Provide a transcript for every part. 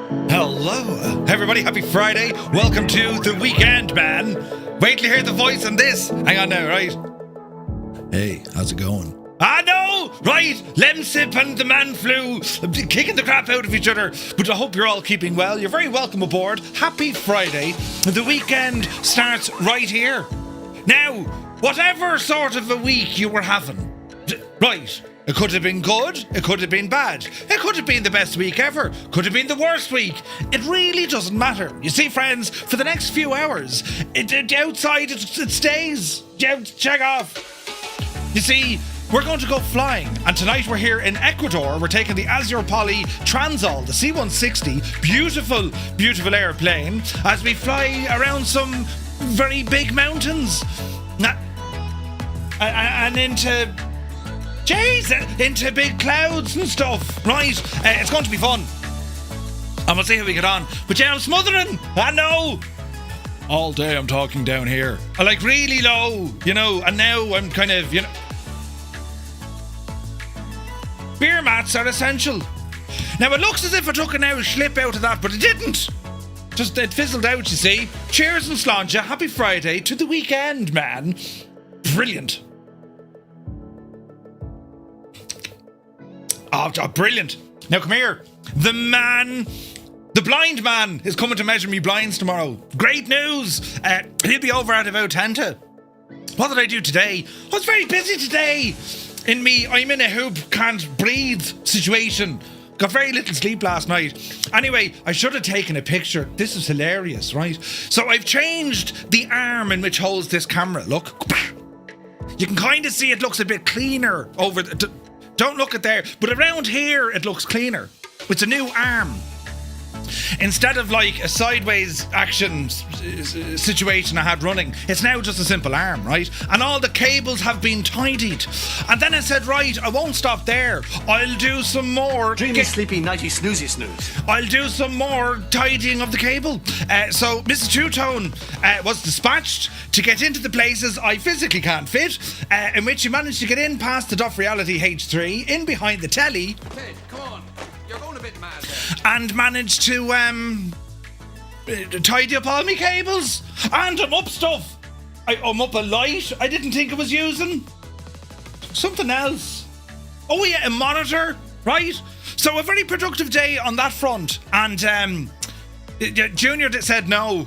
Hello, everybody. Happy Friday. Welcome to the weekend, man. Wait till you hear the voice on this. Hang on now, right? Hey, how's it going? I know, right? Lemsip and the man flu kicking the crap out of each other. But I hope you're all keeping well. You're very welcome aboard. Happy Friday. The weekend starts right here. Now, whatever sort of a week you were having, right? It could have been good, it could have been bad, it could have been the best week ever, could have been the worst week. It really doesn't matter. You see, friends, for the next few hours, outside it stays. Check off. You see, we're going to go flying, and tonight we're here in Ecuador. We're taking the Azur Poly Transall, the C-160, beautiful, beautiful airplane, as we fly around some very big mountains. And into big clouds and stuff, right? It's going to be fun. And we'll see how we get on. But yeah, I'm smothering. I know. All day I'm talking down here. I like really low, you know, and now I'm kind of, you know. Beer mats are essential. Now it looks as if I took an hour slip out of that, but it didn't. Just it fizzled out, you see. Cheers and sláinte. Happy Friday to the weekend, man. Brilliant. Oh, brilliant. Now come here. The blind man is coming to measure me blinds tomorrow. Great news. He'll be over at about 10 to. What did I do today? I was very busy today. I'm in a hoop can't breathe situation. Got very little sleep last night. Anyway, I should have taken a picture. This is hilarious, right? So I've changed the arm in which holds this camera. Look. You can kind of see it looks a bit cleaner over the... Don't look at there, but around here it looks cleaner. It's a new arm. Instead of like a sideways action situation I had running, it's now just a simple arm, right? And all the cables have been tidied. And then I said, right, I won't stop there. I'll do some more. Dreamy, sleepy, nighty, snoozy, snooze. I'll do some more tidying of the cable. So Mrs. Two-Tone was dispatched to get into the places I physically can't fit, in which you managed to get in past the Duff Reality H3, in behind the telly. Ted, come on. You're going a bit mad there. And managed to tidy up all my cables. And I'm up stuff. I'm up a light I didn't think I was using. Something else. Oh yeah, a monitor, right? So a very productive day on that front. And Junior said no.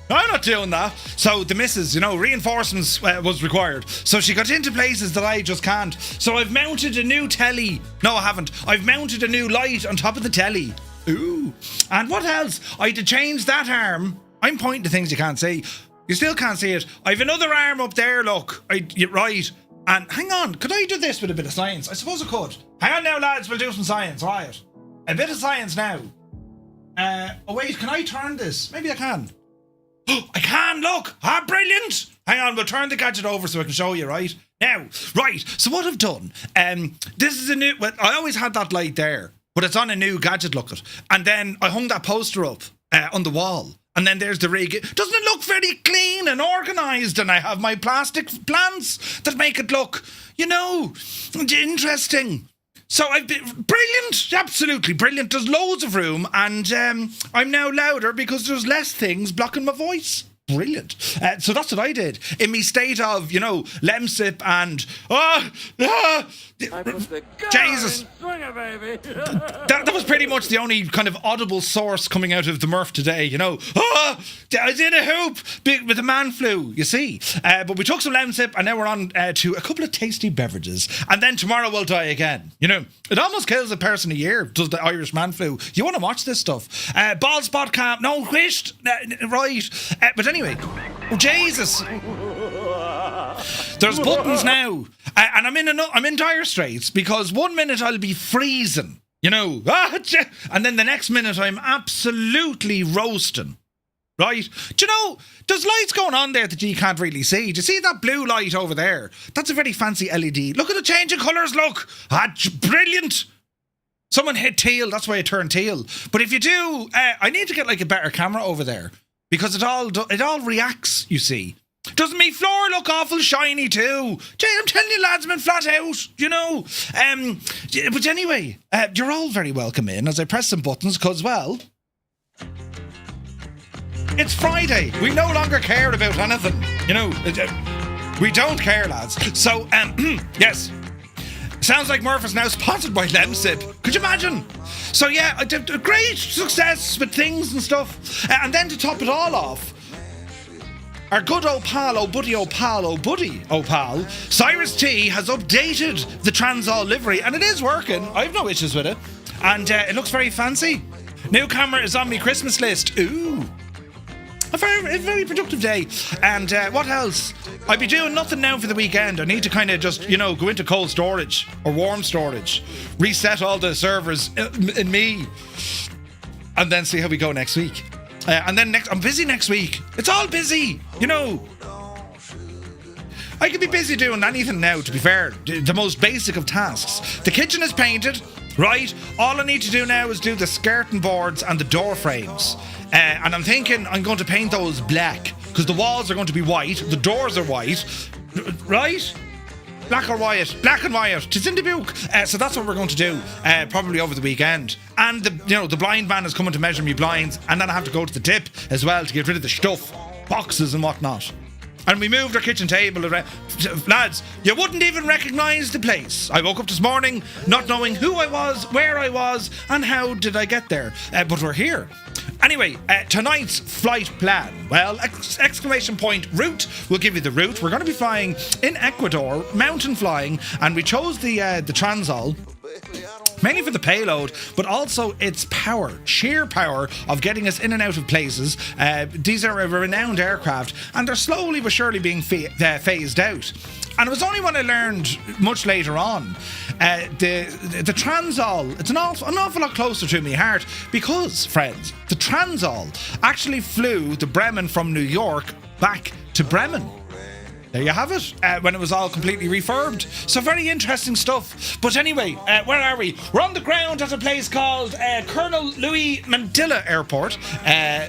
I'm not doing that. So the missus, you know, reinforcements was required. So she got into places that I just can't. So I've mounted a new telly. No, I haven't. I've mounted a new light on top of the telly. Ooh. And what else? I had to change that arm. I'm pointing to things you can't see. You still can't see it. I've another arm up there, look. You're right. And hang on, could I do this with a bit of science? I suppose I could. Hang on now, lads, we'll do some science, right? A bit of science now. Oh wait, can I turn this? Maybe I can. I can, look! Brilliant! Hang on, we'll turn the gadget over so I can show you, right? Now, right, so what I've done, this is a new, well, I always had that light there, but it's on a new gadget, look at. And then I hung that poster up on the wall, and then there's the rig. Doesn't it look very clean and organised? And I have my plastic plants that make it look, you know, interesting. So I've been brilliant, absolutely brilliant. There's loads of room, and I'm now louder because there's less things blocking my voice. Brilliant. So that's what I did in me state of, you know, lemsip and Jesus. Swinger, baby. That was pretty much the only kind of audible source coming out of the Murph today, you know. I was in a hoop with the man flu, you see. But we took some lemsip, and now we're on to a couple of tasty beverages, and then tomorrow we'll die again. You know, it almost kills a person a year, does the Irish man flu. You want to watch this stuff. Bald spot camp, no, wished, right. But anyway, oh, Jesus. There's buttons now, and I'm in dire straits because 1 minute I'll be freezing, you know, and then the next minute I'm absolutely roasting, right? Do you know, there's lights going on there that you can't really see. Do you see that blue light over there? That's a very fancy LED. Look at the change of colours, look. Brilliant. Someone hit teal, that's why it turned teal. But if you do, I need to get like a better camera over there because it all reacts, you see. Doesn't me floor look awful shiny too? Jay, I'm telling you, lads, I'm in flat out, you know. But anyway, you're all very welcome in as I press some buttons because, well, it's Friday. We no longer care about anything, you know. We don't care, lads. So, yes. Sounds like Murph is now sponsored by Lemsip. Could you imagine? So yeah, great success with things and stuff. And then to top it all off, our good old pal, oh pal, Cyrus T has updated the Transall livery and it is working. I have no issues with it. And it looks very fancy. New camera is on my Christmas list. Ooh. A very productive day. And what else? I'd be doing nothing now for the weekend. I need to kind of just, you know, go into cold storage or warm storage, reset all the servers in me, and then see how we go next week. And then I'm busy next week. It's all busy, you know. I could be busy doing anything now, to be fair. The most basic of tasks. The kitchen is painted, right? All I need to do now is do the skirting boards and the door frames. And I'm thinking I'm going to paint those black because the walls are going to be white, the doors are white, right? Black or white? Black and white. It's in the book. So that's what we're going to do, probably over the weekend. And the blind man is coming to measure me blinds, and then I have to go to the tip as well to get rid of the stuff, boxes and whatnot. And we moved our kitchen table around. Lads, you wouldn't even recognise the place. I woke up this morning not knowing who I was, where I was, and how did I get there. But we're here. Anyway, tonight's flight plan. Well, exclamation point route. We'll give you the route. We're going to be flying in Ecuador, mountain flying, and we chose the Transall mainly for the payload, but also its power, sheer power of getting us in and out of places. These are a renowned aircraft, and they're slowly but surely being phased out. And it was only when I learned much later on, the Transall, it's an awful lot closer to my heart because, friends, the Transall actually flew the Bremen from New York back to Bremen. There you have it, when it was all completely refurbed. So very interesting stuff. But anyway, where are we? We're on the ground at a place called Colonel Louis Mandela Airport,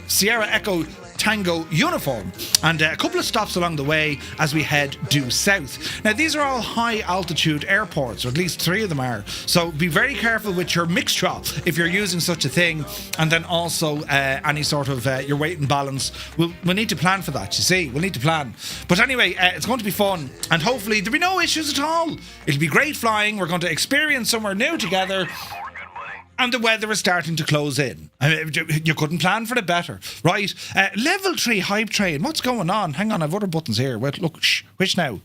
Sierra Echo Tango uniform, and a couple of stops along the way as we head due south. Now these are all high altitude airports, or at least 3 of them are, so be very careful with your mixture if you're using such a thing, and then also any sort of your weight and balance. We'll need to plan for that, you see. We'll need to plan. But anyway, it's going to be fun, and hopefully there'll be no issues at all. It'll be great flying. We're going to experience somewhere new together. And the weather is starting to close in. I mean, you couldn't plan for it better, right? Level 3 hype train. What's going on? Hang on, I've other buttons here. Wait, look, which now?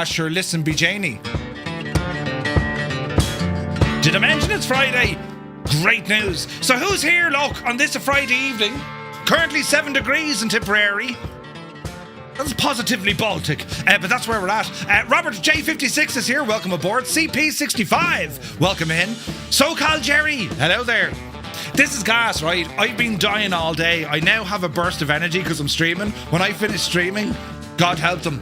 Sure, listen, be Janie. Did I mention it's Friday? Great news. So who's here, look, on this Friday evening? Currently 7 degrees in Tipperary. That's positively Baltic, but that's where we're at. Robert J56 is here. Welcome aboard. CP65, welcome in. SoCal Jerry, hello there. This is gas, right? I've been dying all day. I now have a burst of energy because I'm streaming. When I finish streaming, God help them,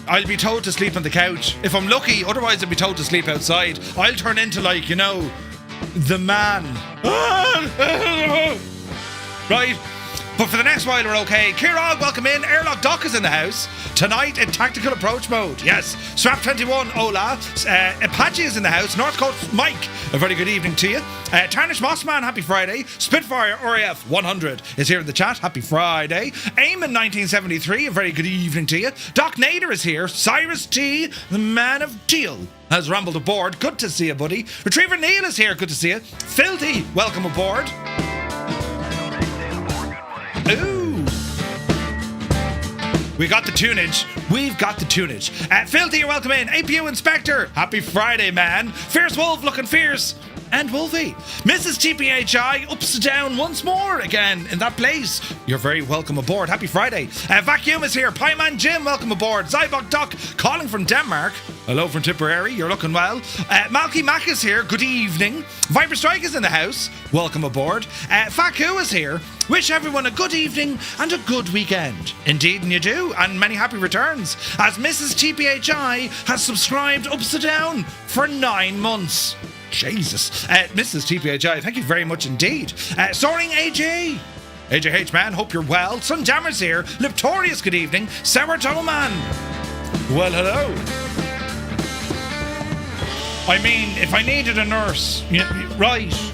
I'll be told to sleep on the couch. If I'm lucky, otherwise I'll be told to sleep outside. I'll turn into, like, you know, the man. Right? But for the next while, we're okay. Kieran, welcome in. Airlock Doc is in the house. Tonight in tactical approach mode. Yes. Swap 21, Ola. Apache is in the house. North Coast Mike, a very good evening to you. Tarnish Mossman, happy Friday. Spitfire RAF 100 is here in the chat. Happy Friday. Eamon 1973, a very good evening to you. Doc Nader is here. Cyrus T, the man of teal, has rumbled aboard. Good to see you, buddy. Retriever Neil is here. Good to see you. Filthy, welcome aboard. Ooh. We got the tunage. We've got the tunage. Filthy, you're welcome in. APU Inspector, happy Friday, man. Fierce Wolf, looking fierce. And Wolfie. Mrs. TPHI, ups and down once more again in that place. You're very welcome aboard. Happy Friday. Vacuum is here. Pieman Jim, welcome aboard. Zybok Doc, calling from Denmark. Hello from Tipperary, you're looking well. Malky Mac is here. Good evening. Viper Strike is in the house. Welcome aboard. Faku is here. Wish everyone a good evening and a good weekend. Indeed, and you do. And many happy returns. As Mrs. TPHI has subscribed ups and down for 9 months. Jesus. Mrs. TPHI, thank you very much indeed. Soaring AJ. AJH man, hope you're well. Sunjammer's here. Liptorious, good evening. Sourdough man. Well, hello. I mean, if I needed a nurse, right.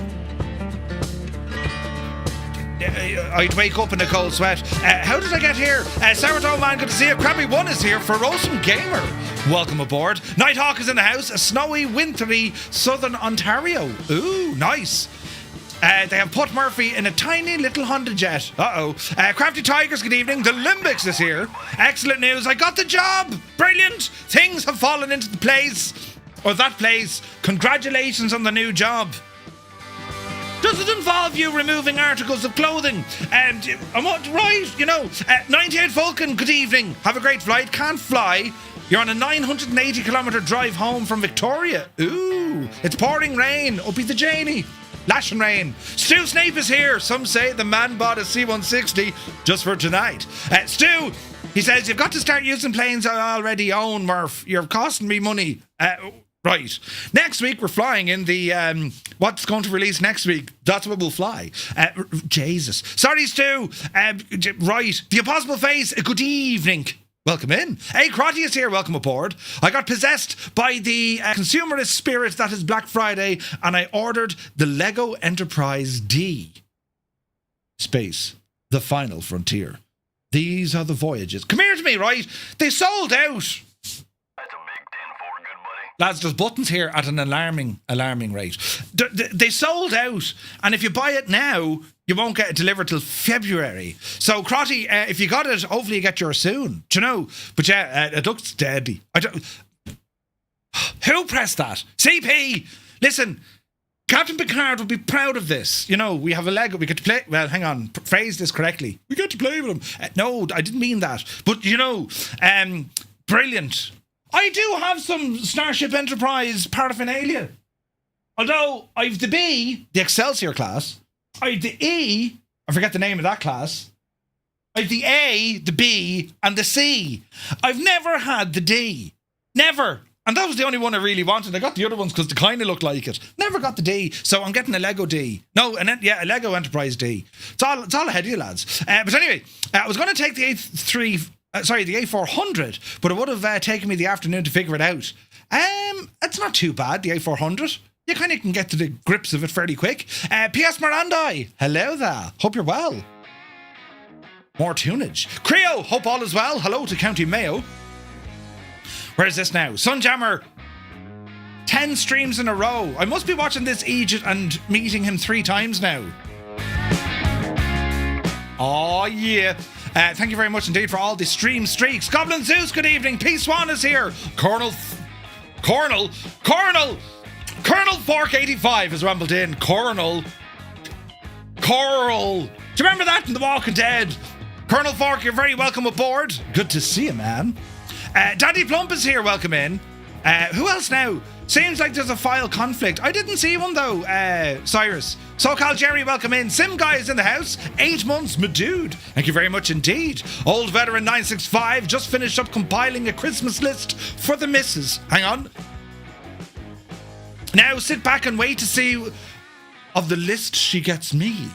I'd wake up in a cold sweat. How did I get here? Sourdough man, good to see you. Krabby One is here. Ferocious Gamer, welcome aboard. Nighthawk is in the house. A snowy, wintry southern Ontario. Ooh, nice. They have put Murphy in a tiny little Honda Jet. Crafty Tigers, good evening. The Limbics is here. Excellent news. I got the job. Brilliant. Things have fallen into the place. Or that place. Congratulations on the new job. Does it involve you removing articles of clothing? Right, 98 Vulcan, good evening. Have a great flight. Can't fly. You're on a 980-kilometre drive home from Victoria. Ooh, it's pouring rain. Uppy the Janie. Lashing rain. Stu Snape is here. Some say the man bought a C-160 just for tonight. Stu, he says, you've got to start using planes I already own, Murph. You're costing me money. Right. Next week, we're flying in the, what's going to release next week? That's what we'll fly. Jesus. Sorry, Stu. Right. The Impossible Face, good evening. Welcome in. Hey, Crotty is here. Welcome aboard. I got possessed by the consumerist spirit that is Black Friday, and I ordered the Lego Enterprise D. Space. The Final Frontier. These are the voyages. Come here to me, right? They sold out. Lads, there's buttons here at an alarming rate. They sold out, and if you buy it now, you won't get it delivered till February. So, Crotty, if you got it, hopefully you get yours soon. Do you know? But yeah, it looks deadly. Who pressed that? CP! Listen, Captain Picard would be proud of this. We have a Lego. We get to play. Well, hang on. Phrase this correctly. We get to play with him. No, I didn't mean that. But, brilliant. I do have some Starship Enterprise paraphernalia. Although I've the B, the Excelsior class. I've the E, I forget the name of that class. I've the A, the B, and the C. I've never had the D. Never. And that was the only one I really wanted. I got the other ones because they kind of look like it. Never got the D. So I'm getting a Lego D. No, a Lego Enterprise D. It's all ahead of you, lads. But anyway, I was going to take the the A400, but it would have taken me the afternoon to figure it out. It's not too bad, the A400. You kind of can get to the grips of it fairly quick. P.S. Mirandai, hello there. Hope you're well. More tunage. Creo, hope all is well. Hello to County Mayo. Where is this now? Sunjammer, 10 streams in a row. I must be watching this Egypt and meeting him 3 times now. Oh, yeah. Thank you very much indeed for all the stream streaks. Goblin Zeus, good evening. P. Swan is here. Colonel Fork 85 has rumbled in. Coral. Do you remember that in The Walking Dead? Colonel Fork, you're very welcome aboard. Good to see you, man. Daddy Plump is here. Welcome in. Who else now? Seems like there's a file conflict. I didn't see one though. Cyrus. SoCal Jerry, welcome in. Sim Guy is in the house. 8 months, my dude. Thank you very much indeed. Old Veteran 965 just finished up compiling a Christmas list for the missus. Hang on. Now sit back and wait to see of the list she gets me.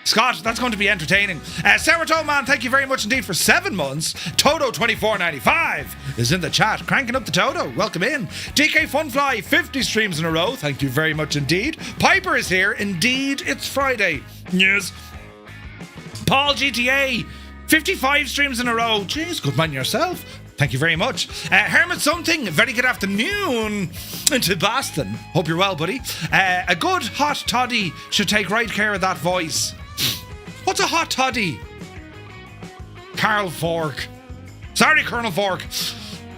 Scott, that's going to be entertaining. Sourdough Man, thank you very much indeed for 7 months. Toto2495 is in the chat, cranking up the Toto. Welcome in. DK Funfly, 50 streams in a row. Thank you very much indeed. Piper is here. Indeed, it's Friday. Yes. Paul GTA, 55 streams in a row. Jeez, good man yourself. Thank you very much. Hermit Something, very good afternoon to Boston. Hope you're well, buddy. A good hot toddy should take right care of that voice. What's a hot toddy? Carl Fork. Sorry, Colonel Fork.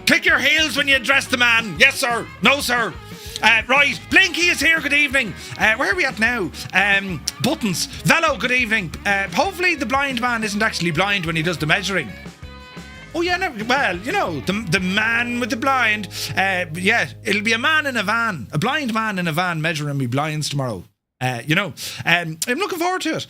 Click your heels when you address the man. Yes, sir. No, sir. Right. Blinky is here. Good evening. Where are we at now? Buttons. Velo, good evening. Hopefully the blind man isn't actually blind when he does the measuring. Oh, yeah, no, well, the man with the blind. Yeah, it'll be a man in a van. A blind man in a van measuring me blinds tomorrow. I'm looking forward to it.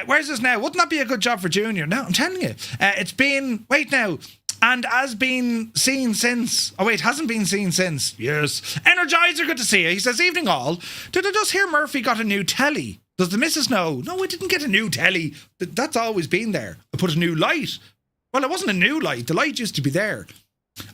Where's this now? Wouldn't that be a good job for Junior? No, I'm telling you. It's been, wait now, and has been seen since. Oh, wait, hasn't been seen since. Yes. Energizer, good to see you. He says, evening all. Did I just hear Murphy got a new telly? Does the missus know? No, I didn't get a new telly. That's always been there. I put a new light. Well, it wasn't a new light. The light used to be there.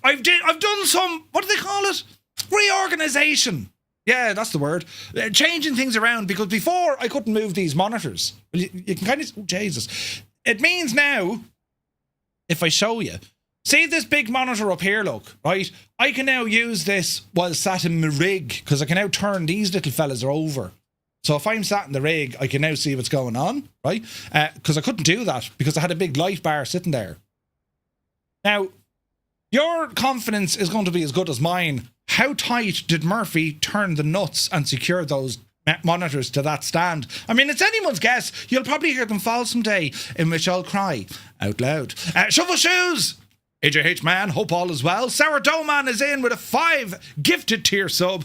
I've done some, what do they call it? Reorganisation. Yeah, that's the word. Changing things around, because before I couldn't move these monitors. You can kind of, oh, Jesus. It means now, if I show you, see this big monitor up here, look, right? I can now use this while sat in my rig, because I can now turn these little fellas over. So if I'm sat in the rig, I can now see what's going on, right? Because I couldn't do that, because I had a big light bar sitting there. Now, your confidence is going to be as good as mine. How tight did Murphy turn the nuts and secure those monitors to that stand? I mean, it's anyone's guess. You'll probably hear them fall someday, in which I'll cry out loud. Shovel Shoes! AJH Man, hope all is well. Sourdough Man is in with a 5 gifted tier sub.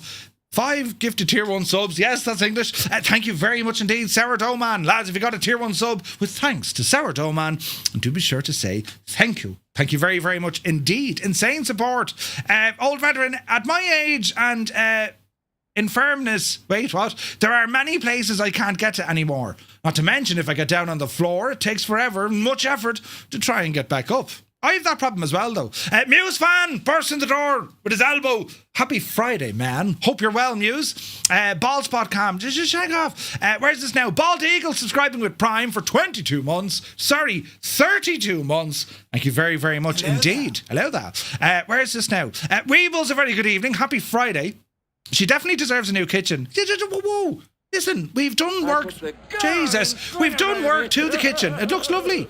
5 gifted tier 1 subs. Yes, that's English. Thank you very much indeed, Sourdough Man. Lads, if you got a tier 1 sub, with thanks to Sourdough Man, and do be sure to say thank you. Thank you very, very much indeed. Insane support. Old veteran, at my age and infirmness, wait, what? There are many places I can't get to anymore. Not to mention, if I get down on the floor, it takes forever and much effort to try and get back up. I have that problem as well, though. Muse fan bursts in the door with his elbow. Happy Friday, man. Hope you're well, Muse. Baldspot Cam, just shag off. Where's this now? Bald Eagle subscribing with Prime for 22 months. Sorry, 32 months. Thank you very, very much indeed. Hello there. Where's this now? Weebles, a very good evening. Happy Friday. She definitely deserves a new kitchen. Whoa. Listen, we've done work. Jesus, we've done work to the kitchen. It looks lovely.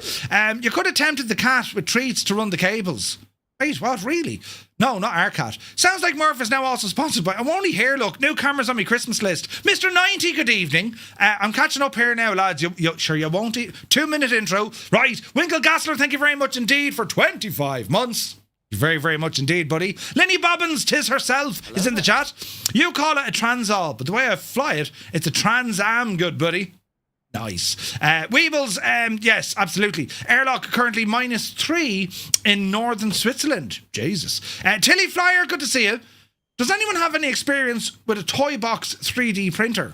You could have tempted the cat with treats to run the cables. Wait, what? Really? No, not our cat. Sounds like Murph is now also sponsored by... I'm only here, look. New cameras on my Christmas list. Mr. 90, good evening. I'm catching up here now, lads. Sure you won't... 2-minute intro. Right. Winkle Gassler, thank you very much indeed for 25 months. Very, very much indeed, buddy. Lenny Bobbins, tis herself, is in the chat. You call it a Transall, but the way I fly it, it's a Trans Am, good buddy. Nice. Weebles, yes, absolutely. Airlock currently -3 in northern Switzerland. Jesus. Tilly Flyer, good to see you. Does anyone have any experience with a toy box 3D printer?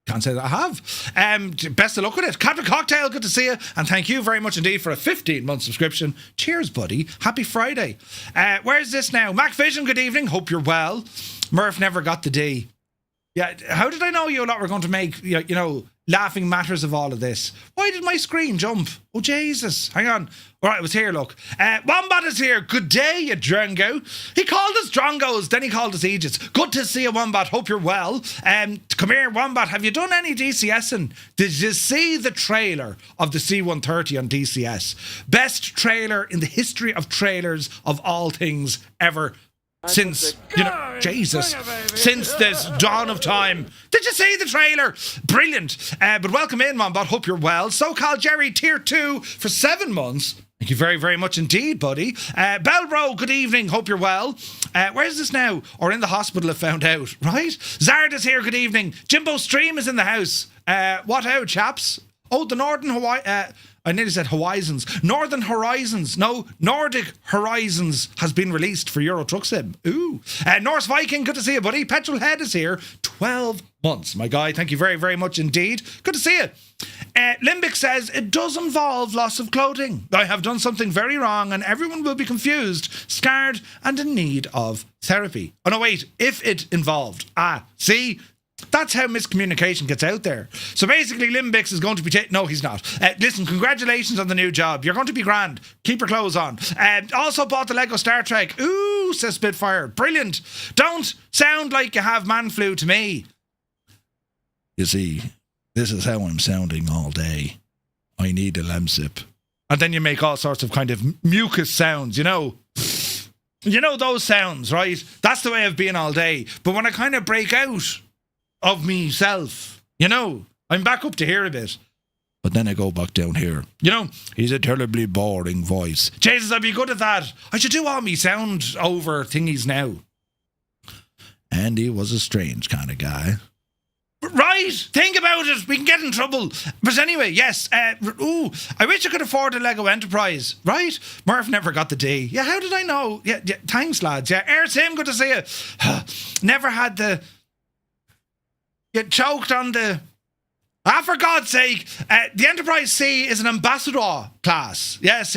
Can't say that I have. Best of luck with it. Captain Cocktail, good to see you. And thank you very much indeed for a 15-month subscription. Cheers, buddy. Happy Friday. Where's this now? Mac Vision, good evening. Hope you're well. Murph never got the D. Yeah, how did I know you lot were going to make, you know, laughing matters of all of this? Why did my screen jump? Oh, Jesus. Hang on. All right, it was here, look. Wombat is here. Good day, you Drongo. He called us Drongos, then he called us Aegis. Good to see you, Wombat. Hope you're well. Come here, Wombat. Have you done any DCSing? Did you see the trailer of the C-130 on DCS? Best trailer in the history of trailers of all things ever. Since, you know, Jesus, since this dawn of time. Did you see the trailer? Brilliant. But welcome in, Wombat. Hope you're well. So-called Jerry, tier 2 for 7 months. Thank you very, very much indeed, buddy. Belbro, good evening. Hope you're well. Where's this now? Or in the hospital, I found out, right? Zard is here. Good evening. Jimbo Stream is in the house. What out, chaps? Oh, the Northern Hawaii... I nearly said Horizons. Northern Horizons. No, Nordic Horizons has been released for Euro Truck Sim. Ooh. Norse Viking, good to see you, buddy. Petrol Head is here. 12 months, my guy. Thank you very, very much indeed. Good to see you. Limbic says, it does involve loss of clothing. I have done something very wrong and everyone will be confused, scared and in need of therapy. Oh, no, wait. If it involved. See? That's how miscommunication gets out there. So basically, Limbix is going to be... No, he's not. Listen, congratulations on the new job. You're going to be grand. Keep your clothes on. Also bought the Lego Star Trek. Ooh, says Spitfire. Brilliant. Don't sound like you have man flu to me. You see, this is how I'm sounding all day. I need a Lemsip. And then you make all sorts of kind of mucus sounds, you know. You know those sounds, right? That's the way I've been all day. But when I kind of break out of myself, you know, I'm back up to here a bit. But then I go back down here. You know, he's a terribly boring voice. Jesus, I'd be good at that. I should do all me sound over thingies now. Andy was a strange kind of guy. Right, think about it. We can get in trouble. But anyway, yes. I wish I could afford a Lego Enterprise. Right? Murph never got the D. Yeah, how did I know? Yeah, thanks, lads. Yeah, Air Sim, good to see you. Never had the... You choked on the... Ah, for God's sake, the Enterprise C is an ambassador class. Yes.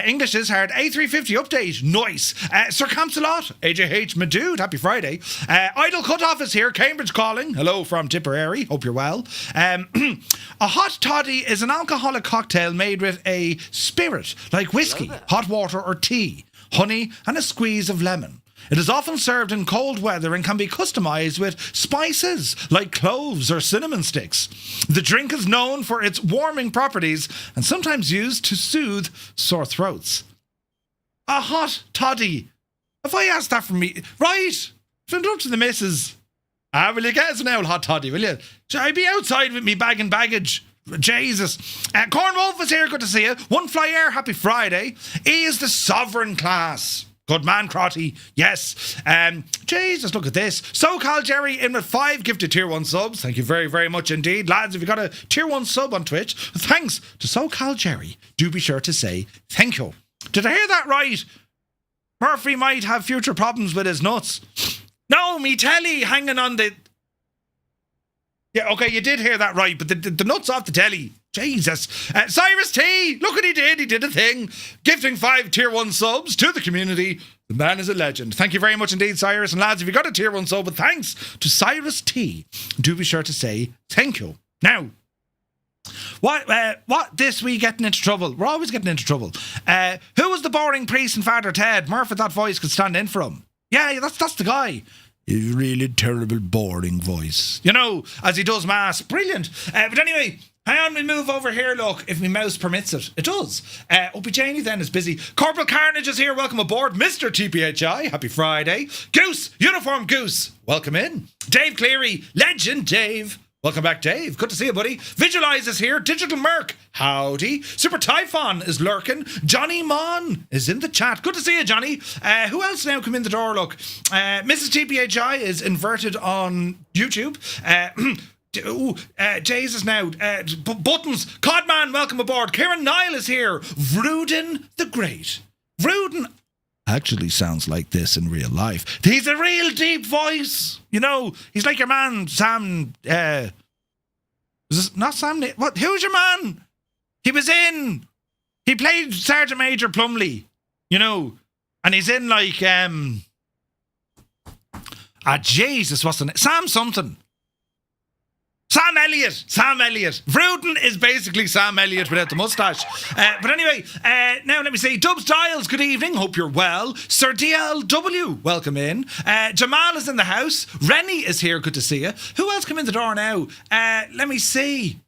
English is hard. A350 update. Nice. Sir Campsalot, AJH Madood, happy Friday. Idle Cutoff is here. Cambridge calling. Hello from Tipperary. Hope you're well. A hot toddy is an alcoholic cocktail made with a spirit like whiskey, hot water or tea, honey and a squeeze of lemon. It is often served in cold weather and can be customised with spices like cloves or cinnamon sticks. The drink is known for its warming properties and sometimes used to soothe sore throats. A hot toddy. If I asked that from me, right, send it up to the missus. Will you get us an old hot toddy, will you? I'd be outside with me bag and baggage. Jesus. Corn Wolf is here, good to see you. One Fly Air, happy Friday. E is the sovereign class. Good man, Crotty. Yes. Jesus, look at this. SoCal Jerry in with 5 gifted tier 1 subs. Thank you very, very much indeed. Lads, if you got a tier 1 sub on Twitch, thanks to SoCal Jerry. Do be sure to say thank you. Did I hear that right? Murphy might have future problems with his nuts. No, me telly hanging on the... Yeah, okay, you did hear that right, but the nuts off the telly. Jesus. Cyrus T, look what he did. He did a thing. Gifting 5 tier 1 subs to the community. The man is a legend. Thank you very much indeed, Cyrus. And lads, if you got a tier 1 sub, but thanks to Cyrus T, do be sure to say thank you. Now, what this we getting into trouble? We're always getting into trouble. Who was the boring priest in Father Ted? Murph, that voice could stand in for him. Yeah, that's the guy. His really terrible, boring voice. You know, as he does mass. Brilliant. But anyway... Hang on, we move over here, look, if my mouse permits it. It does. Opie Janie then is busy. Corporal Carnage is here, welcome aboard. Mr. TPHI, happy Friday. Goose, Uniform Goose, welcome in. Dave Cleary, Legend Dave. Welcome back, Dave. Good to see you, buddy. Visualize is here. Digital Merc, howdy. Super Typhon is lurking. Johnny Mon is in the chat. Good to see you, Johnny. Who else now come in the door, look? Mrs. TPHI is inverted on YouTube. Jesus now. Buttons. Codman, welcome aboard. Kieran Nile is here. Vruden the Great. Vruden actually sounds like this in real life. He's a real deep voice. You know, he's like your man, Sam. Is this not Sam? What? Who's your man? He played Sergeant Major Plumley. You know, and he's in like, Jesus, what's the name? Sam something. Sam Elliott. Vruden is basically Sam Elliott without the moustache. But anyway, now let me see. Dubs Dials, good evening. Hope you're well. Sir DLW, welcome in. Jamal is in the house. Rennie is here. Good to see you. Who else come in the door now? Let me see.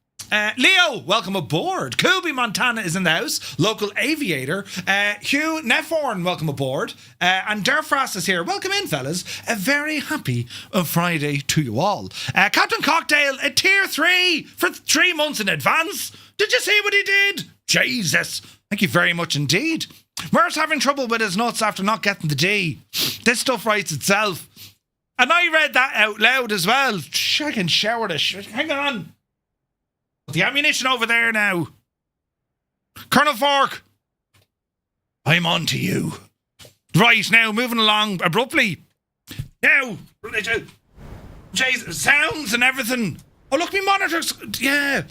Leo, welcome aboard. Kubi Montana is in the house. Local aviator. Hugh Nefforn, welcome aboard. And Derfrost is here. Welcome in, fellas. A very happy Friday to you all. Captain Cocktail, a tier 3 for 3 months in advance. Did you see what he did? Jesus. Thank you very much indeed. Murph's having trouble with his nuts after not getting the D. This stuff writes itself. And I read that out loud as well. I can shower this shit. Hang on. The ammunition over there now. Colonel Fork, I'm on to you. Right, now, moving along abruptly. Now, sounds and everything. Oh, look, me monitors. Yeah.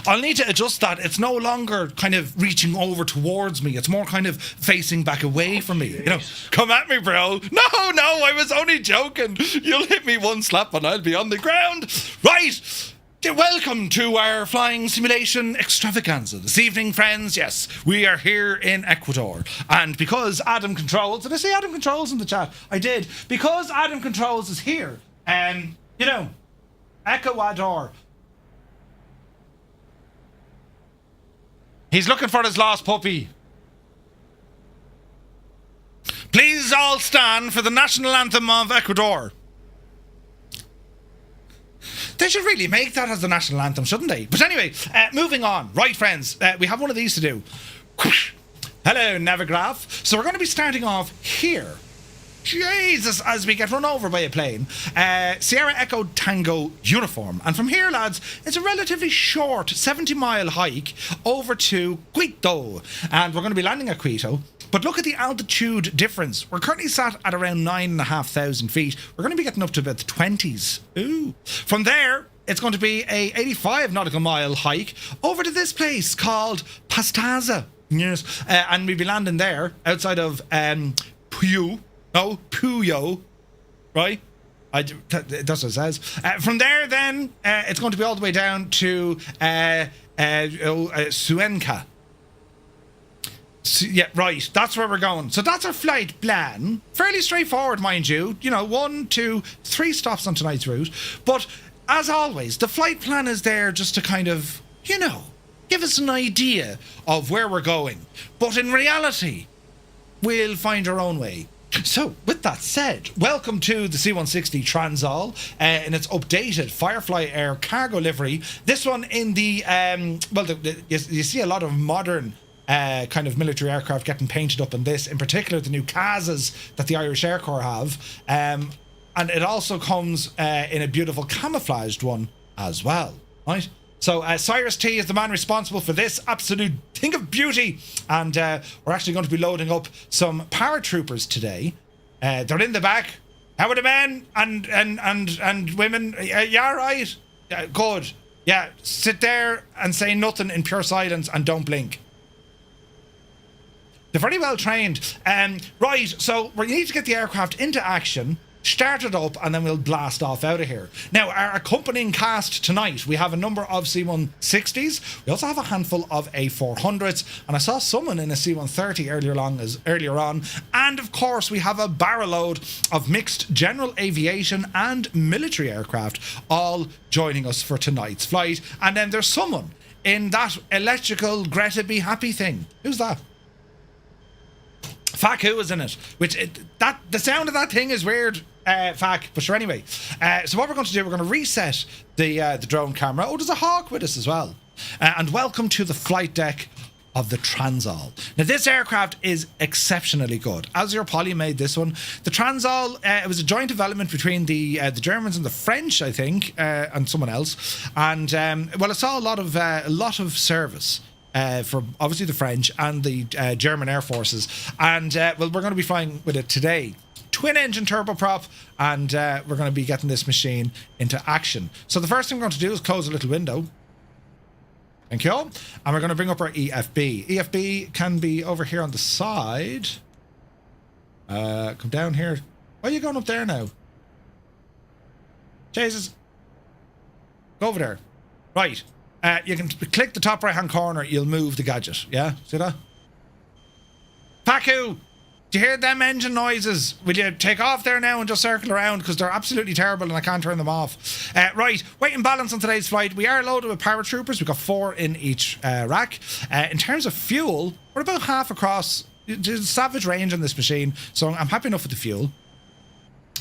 I'll need to adjust that. It's no longer kind of reaching over towards me. It's more kind of facing back away from me. You know, come at me, bro. No, I was only joking. You'll hit me one slap and I'll be on the ground. Right. Welcome to our flying simulation extravaganza. This evening, friends, yes, we are here in Ecuador. And because Adam Controls, did I say Adam Controls in the chat? I did. Because Adam Controls is here, you know, Ecuador. He's looking for his lost puppy. Please all stand for the national anthem of Ecuador. They should really make that as the national anthem, shouldn't they? But anyway, moving on. Right, friends, we have one of these to do. Hello, Navigraph. So we're going to be starting off here. Jesus, as we get run over by a plane. Sierra Echo Tango uniform. And from here, lads, it's a relatively short 70-mile hike over to Quito. And we're going to be landing at Quito. But look at the altitude difference. We're currently sat at around 9,500 feet. We're going to be getting up to about the 20s. Ooh. From there, it's going to be a 85 nautical mile hike over to this place called Pastaza. Yes. And we'll be landing there outside of Puyo, right? That's what it says. From there, then, it's going to be all the way down to Suenca. So, yeah, right. That's where we're going. So that's our flight plan. Fairly straightforward, mind you. 1, 2, 3 stops on tonight's route. But as always, the flight plan is there just to kind of, give us an idea of where we're going. But in reality, we'll find our own way. So, with that said, welcome to the C-160 Transall in its updated Firefly Air cargo livery. This one in the, you see a lot of modern kind of military aircraft getting painted up in this, in particular the new Kazas that the Irish Air Corps have. And it also comes in a beautiful camouflaged one as well, right? So Cyrus T is the man responsible for this absolute thing of beauty, and we're actually going to be loading up some paratroopers today. They're in the back. How are the men and women? Yeah, right. Good. Yeah, sit there and say nothing in pure silence and don't blink. They're very well trained. Right, so we need to get the aircraft into action, start it up, and then we'll blast off out of here. Now, our accompanying cast tonight, we have a number of C-160s. We also have a handful of A400s, and I saw someone in a C-130 earlier on. And of course, we have a barrel load of mixed general aviation and military aircraft, all joining us for tonight's flight. And then there's someone in that electrical Greta Be Happy thing. Who's that? Faku is in it, the sound of that thing is weird, Fak, but sure, anyway. So what we're going to do, we're going to reset the drone camera. Oh, there's a hawk with us as well. And welcome to the flight deck of the Transall. Now, this aircraft is exceptionally good. Azur Poly made this one. The Transall, it was a joint development between the Germans and the French, I think, and someone else. And, it saw a lot of service. For obviously the French and the German Air Forces. And, we're going to be flying with it today. Twin engine turboprop, and we're going to be getting this machine into action. So the first thing we're going to do is close a little window. Thank you. And we're going to bring up our EFB. EFB can be over here on the side. Come down here. Why are you going up there now? Jesus. Go over there. Right. You can click the top right hand corner, you'll move the gadget. Yeah? See that? Paku! Do you hear them engine noises? Will you take off there now and just circle around? Because they're absolutely terrible and I can't turn them off. Right, weight and balance on today's flight. We are loaded with paratroopers. We've got 4 in each rack. In terms of fuel, we're about half across. There's savage range on this machine, so I'm happy enough with the fuel.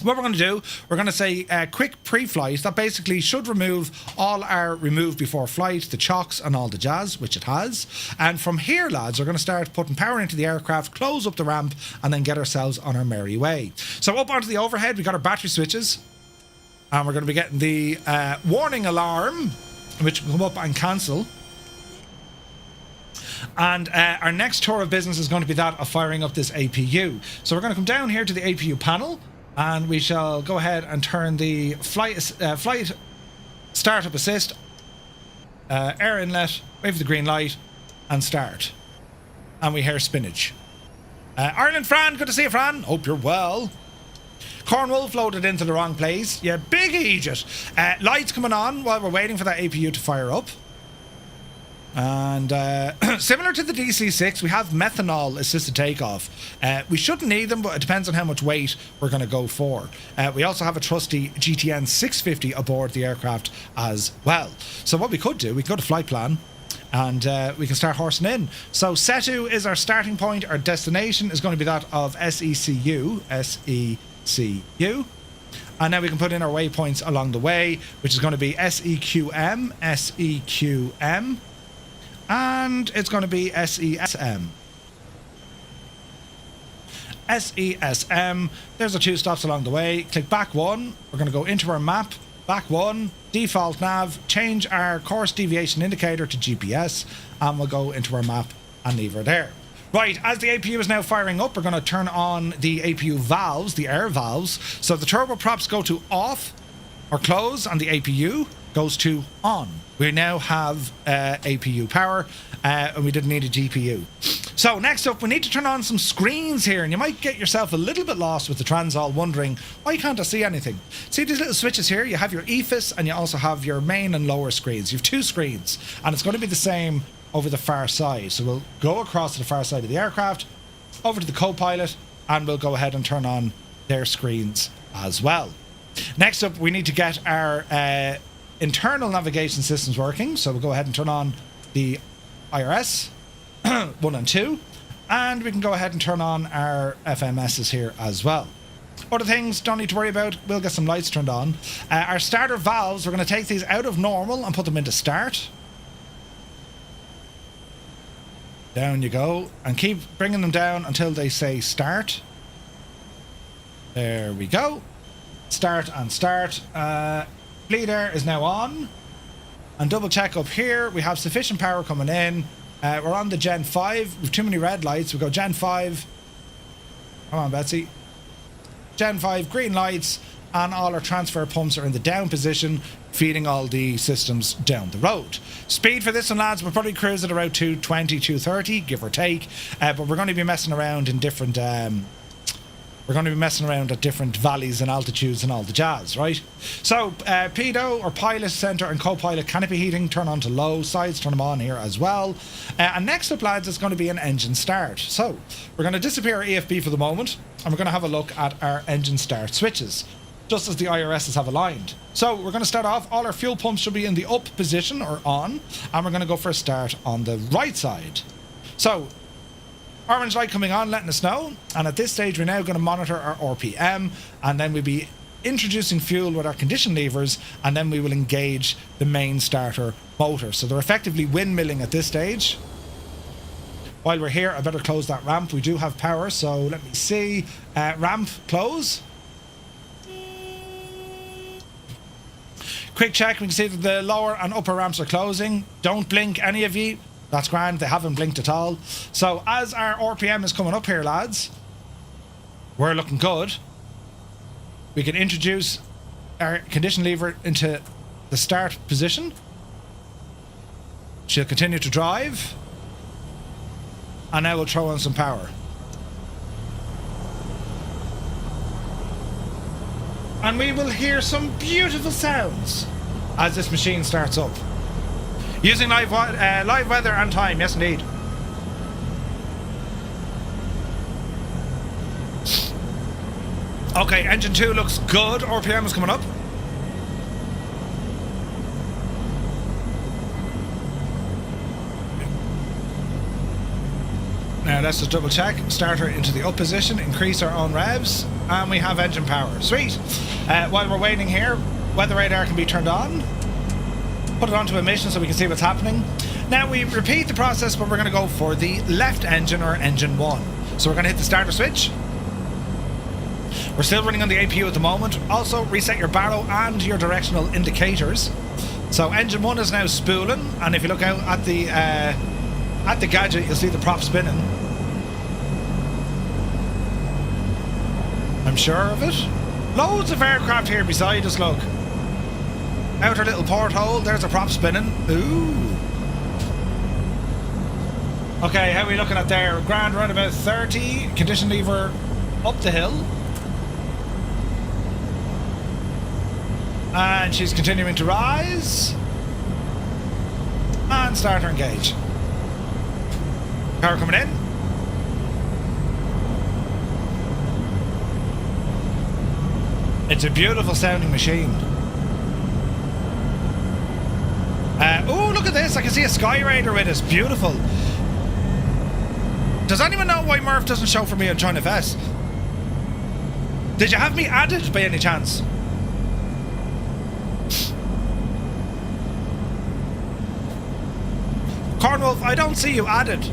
What we're going to do, we're going to say quick pre-flight. That basically should remove all our remove before flight, the chocks and all the jazz, which it has. And from here, lads, we're going to start putting power into the aircraft, close up the ramp, and then get ourselves on our merry way. So up onto the overhead, we got our battery switches. And we're going to be getting the warning alarm, which will come up and cancel. And our next tour of business is going to be that of firing up this APU. So we're going to come down here to the APU panel. And we shall go ahead and turn the flight startup assist, air inlet, wave the green light, and start. And we hear spinach. Ireland, Fran, good to see you, Fran. Hope you're well. Cornwall floated into the wrong place. Yeah, big Egypt. Lights coming on while we're waiting for that APU to fire up. And similar to the DC-6, we have methanol assisted takeoff. We shouldn't need them, but it depends on how much weight we're going to go for. We also have a trusty GTN 650 aboard the aircraft as well. So what we could do, we could go to flight plan and we can start horsing in. So SETU is our starting point. Our destination is going to be that of SECU. SECU. And now we can put in our waypoints along the way, which is going to be SEQM, SEQM, and it's going to be SESM. SESM. There's the 2 stops along the way. Click back 1. We're going to go into our map. Back 1. Default nav. Change our course deviation indicator to GPS. And we'll go into our map and leave her there. Right, as the APU is now firing up, we're going to turn on the APU valves, the air valves. So the turboprops go to off or close, and the APU goes to on. We now have APU power, and we didn't need a GPU. So next up, we need to turn on some screens here, and you might get yourself a little bit lost with the Transall, wondering, why can't I see anything? See these little switches here? You have your EFIS, and you also have your main and lower screens. You have 2 screens, and it's going to be the same over the far side. So we'll go across to the far side of the aircraft, over to the co-pilot, and we'll go ahead and turn on their screens as well. Next up, we need to get our internal navigation systems working. So we'll go ahead and turn on the IRS 1 and 2, and we can go ahead and turn on our FMSs here as well. Other things don't need to worry about, we'll get some lights turned on. Our starter valves, we're going to take these out of normal and put them into start. Down you go, and keep bringing them down until they say start. There we go. Start and start. Bleed air is now on. And double check up here, we have sufficient power coming in. We're on the Gen 5. We've too many red lights. We go Gen 5. Come on, Betsy. Gen 5, green lights, and all our transfer pumps are in the down position, feeding all the systems down the road. Speed for this one, lads, we'll probably cruise at around 220, 230, give or take. But we're going to be messing around in different... we're going to be messing around at different valleys and altitudes and all the jazz, right? So, PEDO, or pilot center and co-pilot canopy heating, turn on to low. Sides, turn them on here as well. And next up, lads, is going to be an engine start. So, we're going to disappear our EFB for the moment, and we're going to have a look at our engine start switches, just as the IRSs have aligned. So, we're going to start off, all our fuel pumps should be in the up position, or on, and we're going to go for a start on the right side. So, orange light coming on, letting us know, and at this stage we're now going to monitor our RPM, and then we'll be introducing fuel with our condition levers, and then we will engage the main starter motor. So they're effectively windmilling at this stage. While we're here, I better close that ramp. We do have power, so let me see. Ramp close. Quick check, we can see that the lower and upper ramps are closing. Don't blink, any of you. That's grand, they haven't blinked at all. So as our RPM is coming up here, lads, we're looking good. We can introduce our condition lever into the start position. She'll continue to drive. And now we'll throw on some power. And we will hear some beautiful sounds as this machine starts up. Using live weather and time, yes indeed. Okay, engine 2 looks good. RPM is coming up. Now let's just double check. Starter into the up position, increase our own revs, and we have engine power. Sweet. While we're waiting here, weather radar can be turned on. Put it onto emission so we can see what's happening. Now we repeat the process, but we're going to go for the left engine, or engine 1. So we're going to hit the starter switch. We're still running on the APU at the moment. Also reset your baro and your directional indicators. So engine 1 is now spooling, and if you look out at the gadget, you'll see the prop spinning. I'm sure of it. Loads of aircraft here beside us, look. Out our little porthole, there's a prop spinning. Ooh. Okay, how are we looking at there? Grand, around about 30. Condition lever up the hill. And she's continuing to rise. And starter engage. Power coming in. It's a beautiful sounding machine. Oh, look at this. I can see a Sky Raider with us. Beautiful. Does anyone know why Murph doesn't show for me on China Fest? Did you have me added by any chance? Cornwolf, I don't see you added.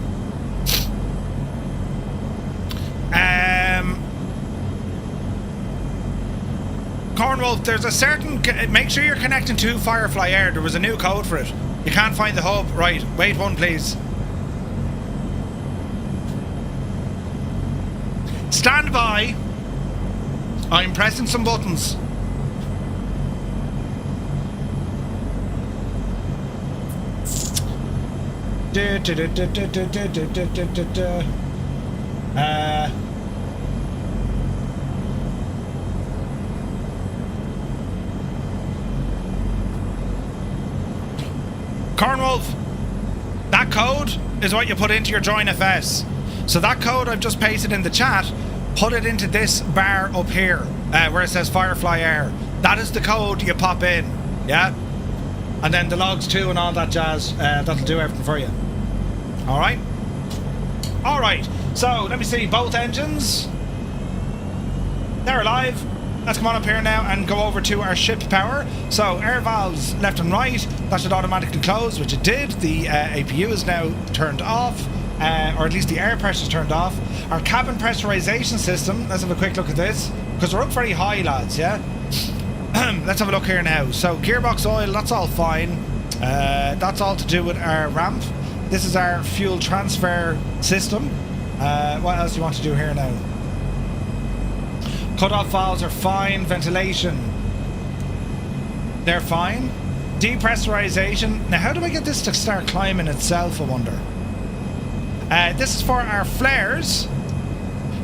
Cornwolf, there's a certain... Make sure you're connecting to Firefly Air. There was a new code for it. You can't find the hub. Right, wait one, please. Stand by. I'm pressing some buttons. Cornwolf, that code is what you put into your join FS. So that code I've just pasted in the chat, put it into this bar up here, where it says Firefly Air. That is the code you pop in, yeah? And then the logs too and all that jazz, that'll do everything for you. Alright? Alright, so let me see, both engines. They're alive. Let's come on up here now and go over to our ship power. So air valves left and right, that should automatically close, which it did. The APU is now turned off, or at least the air pressure is turned off. Our cabin pressurization system, let's have a quick look at this, because we're up very high, lads, yeah? Let's have a look here now. So gearbox oil, that's all fine. That's all to do with our ramp. This is our fuel transfer system. What else do you want to do here now? Cut-off valves are fine. Ventilation, they're fine. Depressurization. Now, how do I get this to start climbing itself, I wonder? This is for our flares.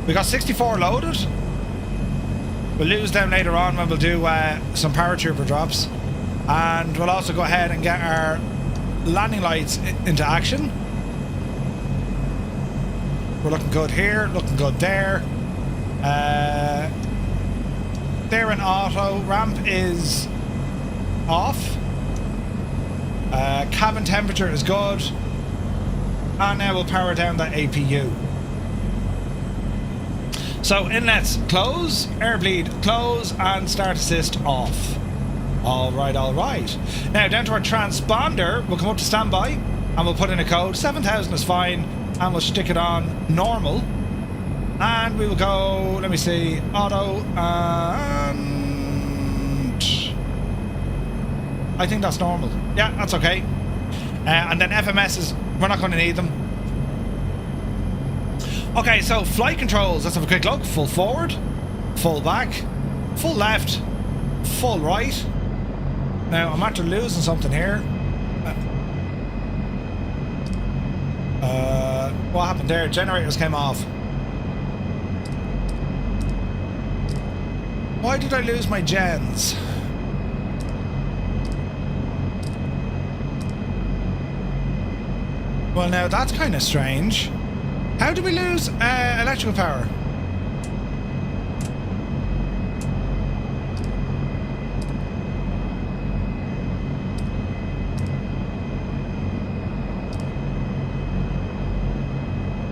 We got 64 loaded. We'll lose them later on when we'll do some paratrooper drops. And we'll also go ahead and get our landing lights into action. We're looking good here, looking good there. They're in auto. Ramp is off. Cabin temperature is good. And now we'll power down that APU. So inlets close, air bleed close, and start assist off. Alright, alright. Now down to our transponder, we'll come up to standby and we'll put in a code. 7000 is fine, and we'll stick it on normal. And we will go, let me see, auto, and I think that's normal. Yeah, that's okay. And then FMSs, we're not going to need them. Okay, so flight controls, let's have a quick look. Full forward, full back, full left, full right. Now, I'm after losing something here. What happened there? Generators came off. Why did I lose my gens? Well, now that's kind of strange. How did we lose electrical power?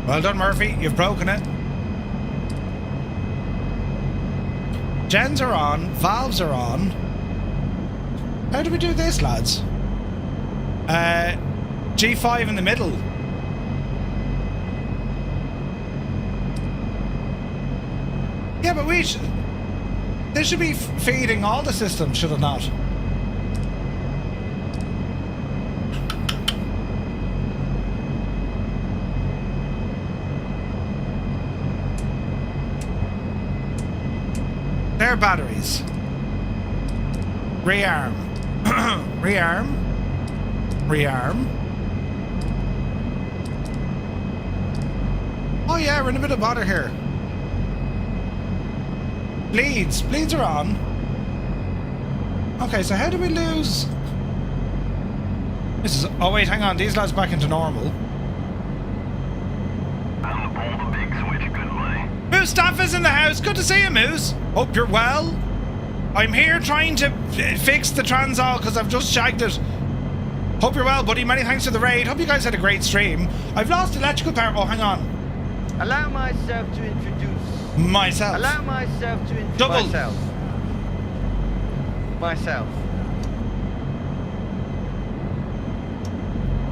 Well done, Murphy. You've broken it. Gens are on. Valves are on. How do we do this, lads? G5 in the middle. Yeah, but this should be feeding all the systems, should it not? They're batteries. Rearm. Rearm. Rearm. Oh yeah, we're in a bit of bother here. Bleeds. Bleeds are on. Okay, so how do we lose... This is... Oh wait, hang on. These lads back into normal. I'm the pull the big switch, good boy. Moose Staff is in the house. Good to see you, Moose. Hope you're well. I'm here trying to fix the Transall because I've just shagged it. Hope you're well, buddy. Many thanks for the raid. Hope you guys had a great stream. I've lost electrical power. Oh, hang on. Allow myself to introduce. Myself. Allow myself to introduce Double. myself. Myself.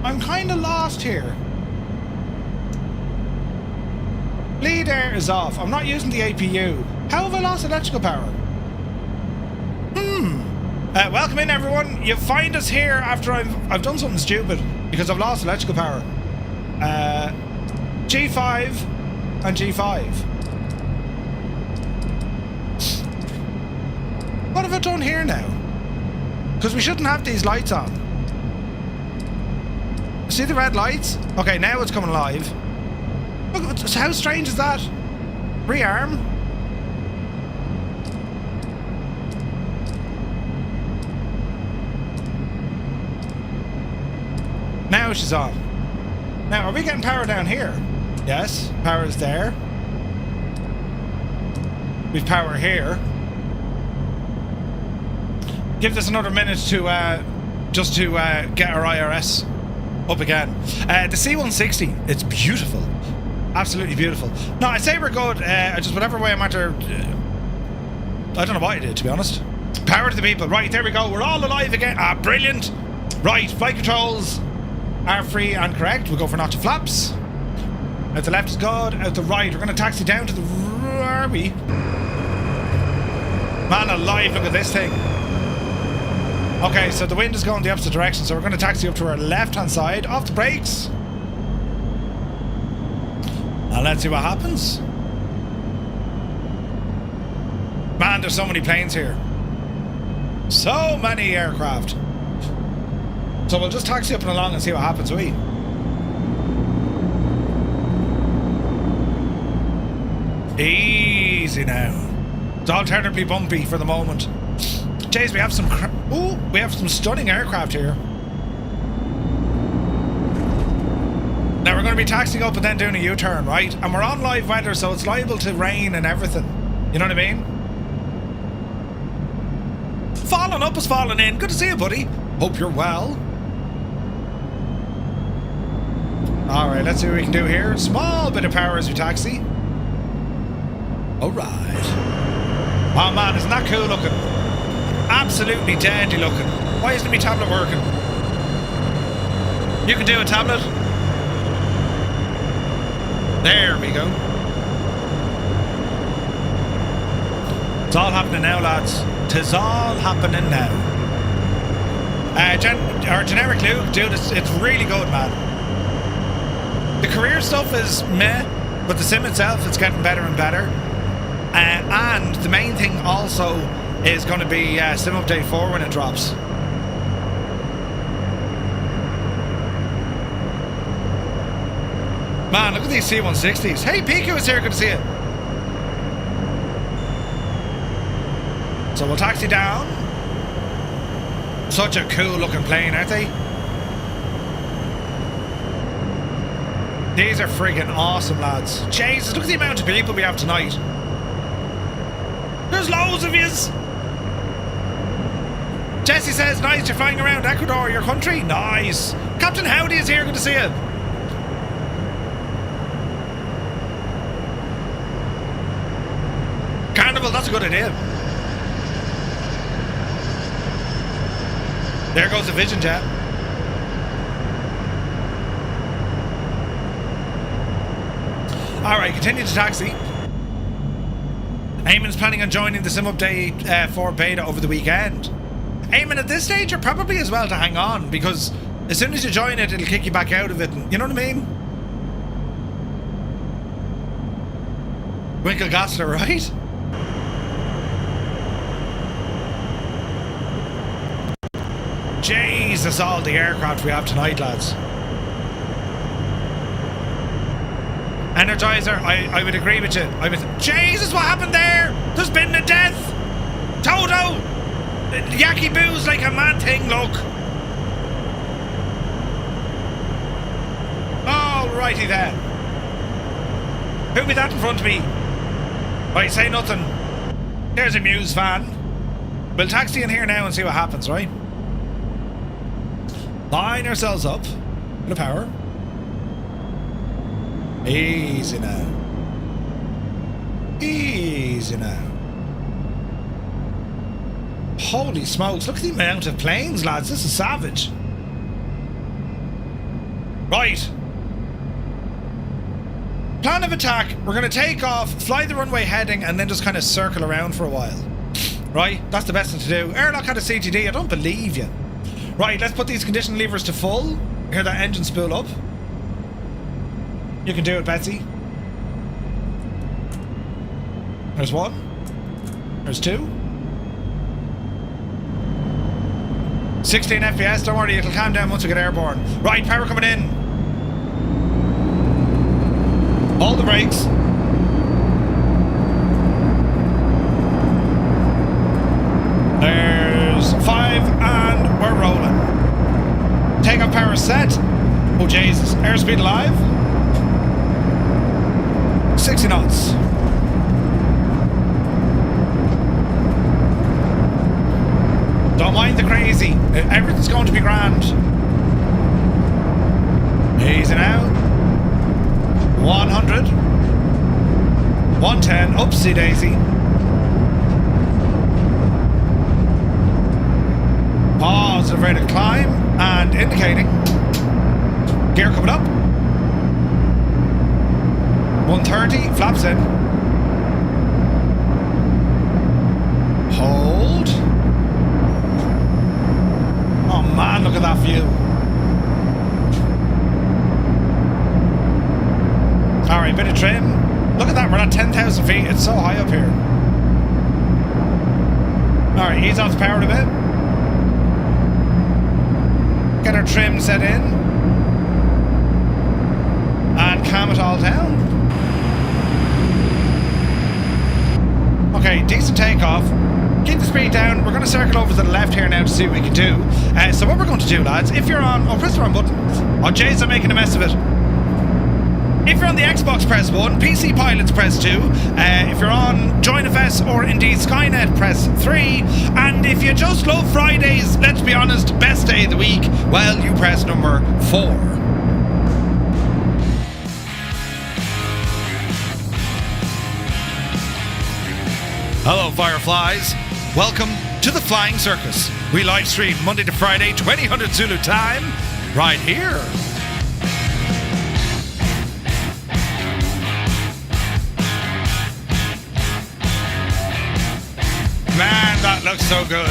I'm kind of lost here. Bleed air is off. I'm not using the APU. How have I lost electrical power? Welcome in, everyone. You find us here after I've done something stupid because I've lost electrical power. G5 and G5. What have I done here now? Because we shouldn't have these lights on. See the red lights? Okay, now it's coming alive. Look, how strange is that? Rearm. Now she's on. Now, are we getting power down here? Yes, power is there. We've power here. Give this another minute to just to get our IRS up again. The C-160, it's beautiful. Absolutely beautiful. No, I'd say we're good. Just whatever way I'm after. I don't know what I did, to be honest. Power to the people. Right, there we go. We're all alive again. Ah, brilliant. Right, flight controls are free and correct. We'll go for not to flaps. Out the left is good. Out the right, we're going to taxi down to the... Where are we? Man alive, look at this thing. Okay, so the wind is going the opposite direction, so we're going to taxi up to our left-hand side. Off the brakes. And let's see what happens. Man, there's so many planes here. So many aircraft. So we'll just taxi up and along and see what happens, will we? Easy now. It's alternatively bumpy for the moment. Jeez, we have some... Ooh, we have some stunning aircraft here. Now we're going to be taxiing up and then doing a U-turn, right? And we're on live weather, so it's liable to rain and everything. You know what I mean? Falling up is falling in. Good to see you, buddy. Hope you're well. Alright, let's see what we can do here. Small bit of power as we taxi. Alright. Oh man, isn't that cool looking? Absolutely deadly looking. Why isn't my tablet working? You can do a tablet. There we go. It's all happening now, lads. 'Tis all happening now. Our generic Luke, dude, it's really good, man. The career stuff is meh, but the sim itself, it's getting better and better. And the main thing also is going to be sim update 4 when it drops. Man, look at these C-160s. Hey, Pico is here. Good to see you. So we'll taxi down. Such a cool looking plane, aren't they? These are friggin' awesome, lads. Jesus, look at the amount of people we have tonight. There's loads of yous. Jesse says, nice, you're flying around Ecuador, your country. Nice. Captain Howdy is here. Good to see you. Carnival, that's a good idea. There goes the Vision Jet. Alright, continue to taxi. Eamon's planning on joining the sim update 4 beta over the weekend. Eamon, at this stage, you're probably as well to hang on, because as soon as you join it, it'll kick you back out of it. You know what I mean? Winkle Gossler, right? Jesus, all the aircraft we have tonight, lads. Energizer, I would agree with you. Jesus, what happened there? There's been a death. Toto! Yaki Boo's like a mad thing, look. Alrighty then. Who be that in front of me? Right, say nothing. There's a Muse van. We'll taxi in here now and see what happens, right? Line ourselves up. Bit of power. Easy now. Easy now. Holy smokes, look at the amount of planes, lads. This is savage. Right. Plan of attack. We're going to take off, fly the runway heading, and then just kind of circle around for a while. right? That's the best thing to do. Airlock had a CTD, I don't believe you. Right, let's put these condition levers to full. Hear that engine spool up. You can do it, Betsy. There's one. There's two. 16 FPS, don't worry, it'll calm down once we get airborne. Right, power coming in. Hold the brakes. There's 5 and we're rolling. Takeoff power set. Oh Jesus, airspeed alive. 60 knots. Don't mind the crazy. Everything's going to be grand. Easy now. 100. 110. Oopsie daisy. Positive rate of climb and indicating. Gear coming up. 130. Flaps in. Hold. Oh man, look at that view. Alright, bit of trim. Look at that, we're at 10,000 feet. It's so high up here. Alright, ease off the power a bit. Get our trim set in. And calm it all down. Okay, decent takeoff. Keep the speed down. We're going to circle over to the left here now to see what we can do. So what we're going to do, lads, if you're on... Oh, press the wrong button. Oh, Jays, I'm making a mess of it. If you're on the Xbox, press 1. PC Pilots, press 2. If you're on JoinFS or indeed Skynet, press 3. And if you just love Fridays, let's be honest, best day of the week, well, you press number 4. Hello, Fireflies. Welcome to the Flying Circus. We live stream Monday to Friday, 2000 Zulu time, right here. Man, that looks so good.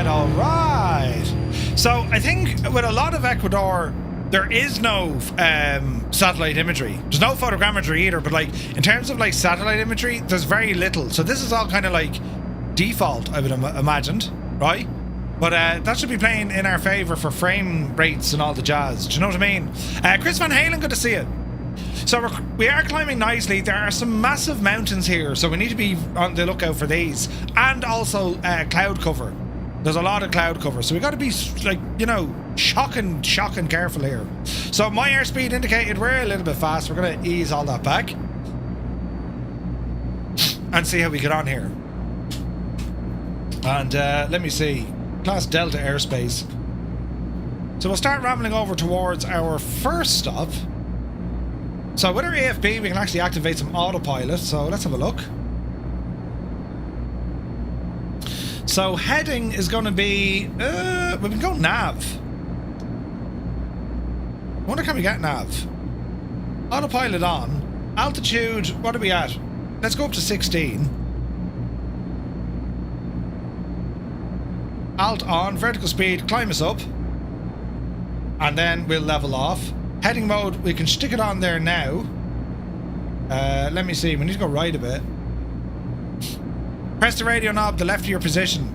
All right. So I think with a lot of Ecuador, there is no satellite imagery. There's no photogrammetry either, but like in terms of like satellite imagery, there's very little. So this is all kind of like default, I would imagined, right? But that should be playing in our favour for frame rates and all the jazz. Do you know what I mean? Chris Van Halen, good to see you. So we are climbing nicely. There are some massive mountains here, so we need to be on the lookout for these. And also cloud cover. There's a lot of cloud cover, so we got to be, like, you know, shocking careful here. So my airspeed indicated we're a little bit fast. We're going to ease all that back and see how we get on here. And let me see. Class Delta airspace. So we'll start rambling over towards our first stop. So with our AFB, we can actually activate some autopilot. So let's have a look. So heading is going to be... we can go nav. I wonder, can we get nav? Autopilot on. Altitude, what are we at? Let's go up to 16. Alt on, vertical speed, climb us up. And then we'll level off. Heading mode, we can stick it on there now. Let me see, we need to go right a bit. Press the radio knob to the left of your position.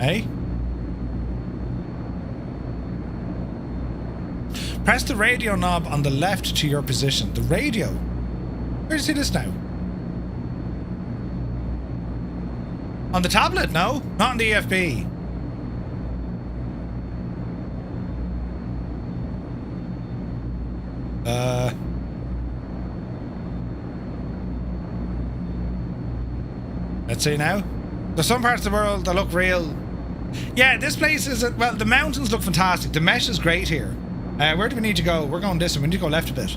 Hey? Press the radio knob on the left to your position. The radio? Where do you see this now? On the tablet? No, not on the EFB. Let's see now. There's some parts of the world that look real. Yeah, this place is... well, the mountains look fantastic. The mesh is great here. Where do we need to go? We're going this way. We need to go left a bit.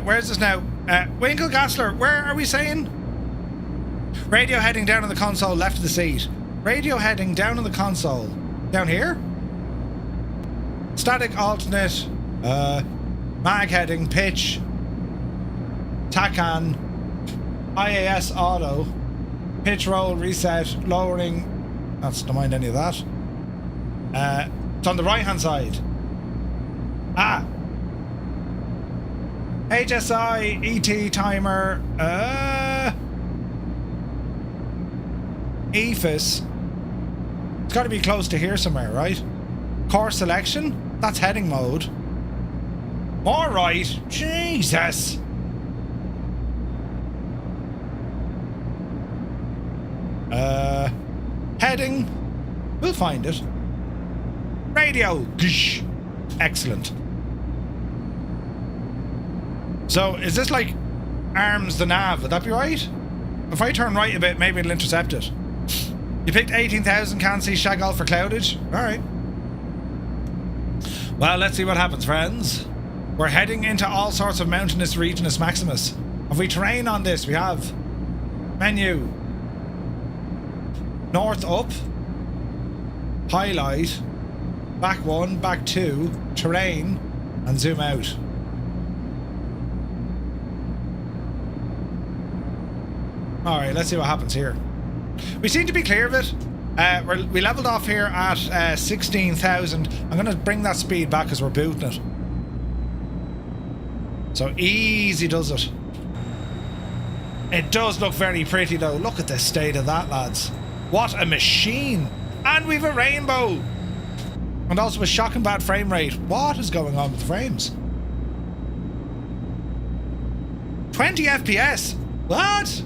Where is this now? Winkle Gassler, where are we saying? Radio heading down on the console, left of the seat. Radio heading down on the console. Down here? Static alternate. Mag heading, pitch. TACAN. IAS auto. Pitch roll, reset, lowering. Don't mind any of that. It's on the right hand side. Ah. HSI, ET timer, EFIS. It's got to be close to here somewhere, right? Course selection? That's heading mode. Alright. Jesus. Heading. We'll find it. Radio. Excellent. So, is this like arms the nav? Would that be right? If I turn right a bit, maybe it'll intercept it. You picked 18,000, can't see Chagall for cloudage? Alright. Well, let's see what happens, friends. We're heading into all sorts of mountainous regions maximus. Have we terrain on this? We have. Menu. North up. Highlight. Back 1, back 2. Terrain. And zoom out. Alright, let's see what happens here. We seem to be clear of it. We leveled off here at 16,000. I'm going to bring that speed back as we're booting it. So easy does it. It does look very pretty though. Look at the state of that, lads. What a machine. And we've a rainbow. And also a shocking bad frame rate. What is going on with the frames? 20 FPS. What?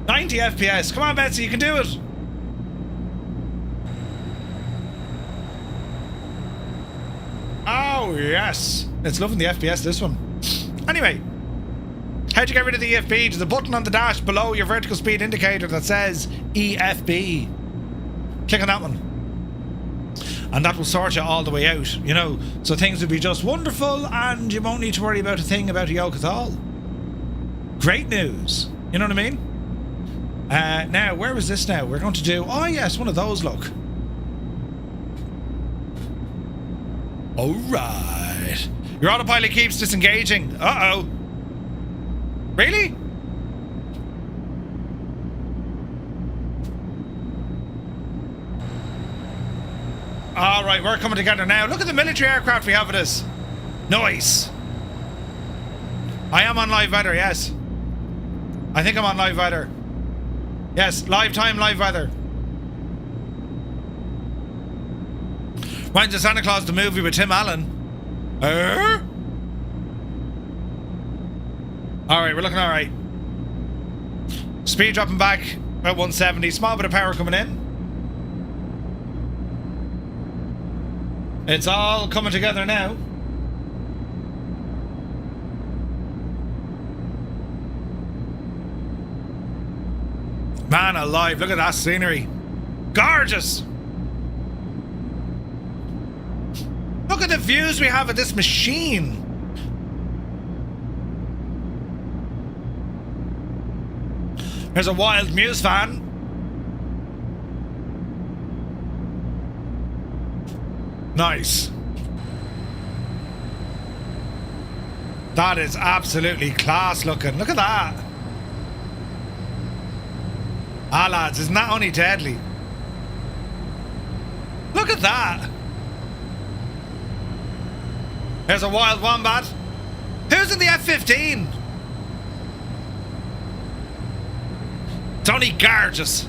90 FPS. Come on, Betsy, you can do it. Oh, yes. It's loving the FPS, this one. Anyway, how'd you get rid of the EFB? There's a button on the dash below your vertical speed indicator that says EFB. Click on that one. And that will sort you all the way out, you know. So things will be just wonderful and you won't need to worry about a thing about a yoke at all. Great news. You know what I mean? Now, where is this now? We're going to do... oh, yes, one of those, look. Alright. Your autopilot keeps disengaging. Uh-oh. Really? Alright, we're coming together now. Look at the military aircraft we have with us. Nice. I am on live weather, yes. I think I'm on live weather. Yes, live time, live weather. Reminds of Santa Claus the movie with Tim Allen. Alright, we're looking alright. Speed dropping back about 170. Small bit of power coming in. It's all coming together now. Man alive, look at that scenery. Gorgeous. Look at the views we have of this machine. Here's a wild Muse fan. Nice. That is absolutely class looking. Look at that. Ah, lads, isn't that only deadly? Look at that. Here's a wild wombat. Who's in the F-15? It's only gorgeous.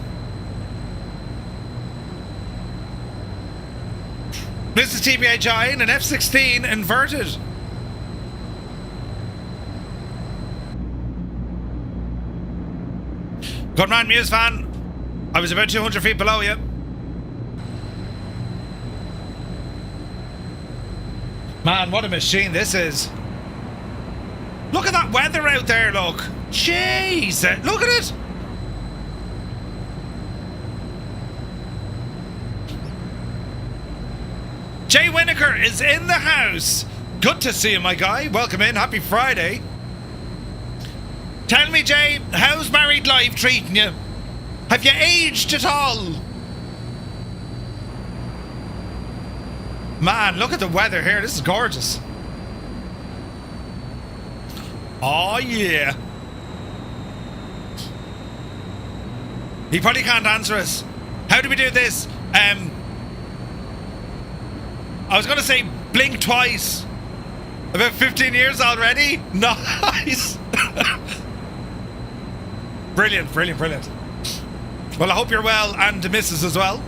Mrs. TBHI in an F-16 inverted. Good man, Muse fan. I was about 200 feet below you. Man, what a machine this is. Look at that weather out there, look. Jeez, look at it. Jay Winokur is in the house. Good to see you, my guy. Welcome in. Happy Friday. Tell me, Jay, how's married life treating you? Have you aged at all? Man, look at the weather here. This is gorgeous. Oh, yeah. He probably can't answer us. How do we do this? I was going to say blink twice. About 15 years already? Nice. Brilliant, brilliant, brilliant. Well, I hope you're well, and the missus as well.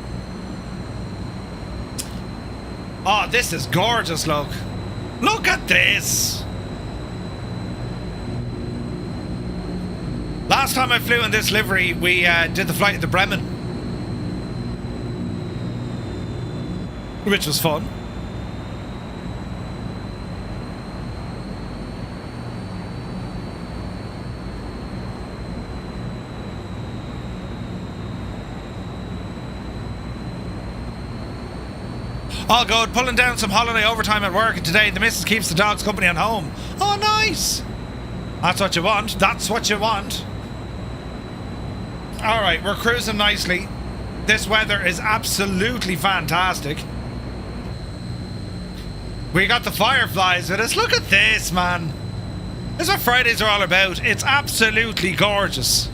Oh, this is gorgeous, look. Look at this. Last time I flew in this livery, we did the flight to Bremen, which was fun. All good. Pulling down some holiday overtime at work, and today the missus keeps the dogs company at home. Oh, nice. That's what you want. That's what you want. All right, we're cruising nicely. This weather is absolutely fantastic. We got the fireflies with us. Look at this, man. This is what Fridays are all about. It's absolutely gorgeous.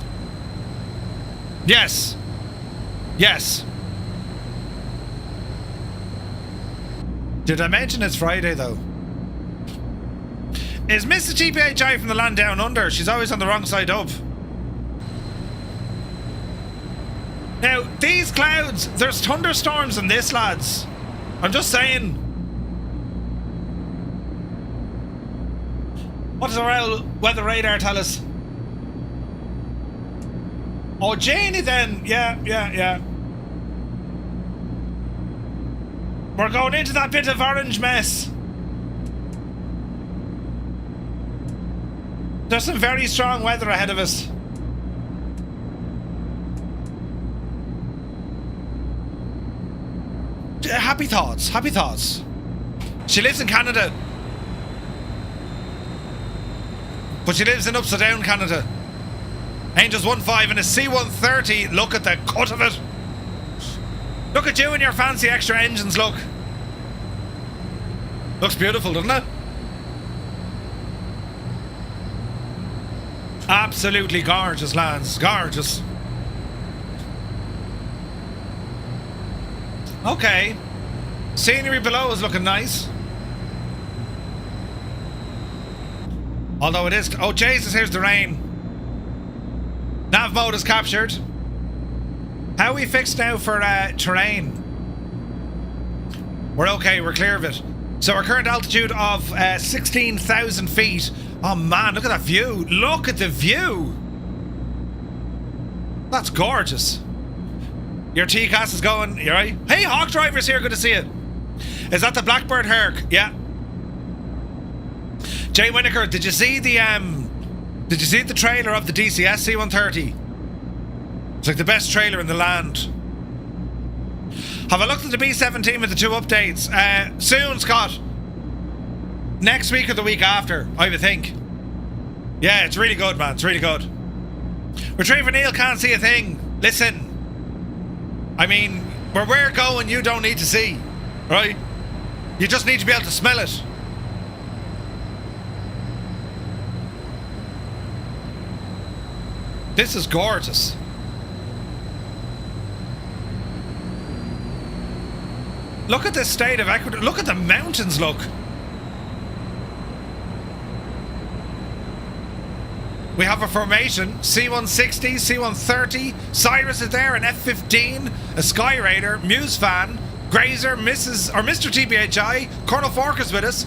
Yes. Yes. Did I mention it's Friday, though? Is Mrs. GPHI from the land down under? She's always on the wrong side up. Now, these clouds, there's thunderstorms in this, lads. I'm just saying. What does our weather radar tell us? Oh, Janie then. Yeah. We're going into that bit of orange mess. There's some very strong weather ahead of us. Happy thoughts, happy thoughts. She lives in Canada. But she lives in upside down Canada. Angels 1.5 in a C-130. Look at the cut of it. Look at you and your fancy extra engines, look. Looks beautiful, doesn't it? Absolutely gorgeous, lads. Gorgeous. Okay. Scenery below is looking nice. Although it is... Oh, Jesus, here's the rain. Nav mode is captured. How are we fixed now for terrain? We're okay, we're clear of it. So our current altitude of 16,000 feet. Oh man, look at that view. Look at the view. That's gorgeous. Your T-Cast is going, you right? Hey, Hawk Driver's here, good to see you. Is that the Blackbird Herc? Yeah. Jay Winokur, did you see the trailer of the DCS C-130? It's like the best trailer in the land. Have I looked at the B-17 with the 2 updates? Soon, Scott. Next week or the week after, I would think. Yeah, it's really good, man. It's really good. Retriever Neil can't see a thing. Listen. I mean, where we're going, you don't need to see. Right? You just need to be able to smell it. This is gorgeous. Look at the state of Ecuador. Look at the mountains, look. We have a formation, C-160, C-130, Cyrus is there, an F-15, a Sky Raider, Muse Fan, Grazer, Mrs. or Mr. TBHI, Colonel Fork is with us,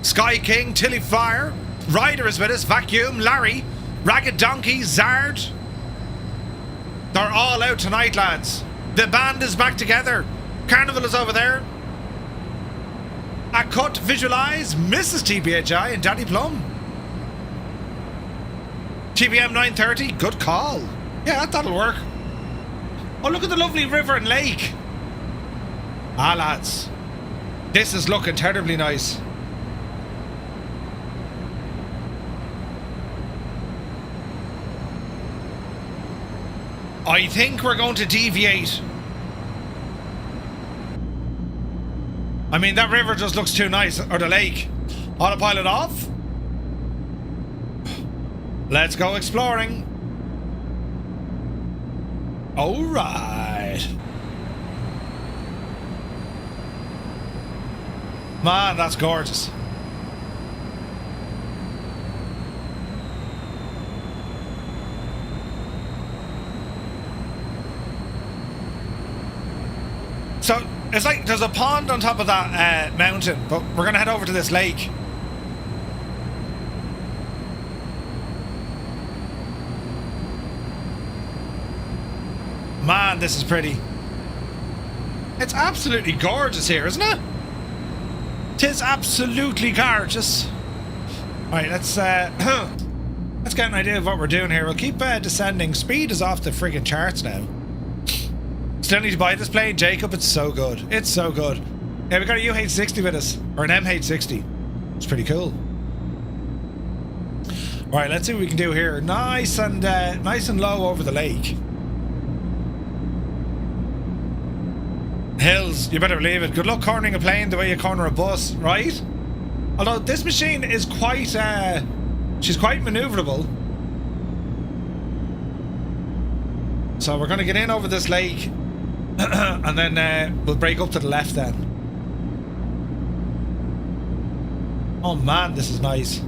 Sky King, Tilly Fire, Ryder is with us, Vacuum, Larry, Ragged Donkey, Zard. They're all out tonight, lads. The band is back together. Carnival is over there. A cut, visualize, Mrs. TBHI and Daddy Plum. TBM 930, good call. Yeah, that'll work. Oh, look at the lovely river and lake. Ah, lads. This is looking terribly nice. I think we're going to deviate. I mean, that river just looks too nice. Or the lake. Autopilot off. Let's go exploring. All right. Man, that's gorgeous. So, it's like there's a pond on top of that mountain, but we're going to head over to this lake. Man, this is pretty. It's absolutely gorgeous here, isn't it? Tis absolutely gorgeous. Alright, let's get an idea of what we're doing here. We'll keep descending. Speed is off the friggin' charts now. Still need to buy this plane, Jacob. It's so good. It's so good. Yeah, we got a UH-60 with us. Or an MH-60. It's pretty cool. Alright, let's see what we can do here. Nice and low over the lake. Hills, you better believe it. Good luck cornering a plane the way you corner a bus, right? Although this machine is quite, she's quite maneuverable. So we're going to get in over this lake and then we'll break up to the left then. Oh man, this is nice.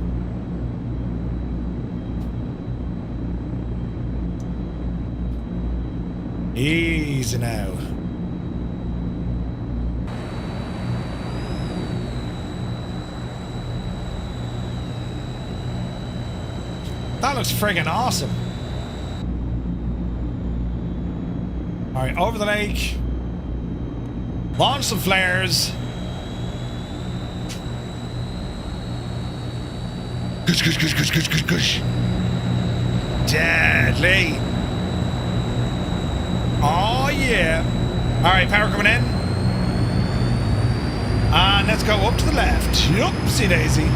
Easy now. That looks friggin' awesome. Alright, over the lake. Launch some flares. Gush, gush, gush, gush, gush, gush, gush. Deadly. Oh yeah. Alright, power coming in. And let's go up to the left. Oopsie daisy.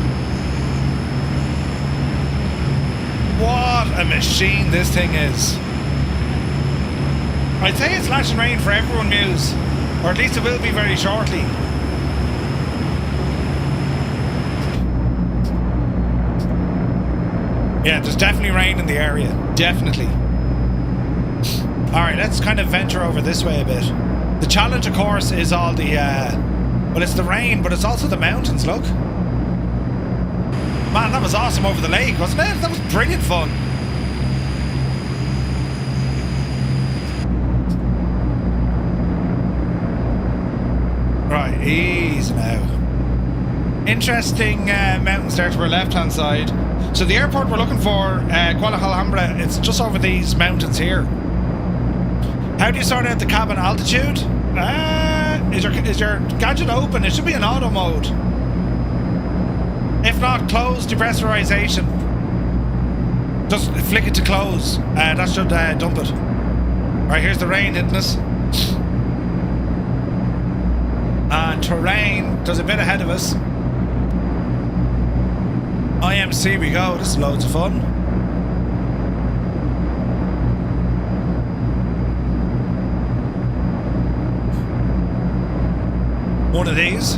What a machine this thing is. I'd say it's lash and rain for everyone, Muse. Or at least it will be very shortly. Yeah, there's definitely rain in the area. Definitely. Alright, let's kind of venture over this way a bit. The challenge, of course, is all the... well, it's the rain, but it's also the mountains, look. Man, that was awesome over the lake, wasn't it? That was brilliant fun. Right, easy now. Interesting mountains there to our left-hand side. So the airport we're looking for, Kuala Alhambra, it's just over these mountains here. How do you sort out the cabin altitude? Is your gadget open? It should be in auto mode. If not, close depressurization. Just flick it to close. That should dump it. Alright, here's the rain hitting us. And terrain, there's a bit ahead of us. IMC we go, this is loads of fun. one of these.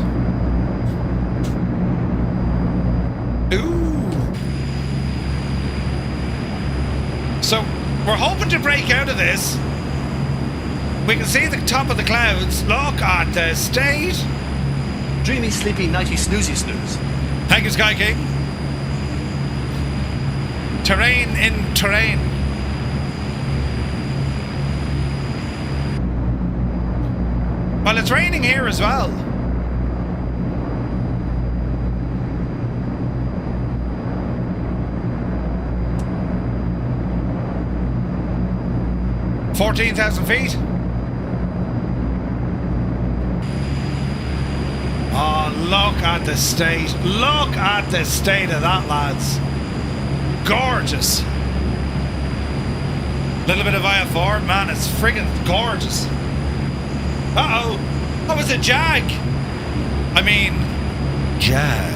Ooh. So, we're hoping to break out of this. We can see the top of the clouds. Look at the state. Dreamy, sleepy, nighty, snoozy, snooze. Thank you, Sky King. Terrain in terrain. Well, it's raining here as well. $14,000 feet. Oh, look at the state. Look at the state of that, lads. Gorgeous. Little bit of IFR, man, it's friggin' gorgeous. Uh-oh. That was a Jag. I mean, Jag.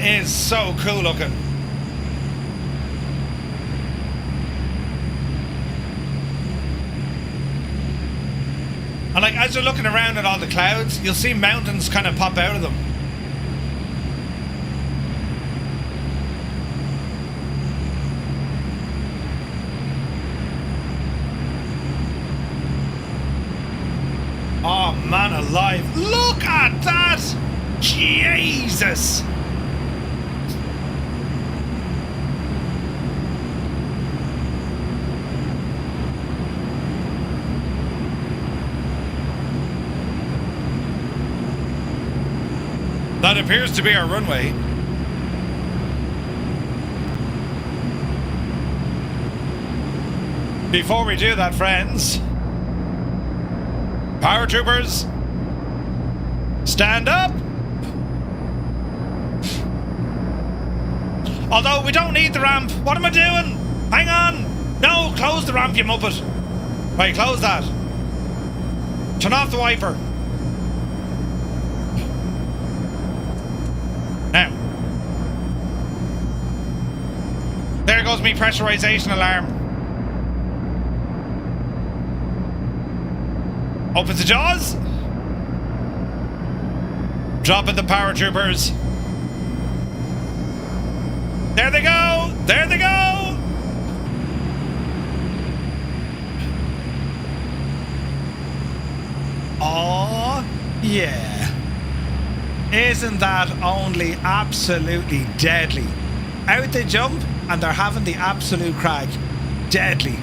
Is so cool looking. And like as you're looking around at all the clouds, you'll see mountains kind of pop out of them. Oh man alive, look at that! Jesus! That appears to be our runway. Before we do that, friends, paratroopers, stand up. Although we don't need the ramp. What am I doing? Hang on. No, close the ramp, you muppet. Right, close that. Turn off the wiper. Now, there goes me pressurization alarm. Opens the jaws. Dropping the paratroopers. There they go. There they go. Oh yeah. Isn't that only absolutely deadly? Out they jump and they're having the absolute crack. Deadly.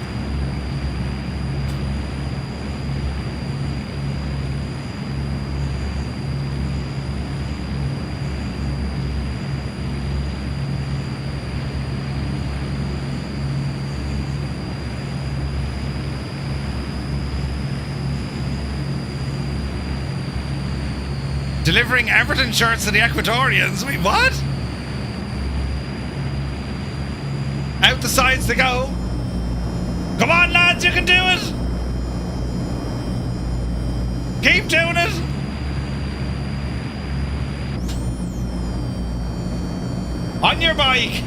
Delivering Everton shirts to the Ecuadorians. Wait, what? Out the sides they go. Come on, lads, you can do it. Keep doing it. On your bike.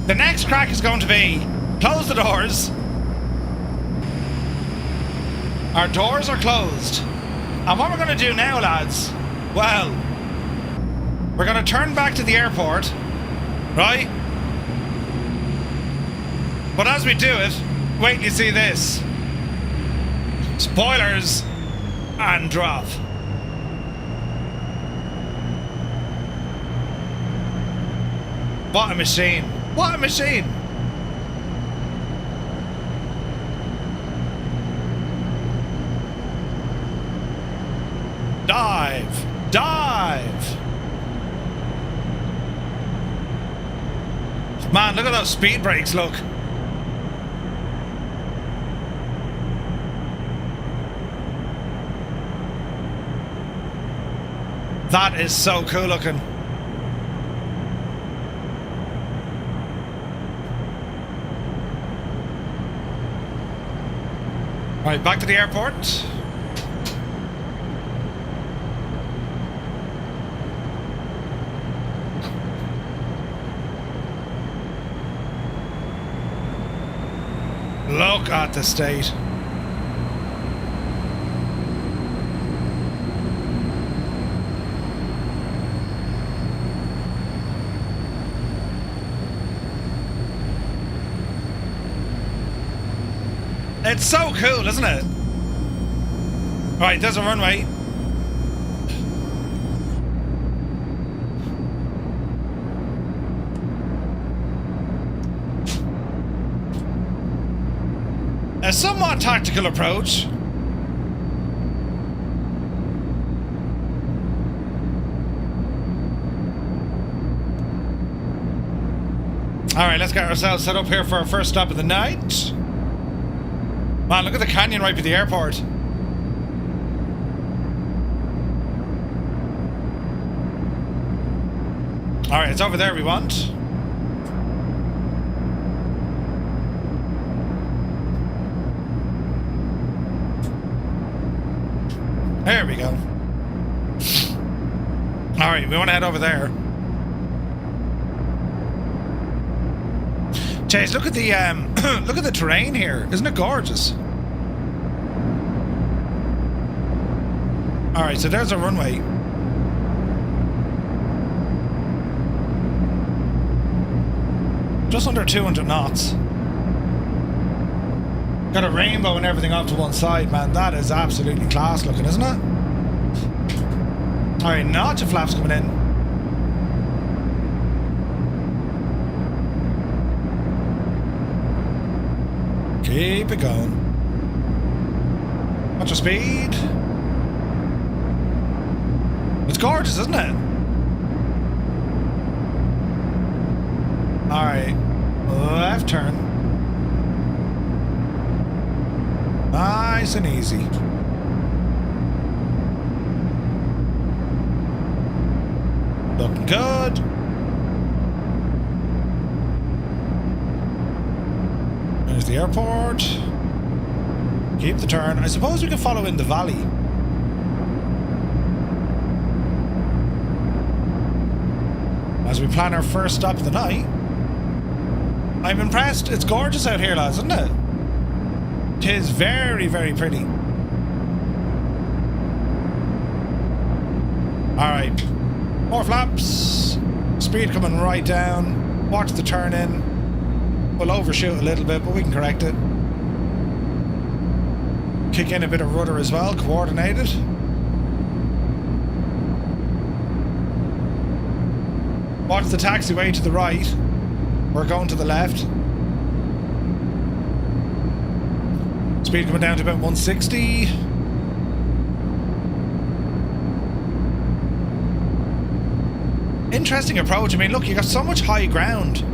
The next crack is going to be close the doors. Our doors are closed. And what we're going to do now, lads, well, we're going to turn back to the airport, right? But as we do it, wait till you see this. Spoilers and drop. What a machine. What a machine. Dive. Dive. Man, look at those speed brakes, look. That is so cool looking. Right, back to the airport. Look at the state. It's so cool, isn't it? Right, there's a runway. A somewhat tactical approach. Alright, let's get ourselves set up here for our first stop of the night. Man, look at the canyon right by the airport. Alright, it's over there we want. There we go. Alright, we want to head over there. Chase, look at the look at the terrain here. Isn't it gorgeous? Alright, so there's a runway. Just under 200 knots. Got a rainbow and everything off to one side, man. That is absolutely class looking, isn't it? Alright, notch of flaps coming in. Keep it going. Watch your speed. It's gorgeous, isn't it? Alright. Left turn. Nice and easy. Looking good. There's the airport. Keep the turn. I suppose we can follow in the valley. As we plan our first stop of the night. I'm impressed. It's gorgeous out here, lads, isn't it? It is very, very pretty. Alright. More flaps. Speed coming right down. Watch the turn in. We'll overshoot a little bit, but we can correct it. Kick in a bit of rudder as well, coordinated. Watch the taxiway to the right. We're going to the left. Speed coming down to about 160. Interesting approach. I mean, look, you got so much high ground.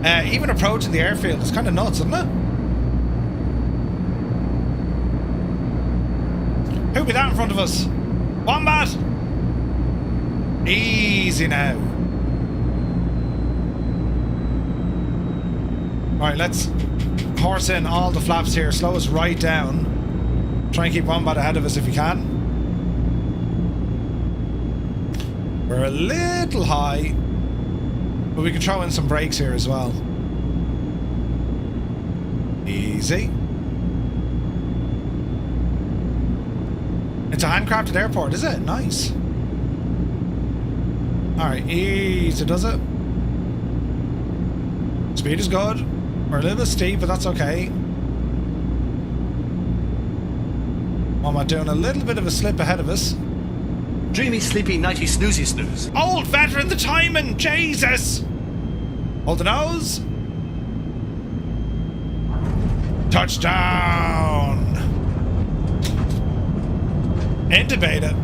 Even approaching the airfield is kind of nuts, isn't it? Who'll be that in front of us? Wombat! Easy now. Alright, let's horse in all the flaps here. Slow us right down. Try and keep Wombat ahead of us if you can. We're a little high, but we can throw in some brakes here as well. Easy. It's a handcrafted airport, is it? Nice. Alright, easy does it. Speed is good. We're a little bit steep, but that's okay. Well, I'm doing a little bit of a slip ahead of us. Dreamy, sleepy, nighty, snoozy, snooze. Old veteran, the timing, Jesus! Hold the nose. Touchdown! Into beta.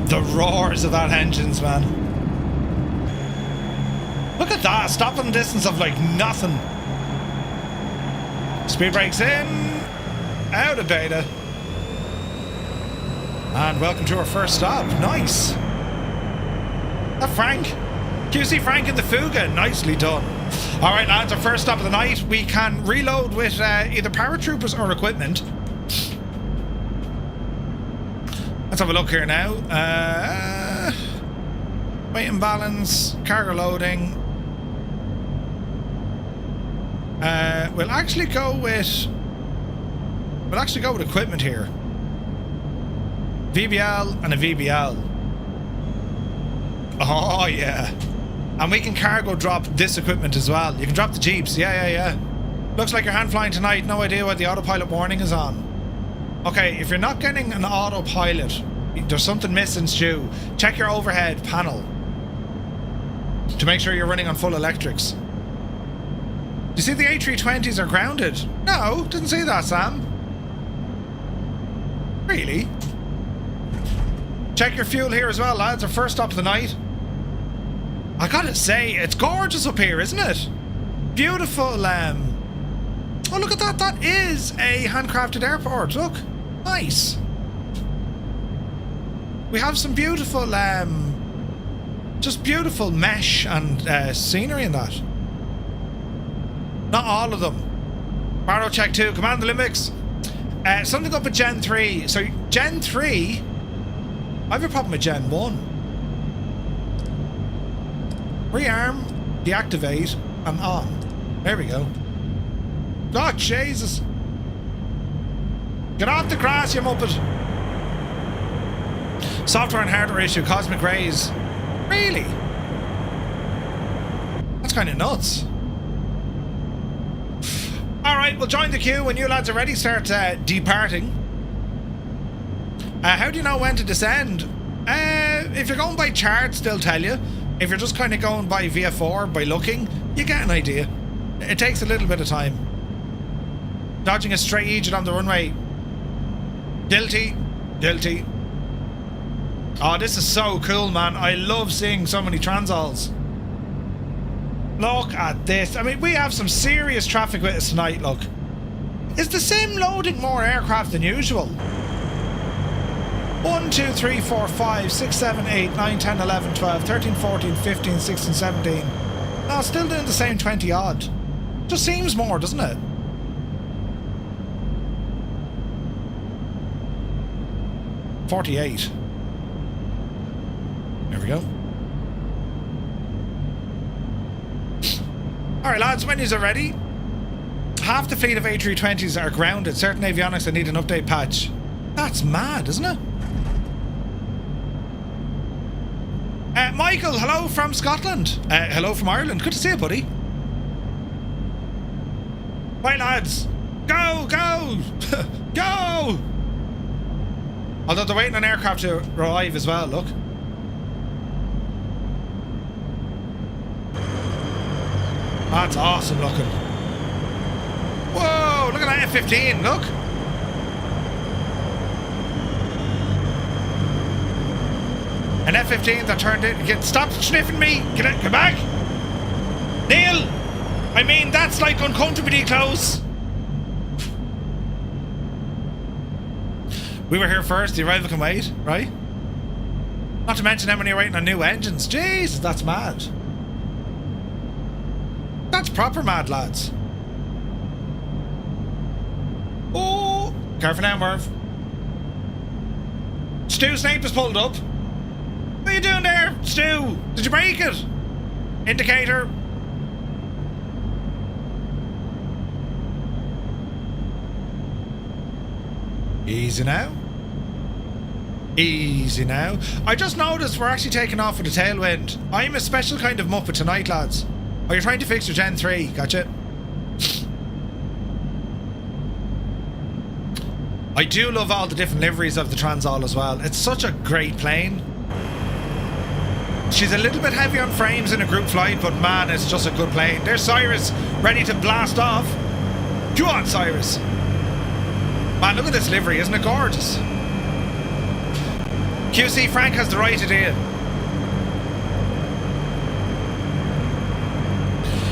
The roars of that engines, man. Look at that, stopping distance of like nothing. Speed brakes in, out of beta. And welcome to our first stop. Nice. That Frank. QC Frank in the Fuga. Nicely done. Alright lads, our first stop of the night. We can reload with either paratroopers or equipment. Let's have a look here now. Weight and balance, cargo loading. We'll actually go with equipment here. VBL and a VBL. Oh yeah. And we can cargo drop this equipment as well. You can drop the Jeeps. Yeah. Looks like you're hand flying tonight. No idea why the autopilot warning is on. Okay, if you're not getting an autopilot, there's something missing, Stu. Check your overhead panel to make sure you're running on full electrics. Do you see the A320s are grounded? No, didn't see that, Sam. Really? Check your fuel here as well, lads. Our first stop of the night. I gotta say, it's gorgeous up here, isn't it? Beautiful, oh, look at that. That is a handcrafted airport. Look. Nice. We have some beautiful, just beautiful mesh and scenery in that. Not all of them. Barrow check 2. Command the Limbics. Something up with Gen 3. So, Gen 3... I have a problem with Gen 1. Rearm, deactivate, and on. There we go. Oh, Jesus. Get off the grass, you muppet. Software and hardware issue, cosmic rays. Really? That's kind of nuts. Alright, we'll join the queue when you lads are ready. Start departing. How do you know when to descend? If you're going by charts, they'll tell you. If you're just kind of going by VFR, by looking, you get an idea. It takes a little bit of time. Dodging a stray Egypt on the runway. Guilty. Oh, this is so cool, man. I love seeing so many Transalls. Look at this. I mean, we have some serious traffic with us tonight, look. Is the sim loading more aircraft than usual? 1, 2, 3, 4, 5, 6, 7, 8, 9, 10, 11, 12, 13, 14, 15, 16, 17. No, still doing the same 20 odd. Just seems more, doesn't it? $48. There we go. Alright lads, when you're ready. Half the fleet of A320s are grounded. Certain avionics that need an update patch. That's mad, isn't it? Michael, hello from Scotland. Hello from Ireland. Good to see you, buddy. Right, lads. Go! Go! Although they're waiting on aircraft to arrive as well, look. That's awesome looking. Whoa, look at that F-15, look. An F-15 that turned in. Stop sniffing me. Get back. Neil, I mean, that's like uncomfortably close. We were here first. The arrival can wait, right? Not to mention how many are waiting on new engines. Jesus, that's mad. That's proper mad, lads. Oh, careful now, Merv. Stu Snape has pulled up. What are you doing there, Stu? Did you break it? Indicator. Easy now. Easy now. I just noticed we're actually taking off with a tailwind. I'm a special kind of muppet tonight, lads. Oh, you're trying to fix your Gen 3. Gotcha. I do love all the different liveries of the Transall as well. It's such a great plane. She's a little bit heavy on frames in a group flight, but man, it's just a good plane. There's Cyrus, ready to blast off. Go on, Cyrus. Man, look at this livery, isn't it gorgeous? QC, Frank has the right idea.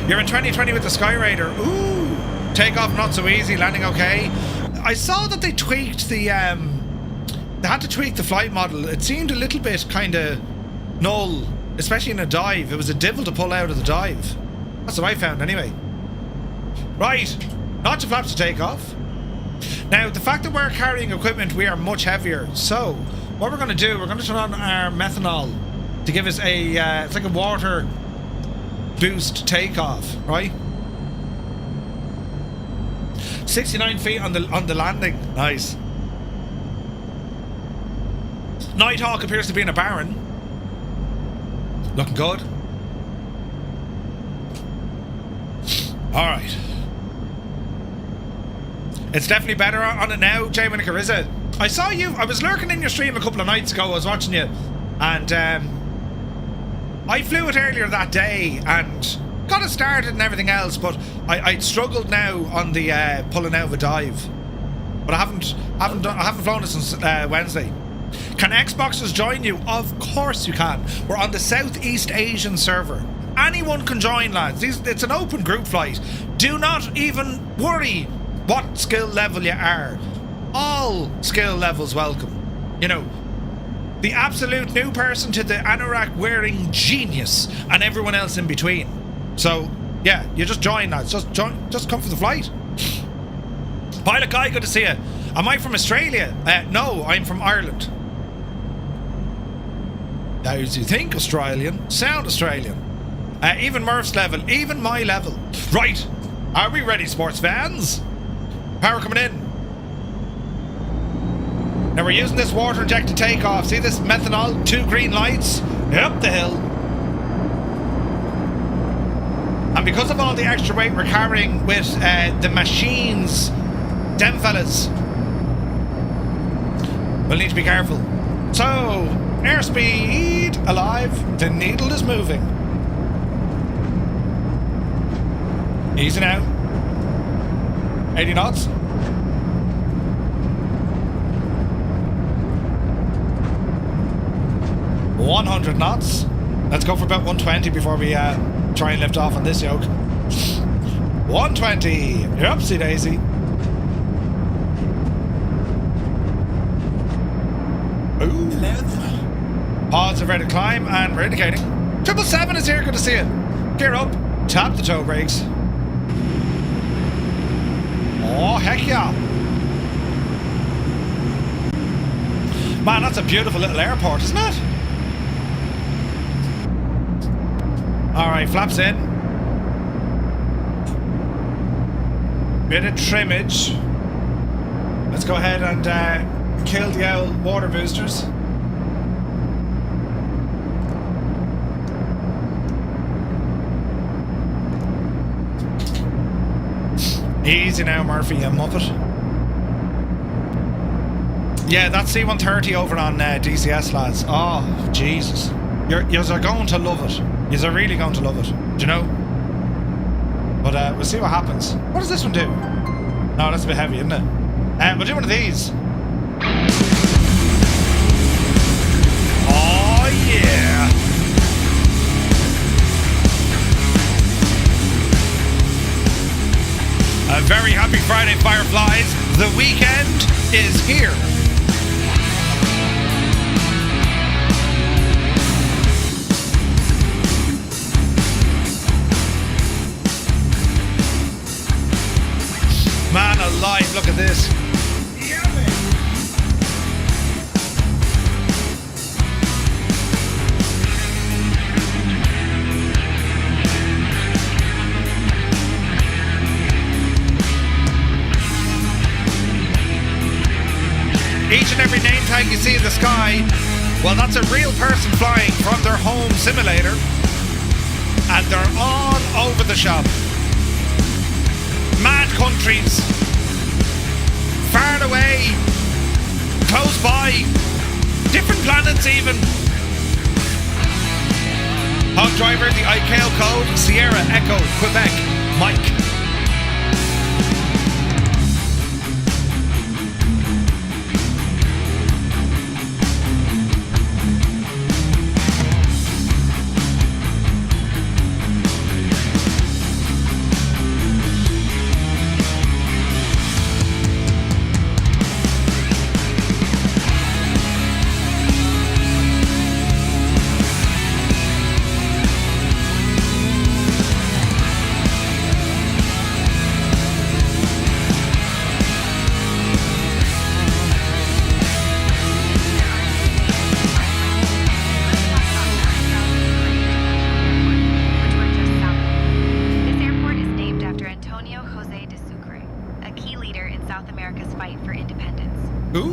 You're in 2020 with the Skyraider. Ooh, takeoff not so easy, landing okay. I saw that they tweaked the, they had to tweak the flight model. It seemed a little bit kind of null, especially in a dive. It was a devil to pull out of the dive. That's what I found anyway. Right, not to flaps to take off. Now, the fact that we're carrying equipment, we are much heavier. So, what we're going to do, we're going to turn on our methanol to give us a, it's like a water boost takeoff, right? 69 feet on the landing. Nice. Nighthawk appears to be in a barren. Looking good. Alright. It's definitely better on it now, Jay Winiker, is it? I saw you, I was lurking in your stream a couple of nights ago, I was watching you, and I flew it earlier that day and got it started and everything else, but I struggled now on the pulling out of a dive. But I haven't flown it since Wednesday. Can Xboxers join you? Of course you can. We're on the Southeast Asian server. Anyone can join, lads. It's an open group flight. Do not even worry what skill level you are. All skill levels welcome. You know, the absolute new person to the anorak wearing genius and everyone else in between. So yeah, you just join, lads. Just come for the flight. Pilot Guy, good to see you. Am I from Australia? No, I'm from Ireland. As you think Australian, sound Australian. Even Murph's level, even my level. Right, are we ready, sports fans? Power coming in. Now we're using this water injected takeoff. See this methanol? 2 green lights. Up the hill. And because of all the extra weight we're carrying with the machines, them fellas, we'll need to be careful. So, airspeed alive. The needle is moving. Easy now. 80 knots. $100 knots. Let's go for about 120 before we try and lift off on this yoke. 120. Oopsie daisy. Ooh. Pods are ready to climb and we're indicating. 777 is here. Good to see you. Gear up. Tap the toe brakes. Oh, heck yeah. Man, that's a beautiful little airport, isn't it? Alright, flaps in. Bit of trimmage. Let's go ahead and kill the old water boosters. Easy now, Murphy, you muppet. Yeah, that's C-130 over on DCS, lads. Oh, Jesus. Yous are going to love it. Yous are really going to love it. Do you know? But we'll see what happens. What does this one do? No, that's a bit heavy, isn't it? We'll do one of these. Oh, yeah. A very happy Friday, Fireflies. The weekend is here. Man alive, look at this. Each and every name tag you see in the sky, well, that's a real person flying from their home simulator. And they're all over the shop. Mad countries. Far away. Close by. Different planets even. Hog driver, the ICAO code, Sierra Echo Quebec Mike.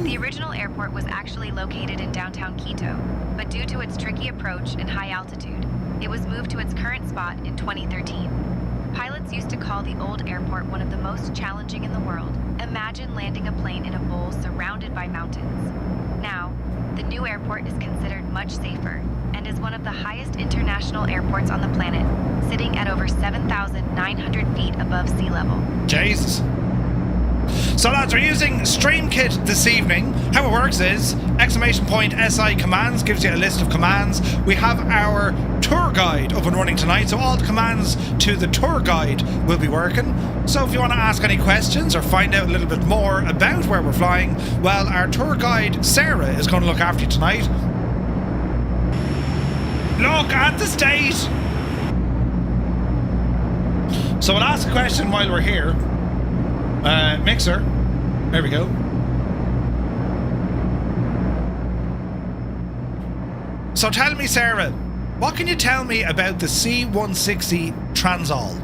The original airport was actually located in downtown Quito, but due to its tricky approach and high altitude, it was moved to its current spot in 2013. Pilots used to call the old airport one of the most challenging in the world. Imagine landing a plane in a bowl surrounded by mountains. Now, the new airport is considered much safer and is one of the highest international airports on the planet, sitting at over 7,900 feet above sea level. Jesus. So lads, we're using StreamKit this evening. How it works is !SI commands gives you a list of commands. We have our tour guide up and running tonight, so all the commands to the tour guide will be working. So if you want to ask any questions or find out a little bit more about where we're flying, well, our tour guide Sarah is going to look after you tonight. Look at the state. So we'll ask a question while we're here. Mixer. There we go. So tell me, Sarah, what can you tell me about the C-160 Transall?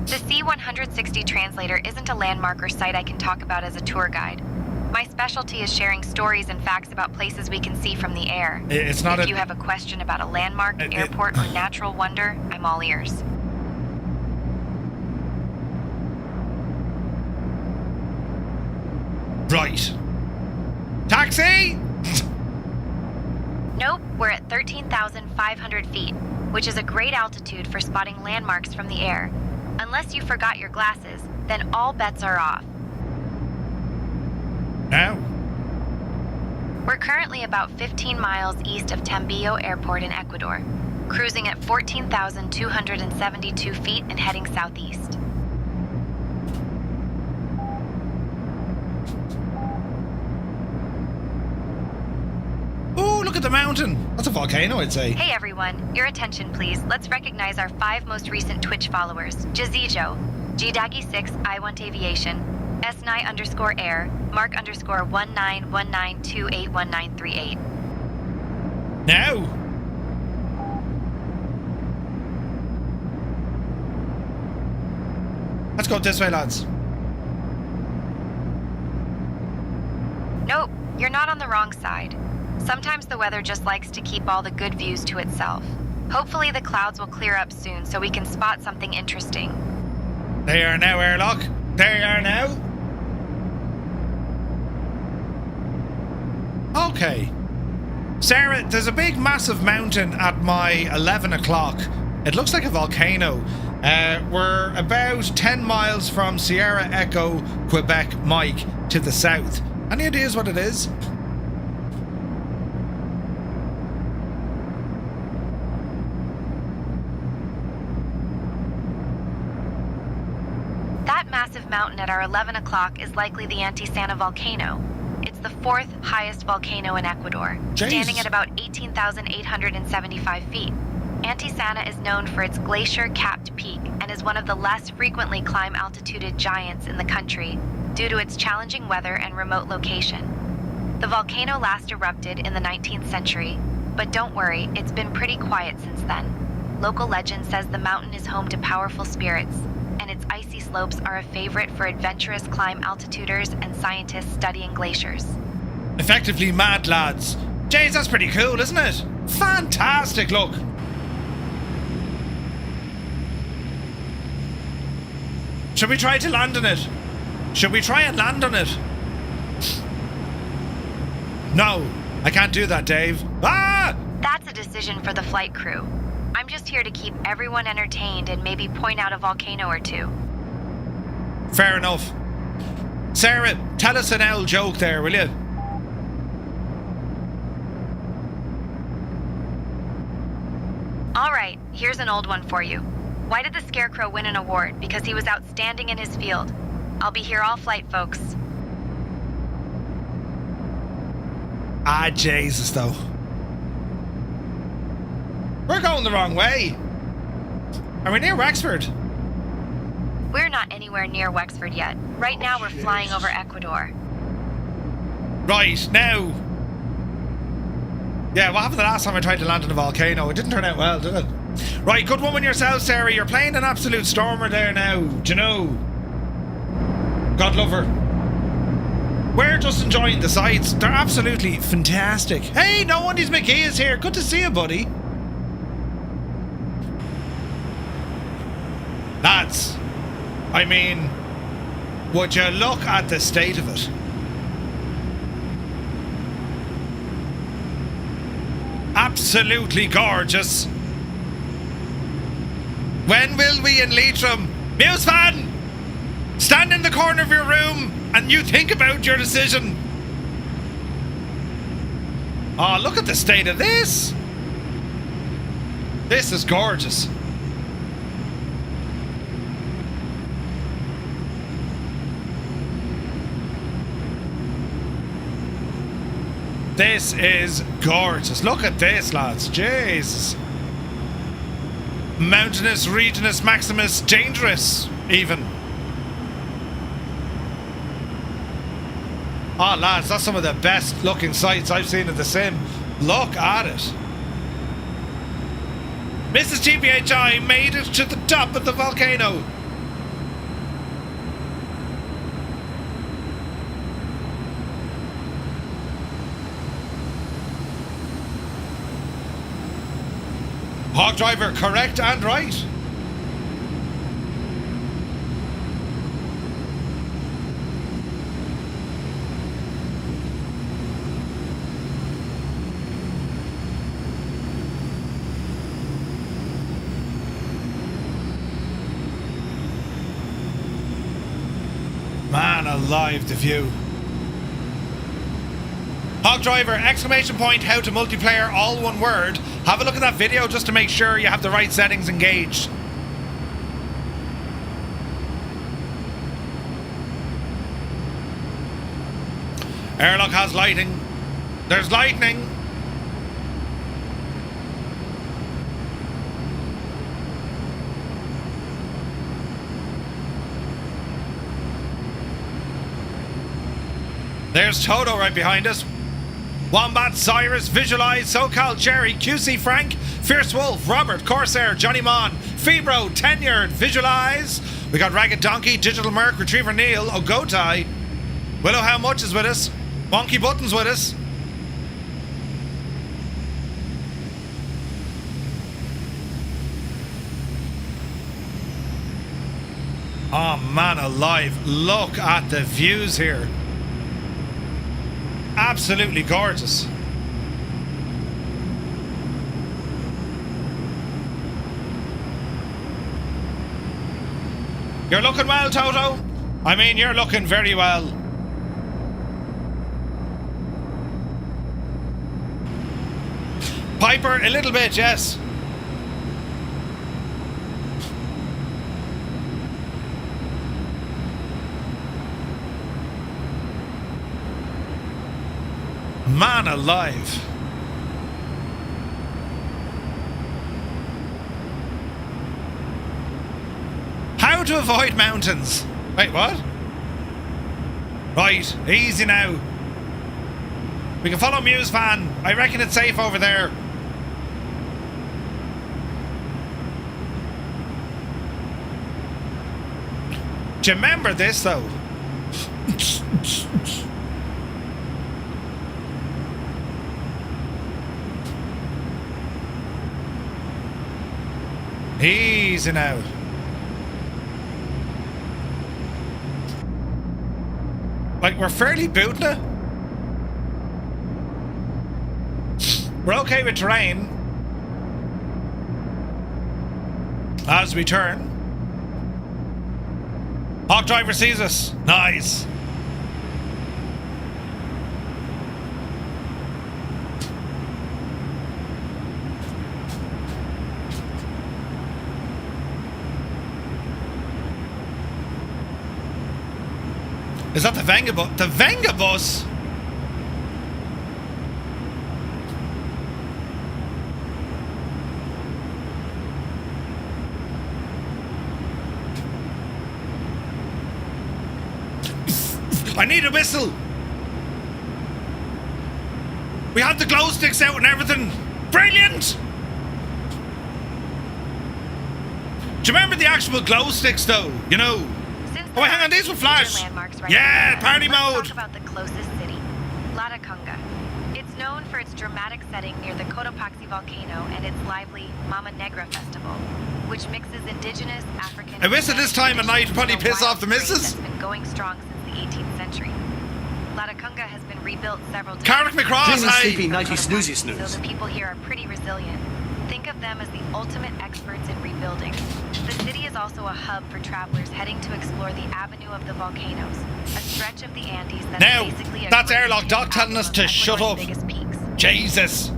The C-160 translator isn't a landmark or site I can talk about as a tour guide. My specialty is sharing stories and facts about places we can see from the air. It's not if you have a question about a landmark, airport, or natural wonder, I'm all ears. Right. Taxi! Nope, we're at 13,500 feet, which is a great altitude for spotting landmarks from the air. Unless you forgot your glasses, then all bets are off. Now? We're currently about 15 miles east of Tambillo Airport in Ecuador, cruising at 14,272 feet and heading southeast. Ooh, look at the mountain. That's a volcano, I'd say. Hey everyone, your attention please. Let's recognize our 5 most recent Twitch followers. Jazijo, Gdaggy6 I Want Aviation, S9_air, Mark_1919281938. Now. Let's go this way, lads. Nope, you're not on the wrong side. Sometimes the weather just likes to keep all the good views to itself. Hopefully the clouds will clear up soon so we can spot something interesting. They are now, airlock. They are now. Okay. Sarah, there's a big massive mountain at my 11 o'clock. It looks like a volcano. We're about 10 miles from Sierra Echo Quebec Mike to the south. Any ideas what it is? That massive mountain at our 11 o'clock is likely the Antisana volcano. It's the 4th highest volcano in Ecuador, standing at about 18,875 feet. Antisana is known for its glacier-capped peak and is one of the less frequently climb-altituded giants in the country due to its challenging weather and remote location. The volcano last erupted in the 19th century, but don't worry, it's been pretty quiet since then. Local legend says the mountain is home to powerful spirits, and slopes are a favorite for adventurous climb altituders and scientists studying glaciers. Effectively mad, lads. Jeez, that's pretty cool, isn't it? Fantastic, look. Should we try to land on it? Should we try and land on it? No, I can't do that, Dave. Ah! That's a decision for the flight crew. I'm just here to keep everyone entertained and maybe point out a volcano or two. Fair enough. Sarah, tell us an owl joke there, will you? All right, here's an old one for you. Why did the Scarecrow win an award? Because he was outstanding in his field. I'll be here all flight, folks. Ah, Jesus, though. We're going the wrong way. Are we near Wexford? We're not anywhere near Wexford yet. Right now we're flying over Ecuador. Right, now. Yeah, what happened the last time I tried to land on a volcano? It didn't turn out well, did it? Right, good woman yourself, Sarah. You're playing an absolute stormer there now. Do you know? God love her. We're just enjoying the sights. They're absolutely fantastic. Hey, no wonders McGee is here. Good to see you, buddy. Lads, I mean, would you look at the state of it? Absolutely gorgeous. When will we in Leitrim? Muse fan! Stand in the corner of your room and you think about your decision. Oh, look at the state of this. This is gorgeous. This is gorgeous. Look at this, lads. Jesus. Mountainous, regionus, maximus, dangerous, even. Oh, lads, that's some of the best looking sights I've seen in the sim. Look at it. Mrs. GPHI made it to the top of the volcano. Hog driver, correct and right. Man alive, the view. Hog driver, exclamation point, how to multiplayer, all one word. Have a look at that video just to make sure you have the right settings engaged. Airlock has lighting. There's lightning. There's Toto right behind us. Wombat, Cyrus, Visualize, SoCal, Jerry, QC Frank, Fierce Wolf, Robert, Corsair, Johnny Mon, Febro, Tenured, Visualize. We got Ragged Donkey, Digital Merc, Retriever Neil, Ogotai. Willow How Much is with us. Wonky Button's with us. Oh man alive, look at the views here. Absolutely gorgeous. You're looking well, Toto. I mean, you're looking very well. Piper, a little bit, yes. Man alive. How to avoid mountains. Wait, what? Right, easy now. We can follow Muse Van. I reckon it's safe over there. Do you remember this though? Easy now. Like, we're fairly booting it. We're okay with terrain. As we turn. Hawk driver sees us. Nice. Is that the Venga bus? The Venga bus? I need a whistle. We had the glow sticks out and everything. Brilliant. Do you remember the actual glow sticks though? You know. Oh, wait, hang on, these will flash. Yeah, party mode. Let's talk about the closest city, Latacunga. It's known for its dramatic setting near the Cotopaxi volcano and its lively Mama Negra festival, which mixes indigenous, African... I wish at this time of night probably piss off the missus. ...that's been going strong since the 18th century. Latacunga has been rebuilt several times. Carrick McCross, Dreamy, hey! sleepy, nighty, snoozy, snooze. So the people here are pretty resilient. Think of them as the ultimate experts in rebuilding. The city is also a hub for travelers heading to explore the Avenue of the Volcanoes, a stretch of the Andes that's Now, basically a that's great Airlock Doc telling us to shut up. biggest peaks. Jesus.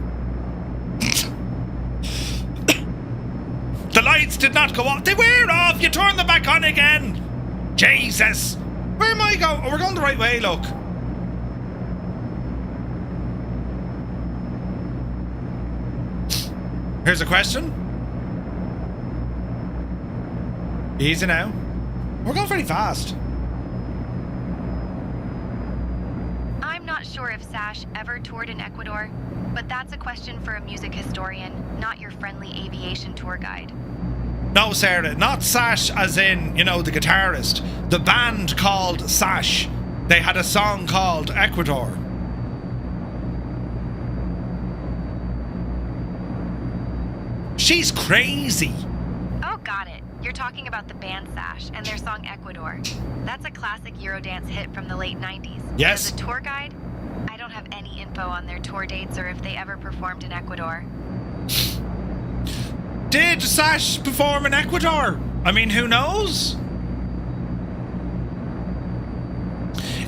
The lights did not go off. They were off. You turned them back on again. Jesus. Where am I going? Oh, we're going the right way, look. Here's a question. Easy now. We're going very fast. I'm not sure if Sash ever toured in Ecuador, but that's a question for a music historian, not your friendly aviation tour guide. No, Sarah, not Sash as in, you know, the guitarist. The band called Sash. They had a song called Ecuador. She's crazy. Oh, got it. You're talking about the band Sash and their song Ecuador. That's a classic Eurodance hit from the late 90s. Yes. As a tour guide, I don't have any info on their tour dates or if they ever performed in Ecuador. Did Sash perform in Ecuador? I mean, who knows?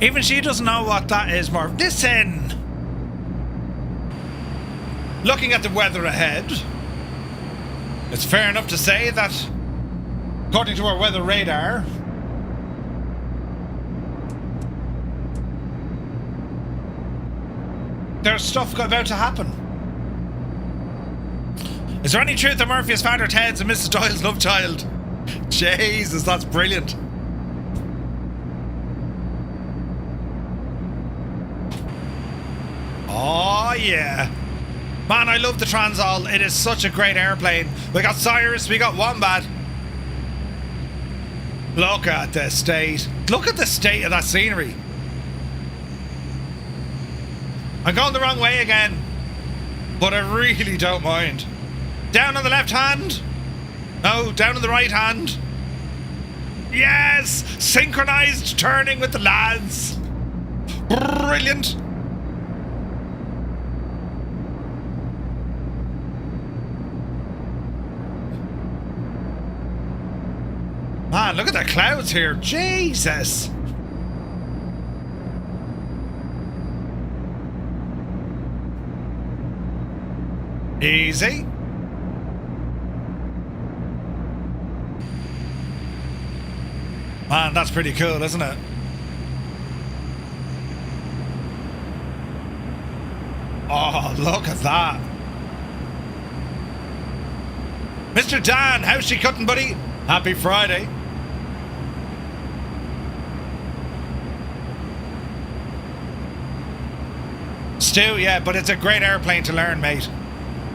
Even she doesn't know what that is, Marv. Listen! Looking at the weather ahead, it's fair enough to say that, according to our weather radar, there's stuff about to happen. Is there any truth that Murphy is Father Ted's and Mrs. Doyle's love child? Jesus, that's brilliant. Oh, yeah. Man, I love the Transall. It is such a great airplane. We got Cyrus, we got Wombat. Look at the state. Look at the state of that scenery. I'm going the wrong way again, but I really don't mind. Down on the left hand. No, down on the right hand. Yes! Synchronized turning with the lads. Brilliant. Man, look at the clouds here. Jesus. Easy. Man, that's pretty cool, isn't it? Oh, look at that. Mr. Dan, how's she cutting, buddy? Happy Friday. Stu, yeah, but it's a great airplane to learn, mate.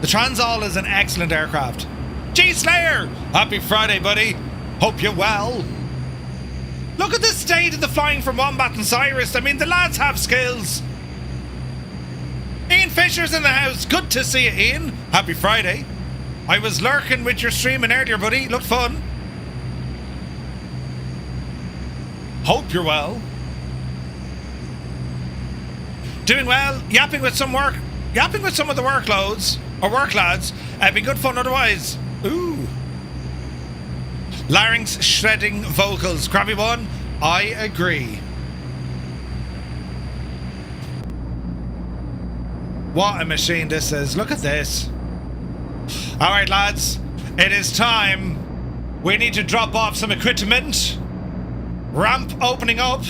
The Transall is an excellent aircraft. G Slayer! Happy Friday, buddy. Hope you're well. Look at the state of the flying from Wombat and Cyrus. I mean, the lads have skills. Ian Fisher's in the house. Good to see you, Ian. Happy Friday. I was lurking with your streaming earlier, buddy. Looked fun. Hope you're well. Doing well. Yapping with some of the workloads. Or work lads. Be good fun otherwise. Ooh. Larynx shredding vocals. Crappy one. I agree. What a machine this is. Look at this. Alright, lads. It is time. We need to drop off some equipment. Ramp opening up.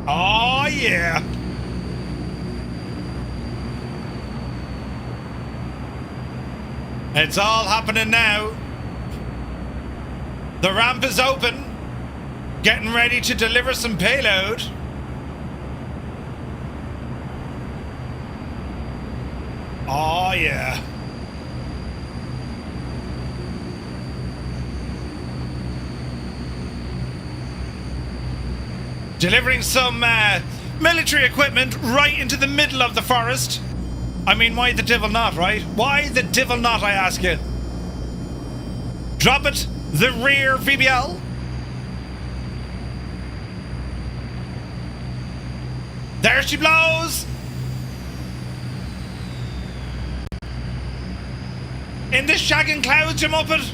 Oh, yeah. It's all happening now. The ramp is open. Getting ready to deliver some payload. Oh, yeah. Delivering some military equipment right into the middle of the forest. I mean, why the devil not, right? Why the devil not, I ask you? Drop it, the rear VBL. There she blows. In the shagging clouds, you muppet.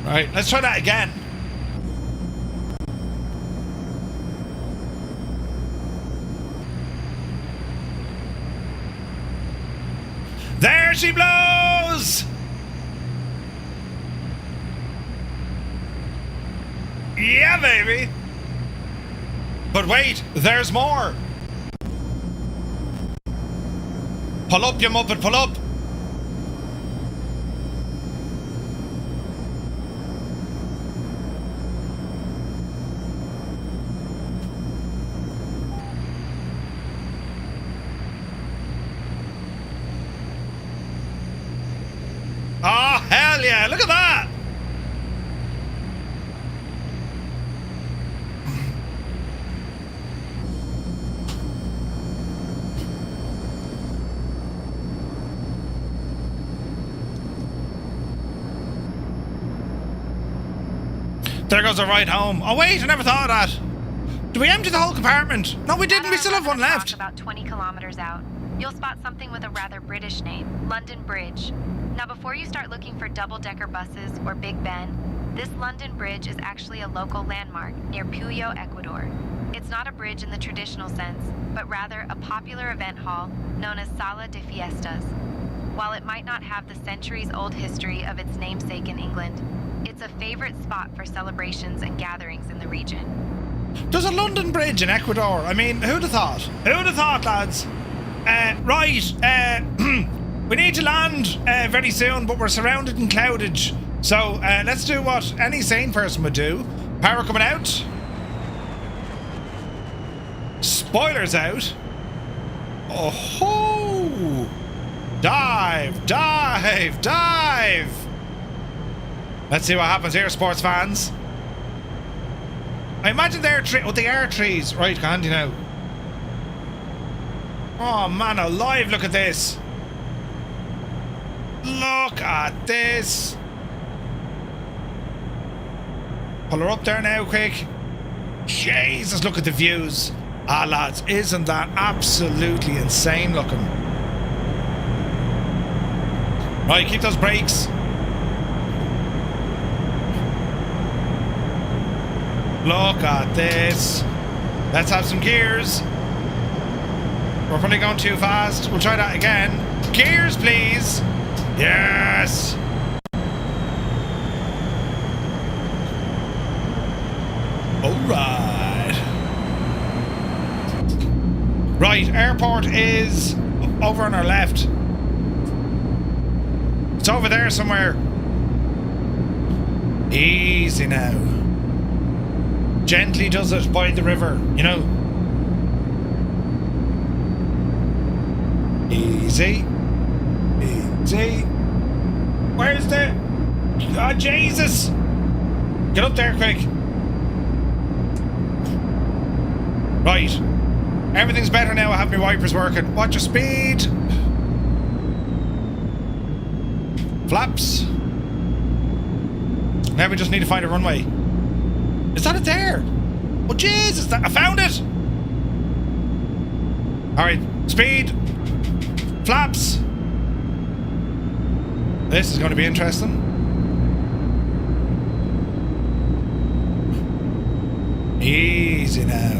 Right, let's try that again. There she blows! Yeah, baby! But wait, there's more! Pull up, you muppet, pull up! Oh, hell yeah, look at that! There goes a ride home. Oh wait, I never thought of that. Did we empty the whole compartment? No, we didn't. We still have one left. About 20 kilometers out, you'll spot something with a rather British name, London Bridge. Now, before you start looking for double-decker buses or Big Ben, this London Bridge is actually a local landmark near Puyo, Ecuador. It's not a bridge in the traditional sense, but rather a popular event hall known as Sala de Fiestas. While it might not have the centuries-old history of its namesake in England, it's a favorite spot for celebrations and gatherings in the region. There's a London Bridge in Ecuador. I mean, who'd have thought? Who'd have thought, lads? Right, we need to land very soon, but we're surrounded in cloudage. So let's do what any sane person would do. Power coming out. Spoilers out. Oh ho! Dive, dive, dive! Let's see what happens here, sports fans. I imagine they're they are trees. Right, handy now. Oh man alive, look at this. Look at this. Pull her up there now, quick. Jesus, look at the views. Ah, lads, isn't that absolutely insane looking? Right, keep those brakes. Look at this. Let's have some gears. We're probably going too fast. We'll try that again. Gears, please. Yes. All right. Right, airport is over on our left. It's over there somewhere. Easy now. Gently does it by the river, you know. Easy. Easy. Where's the Oh, Jesus! Get up there, quick. Right. Everything's better now. I have my wipers working. Watch your speed. Flaps. Now we just need to find a runway. Is that it there? Oh, Jesus! I found it! Alright. Speed. Flaps. This is going to be interesting. Easy now.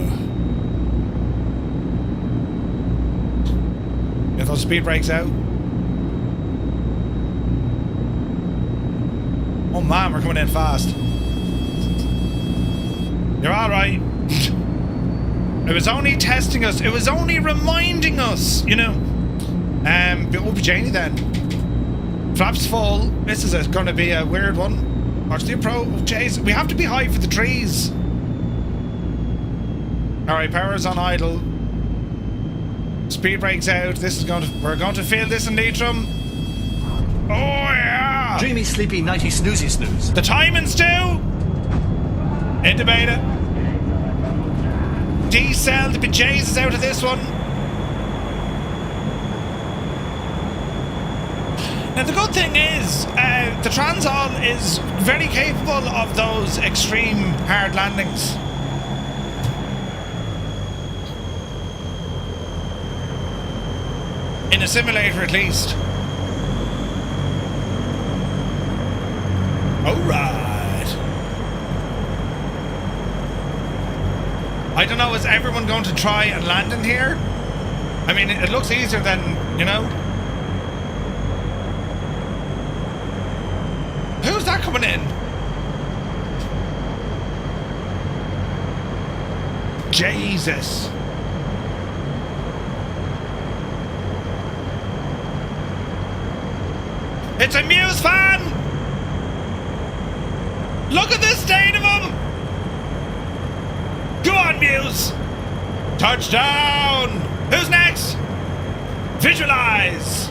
Get those speed brakes out. Oh man, we're coming in fast. You're alright. It was only testing us. It was only reminding us, you know. We'll be Janie then. Flaps full. This is going to be a weird one. Watch the approach. Oh, jeez. We have to be high for the trees. Alright, power's on idle. Speed brakes out. This is going to... We're going to feel this in Leitrim. Oh, yeah! Dreamy, sleepy, nighty, snoozy, snooze. The timing's due! Into beta. D-cell, the bejesus out of this one. Now the good thing is, the Transall is very capable of those extreme hard landings. In a simulator at least. Alright. I don't know, is everyone going to try and land in here? I mean, it looks easier than, you know. Who's that coming in? Jesus. It's a Muse fan! Look at the state of him! Go on, Muse! Touchdown! Who's next? Visualize!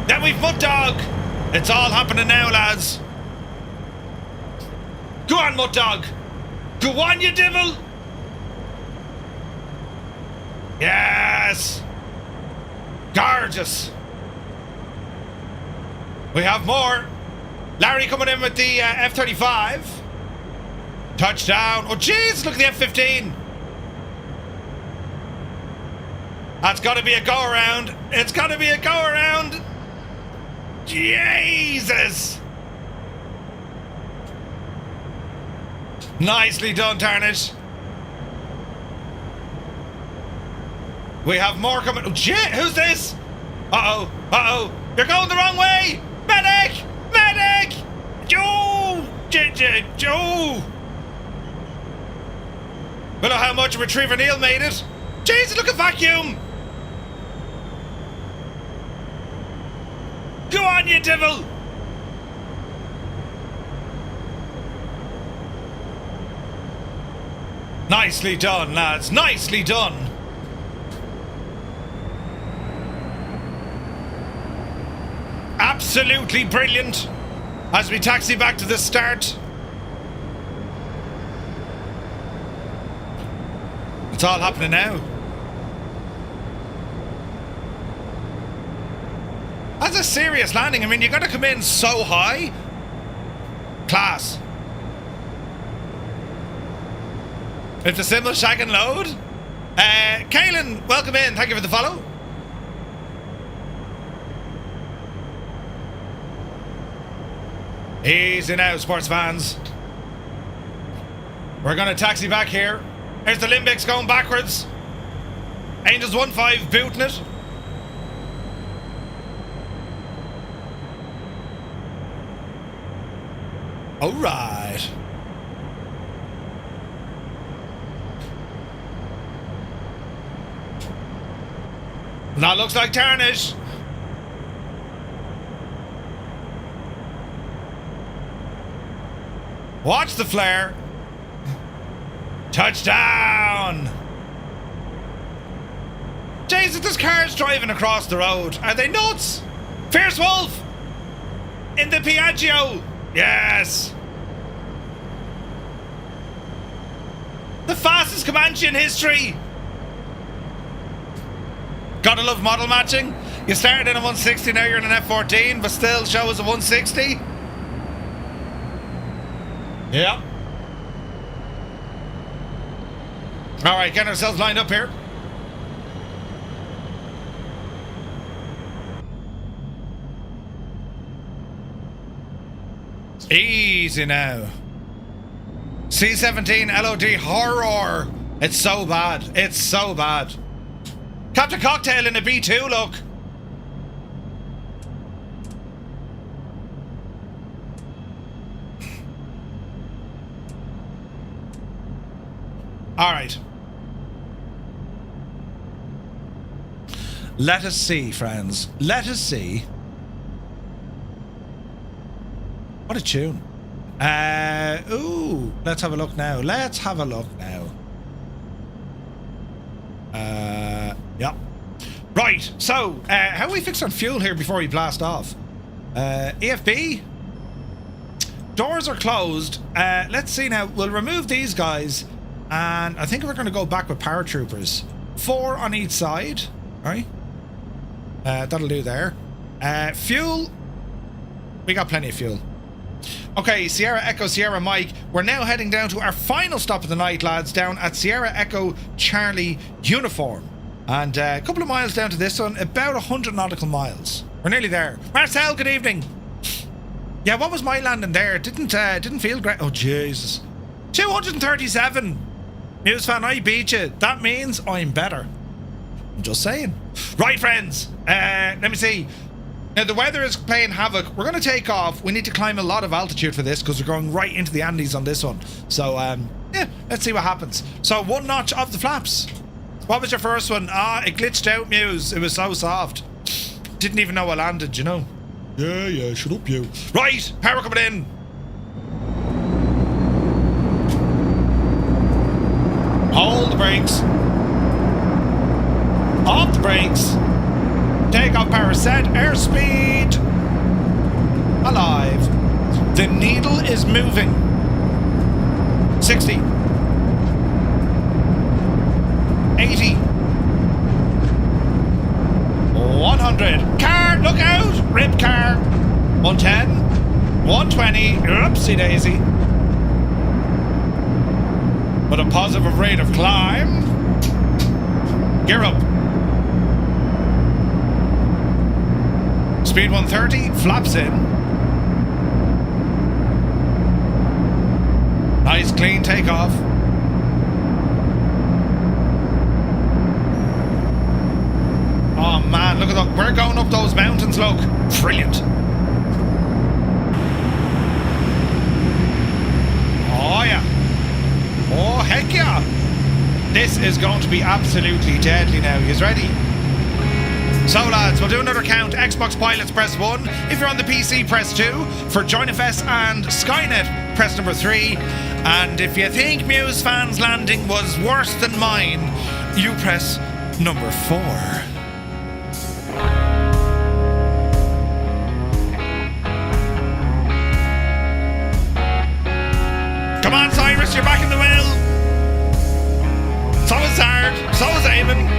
Then we've Mud Dog! It's all happening now, lads. Go on, Mud Dog! Go on, you devil! Yes! Gorgeous! We have more. Larry coming in with the F-35. Touchdown. Oh, jeez, look at the F-15. That's got to be a go-around. It's got to be a go-around. Jesus. Nicely done, Tarnish. We have more coming. Oh, shit, who's this? Uh-oh, uh-oh. You're going the wrong way. Medic! Medic! Joe! Joe! We know how much Retriever Neil made it. Jesus, look at vacuum! Go on, you devil! Nicely done, lads. Nicely done. Absolutely brilliant as we taxi back to the start. It's all happening now. That's a serious landing. I mean, you got to come in so high. Class. If the symbol shag and load. Kaylin, welcome in. Thank you for the follow. Easy now, sports fans. We're going to taxi back here. There's the Limbics going backwards. Angels 1-5 booting it. Alright. That looks like Tarnish. Watch the flare. Touchdown! Jesus, this car's driving across the road. Are they nuts? Fierce Wolf! In the Piaggio! Yes! The fastest Comanche in history! Gotta love model matching. You started in a 160, now you're in an F14, but still show us a 160. Yeah. Alright, getting ourselves lined up here. Easy now. C-17 LOD horror. It's so bad. It's so bad. Captain Cocktail in a B2, look. All right. Let us see, friends. Let us see. What a tune. Ooh, let's have a look now. Let's have a look now. Yeah. Right, so, how do we fix our fuel here before we blast off? EFB? Doors are closed. Let's see now. We'll remove these guys. And I think we're going to go back with paratroopers. 4 on each side. Alright. That'll do there. Fuel. We got plenty of fuel. Okay, Sierra Echo, Sierra Mike. We're now heading down to our final stop of the night, lads, down at Sierra Echo Charlie Uniform. And a couple of miles down to this one, about 100 nautical miles. We're nearly there. Marcel, good evening. Yeah, what was my landing there? Didn't feel great. Oh, Jesus. 237. Muse fan, I beat you. That means I'm better. I'm just saying. Right, friends. Let me see. Now, the weather is playing havoc. We're going to take off. We need to climb a lot of altitude for this because we're going right into the Andes on this one. So, yeah, let's see what happens. So, 1 notch off the flaps. What was your first one? Ah, it glitched out, Muse. It was so soft. Didn't even know I landed, you know. Yeah, shut up, you. Right, power coming in. Hold the brakes. Off the brakes. Takeoff power set. Airspeed. Alive. The needle is moving. 60. 80. 100. Car, look out. Rip car. 110. 120. Oopsie daisy. With a positive rate of climb. Gear up. Speed 130, flaps in. Nice clean takeoff. Oh man, look at that. We're going up those mountains, look. Brilliant. Oh yeah. Oh heck yeah. This is going to be absolutely deadly now. You ready? So lads, we'll do another count. Xbox pilots press 1. If you're on the PC, press 2. For JoinFS and Skynet, press number 3. And if you think Muse fans landing was worse than mine, you press number 4. Come on, Cyrus, you're back in the wheel. So is Zard, so is Eamon.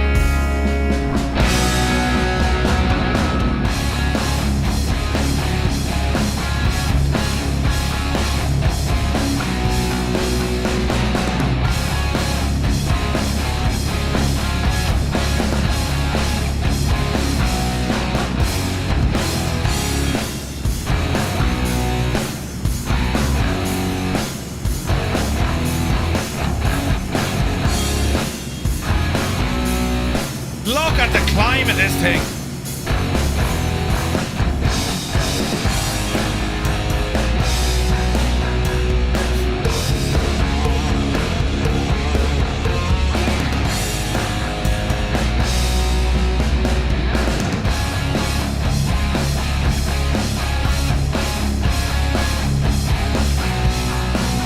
Look at the climb of this thing.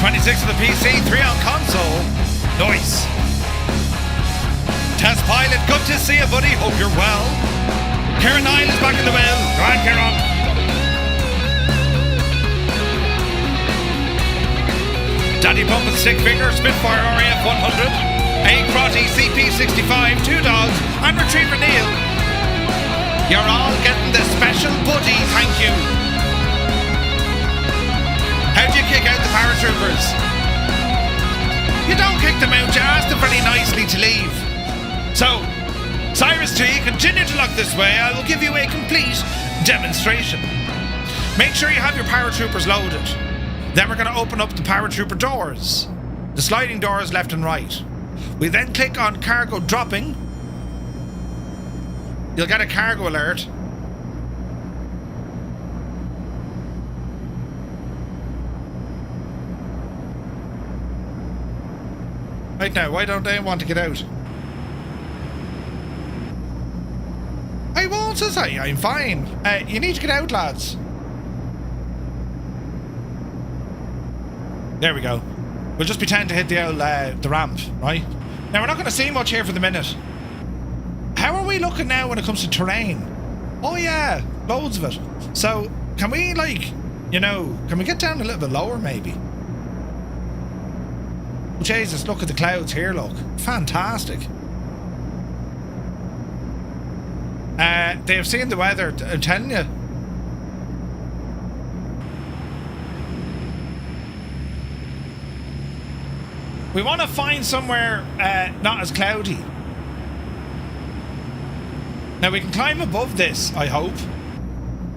.26 of the PC, 3 on console. Nice. Test pilot, good to see you, buddy. Hope you're well. Kieran Nile is back in the wheel. Go on, Kieran. Daddy Pump and Stick Figure, Spitfire RAF 100, A Crotty CP65, 2 dogs, and Retriever Neil. You're all getting the special buddy, thank you. How'd you kick out the paratroopers? You don't kick them out, you ask them very nicely to leave. So, Cyrus T, continue to look this way. I will give you a complete demonstration. Make sure you have your paratroopers loaded. Then we're going to open up the paratrooper doors. The sliding doors left and right. We then click on cargo dropping. You'll get a cargo alert. Right now, why don't they want to get out? I won't, says I. I'm fine. You need to get out, lads. There we go. We'll just pretend to hit the old, the ramp, right? Now, we're not going to see much here for the minute. How are we looking now when it comes to terrain? Oh, yeah. Loads of it. So, can we, like, you know, can we get down a little bit lower, maybe? Oh, Jesus, look at the clouds here, look. Fantastic. They have seen the weather, I'm telling you. We want to find somewhere not as cloudy. Now we can climb above this, I hope.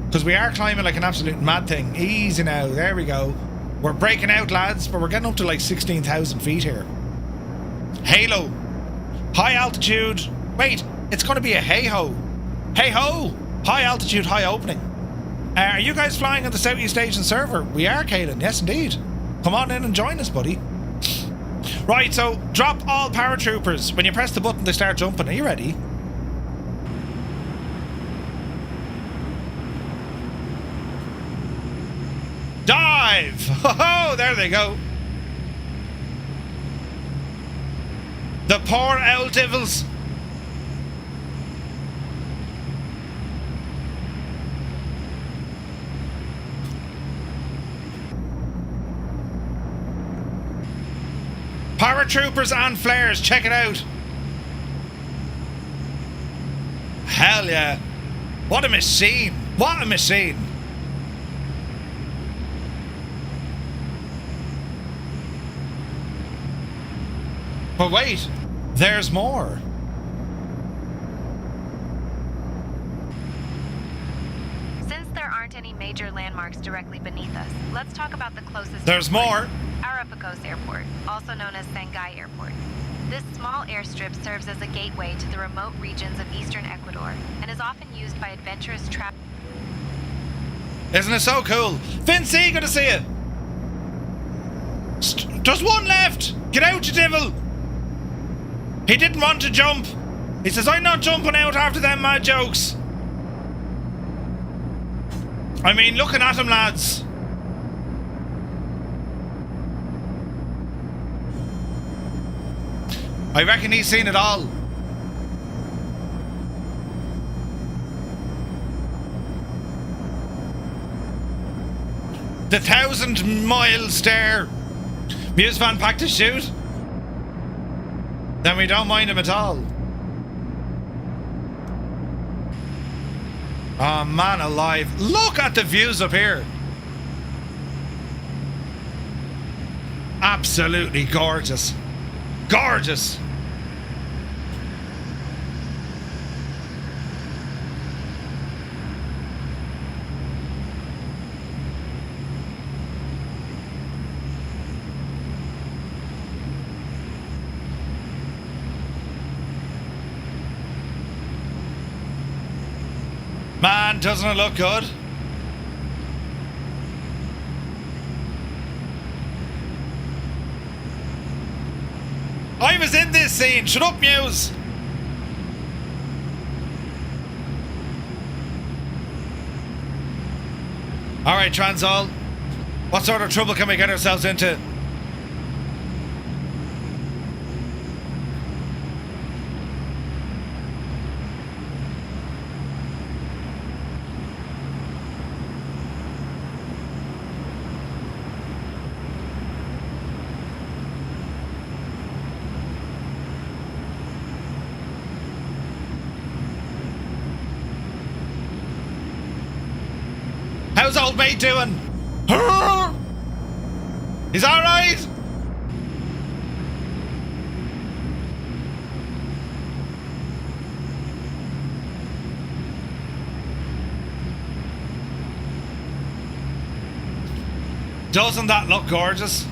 Because we are climbing like an absolute mad thing. Easy now, there we go. We're breaking out, lads, but we're getting up to like 16,000 feet here. Halo. High altitude. Wait, it's going to be a hey-ho. Hey-ho! High altitude, high opening. Are you guys flying on the Southeast Asian server? We are, Caelan. Yes, indeed. Come on in and join us, buddy. Right, so drop all paratroopers. When you press the button, they start jumping. Are you ready? Dive! Oh, there they go. The poor owl devils. Paratroopers and flares, check it out. Hell yeah. What a machine. What a machine. But wait, there's more. Since there aren't any major landmarks directly beneath us, let's talk about the closest. There's more. Arapacos Airport, also known as Sangay Airport. This small airstrip serves as a gateway to the remote regions of eastern Ecuador and is often used by adventurous travelers. Isn't it so cool? Vincy, good to see you. There's one left. Get out, you devil. He didn't want to jump. He says, I'm not jumping out after them mad jokes. I mean, looking at him, lads. I reckon he's seen it all. The 1,000-mile stare. Muse fan packed his shoot. Then we don't mind him at all. Oh man alive. Look at the views up here. Absolutely gorgeous. Gorgeous. Man, doesn't it look good? I was in this scene. Shut up, Muse. Alright, Transall. What sort of trouble can we get ourselves into? How's old mate doing? He's alright? Doesn't that look gorgeous?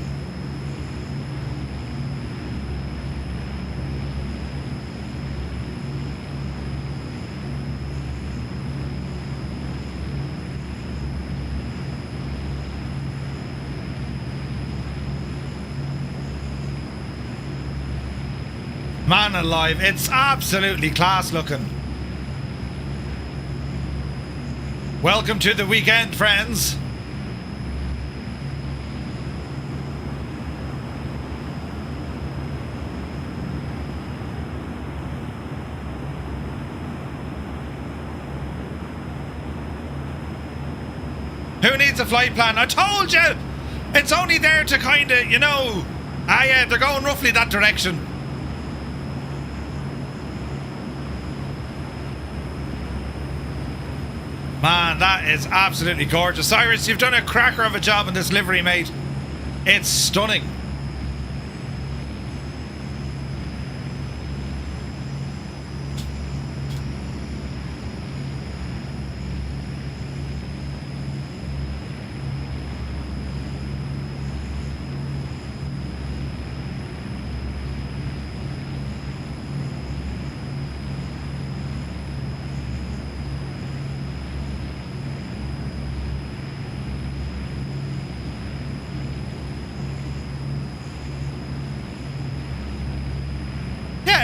Man alive, it's absolutely class looking. Welcome to the weekend, friends. Who needs a flight plan? I told you! It's only there to kind of, you know... Ah yeah, they're going roughly that direction. Man, that is absolutely gorgeous. Cyrus, you've done a cracker of a job in this livery, mate. It's stunning.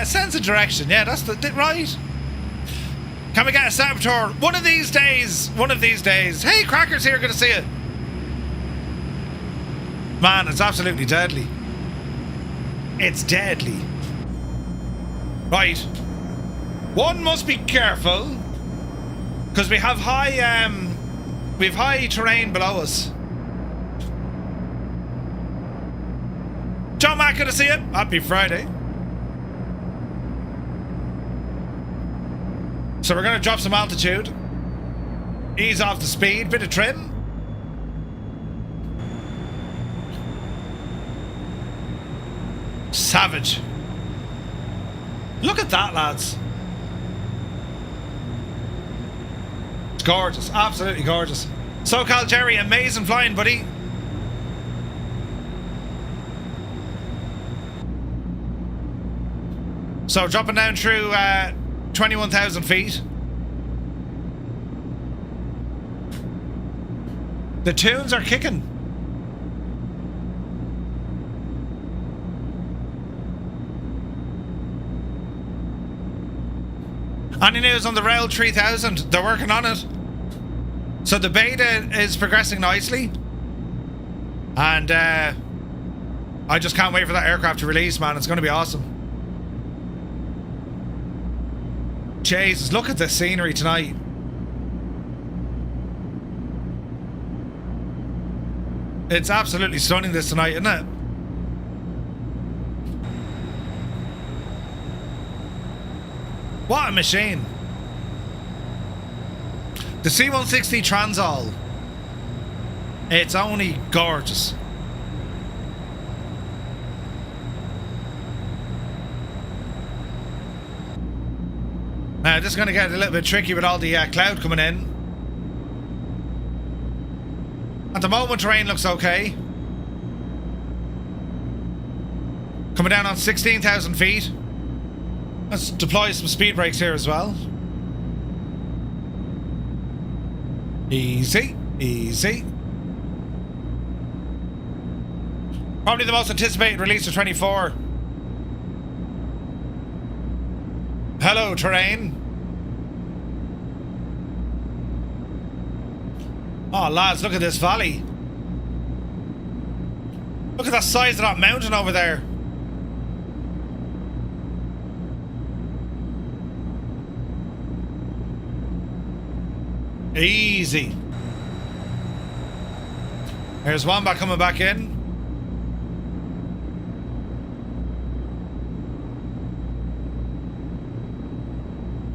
Sense of direction, yeah, that's the right. Can we get a saboteur one of these days? One of these days. Hey, Cracker's here, good to see you. Man, it's absolutely deadly. It's deadly. Right. One must be careful because we have high terrain below us. John Mack, good to see you. Happy Friday. So we're going to drop some altitude, ease off the speed, bit of trim. Savage. Look at that, lads. It's gorgeous, absolutely gorgeous. SoCal Jerry, amazing flying, buddy. So dropping down through 21,000 feet. The tunes are kicking. Any news on the Rail 3000? They're working on it. So the beta is progressing nicely. And I just can't wait for that aircraft to release, man. It's going to be awesome. Jesus, look at the scenery tonight. It's absolutely stunning this tonight, isn't it? What a machine. The C-160 Transall. It's only gorgeous. Now, this is going to get a little bit tricky with all the cloud coming in. At the moment, terrain looks okay. Coming down on 16,000 feet. Let's deploy some speed brakes here as well. Easy, easy. Probably the most anticipated release of 24. Hello, terrain. Oh, lads, look at this valley. Look at the size of that mountain over there. Easy. Here's Wombat coming back in.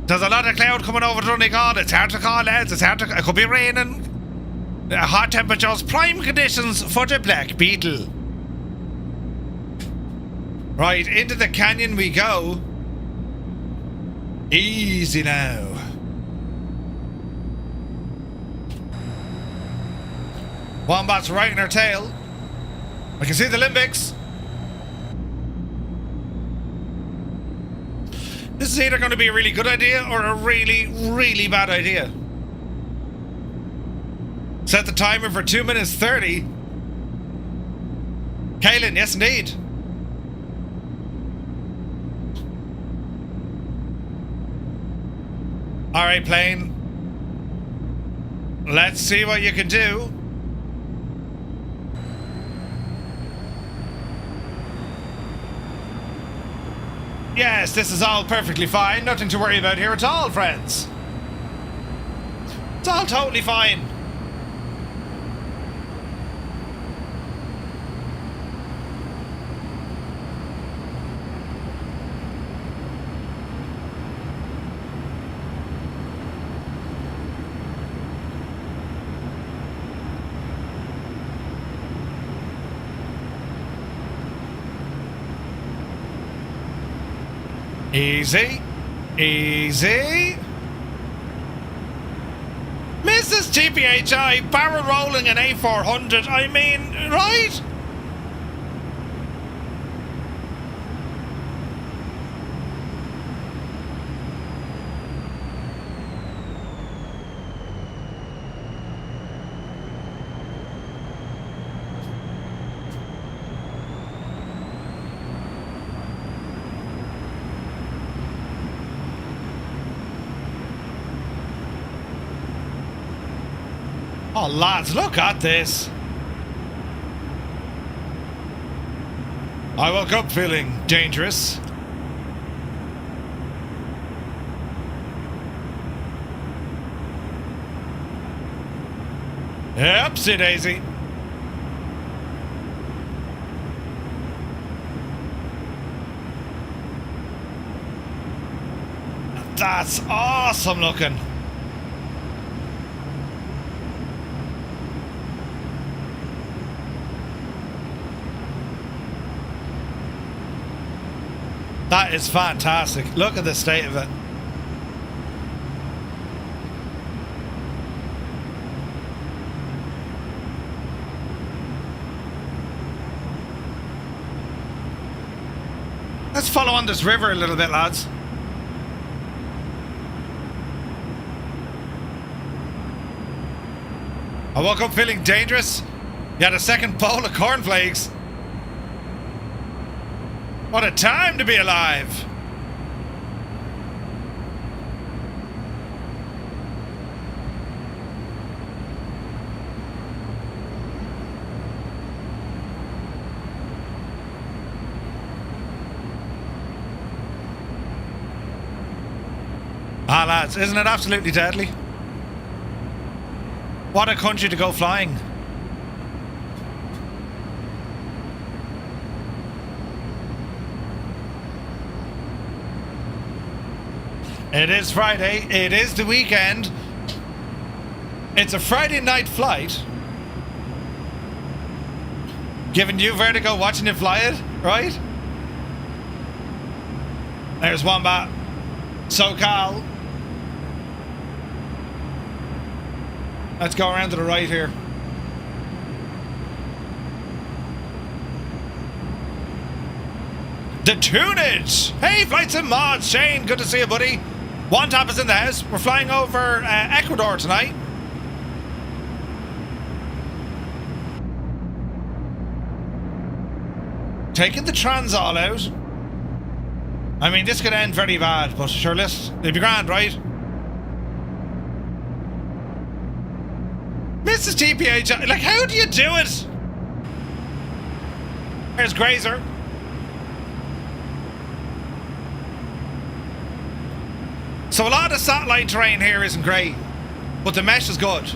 There's a lot of cloud coming over Donegal. It's hard to call, lads. It's hard to... It could be raining. Hot temperatures, prime conditions for the Black Beetle. Right, into the canyon we go. Easy now. Wombat's right in her tail. I can see the limbics. This is either going to be a really good idea or a really, really bad idea. Set the timer for 2 minutes 30. Kaylin, yes indeed. Alright, plane. Let's see what you can do. Yes, this is all perfectly fine. Nothing to worry about here at all, friends. It's all totally fine. Easy. Easy. Mrs. TPHI barrel rolling an A400. I mean, right? Oh, lads, look at this. I woke up feeling dangerous. Upsie daisy. That's awesome looking. That is fantastic. Look at the state of it. Let's follow on this river a little bit, lads. I woke up feeling dangerous. You had a second bowl of cornflakes. What a time to be alive! Ah, lads, isn't it absolutely deadly? What a country to go flying. It is Friday, it is the weekend. It's a Friday night flight. Giving you vertigo watching you fly it, right? There's Wombat. SoCal. Let's go around to the right here. The tunage! Hey, Flights and Mods! Shane, good to see you, buddy. One Top is in the house. We're flying over Ecuador tonight. Taking the Transall out. I mean, this could end very bad, but sure, it'll be grand, right? Mrs. TPH, like, how do you do it? There's Grazer. So a lot of satellite terrain here isn't great, but the mesh is good.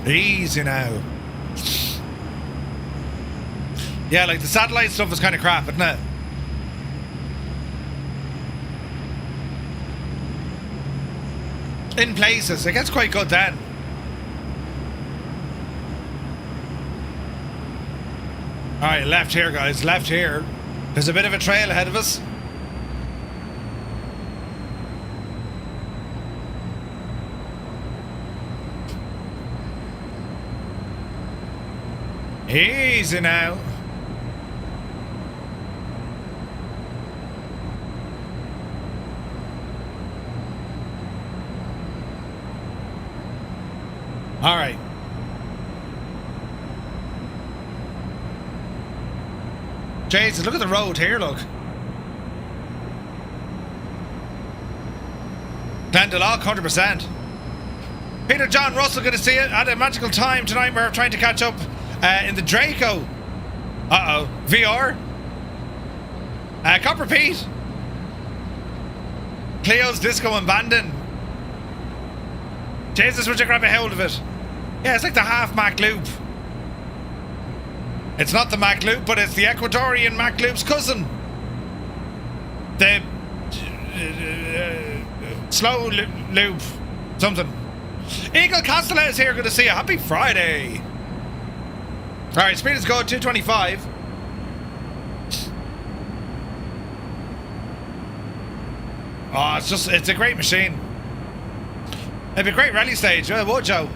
Easy now. Yeah, like the satellite stuff is kind of crap, isn't it? In places. It gets quite good then. Alright, left here, guys. Left here. There's a bit of a trail ahead of us. Easy now. All right. Jesus, look at the road here, look. Glendalough, 100%. Peter John Russell, good to see you. Had a magical time tonight. We're trying to catch up in the Draco. Uh-oh. VR. Copper Pete. Cleo's Disco and Bandon. Jesus, would you grab a hold of it? Yeah, it's like the half Mac Loop. It's not the Mac Loop, but it's the Ecuadorian Mac Loop's cousin. The slow loop. Something. Eagle Castellet is here. Good to see you. Happy Friday. Alright, speed is good. 225. Oh, it's a great machine. It'd be a great rally stage, would you?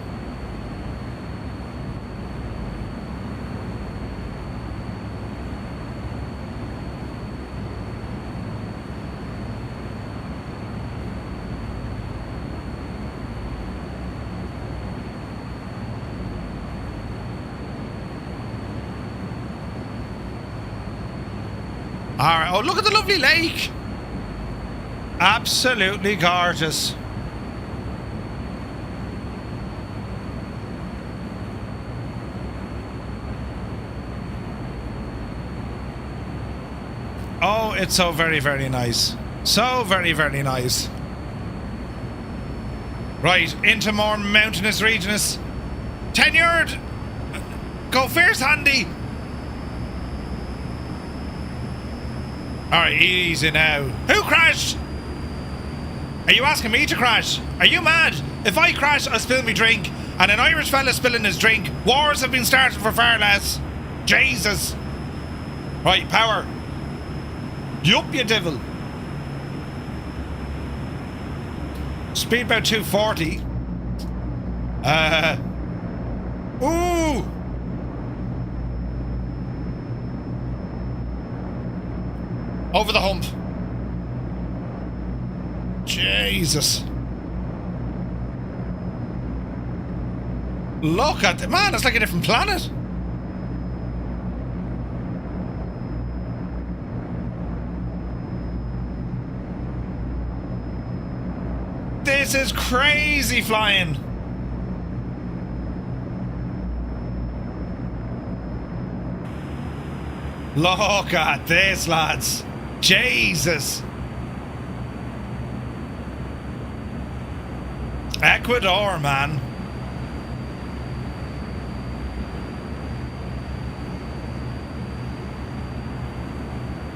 Alright, oh look at the lovely lake. Absolutely gorgeous. Oh, it's so very, very nice. So very, very nice. Right, into more mountainous regions. Tenured! Go fierce, Handy! Alright, easy now. Who crashed? Are you asking me to crash? Are you mad? If I crash, I'll spill me drink. And an Irish fella spilling his drink. Wars have been started for far less. Jesus. Right, power. Yup, you devil. Speed about 240. Ooh. Over the hump. Jesus. Look at it. Man, it's like a different planet. This is crazy flying. Look at this, lads. Jesus. Ecuador, man.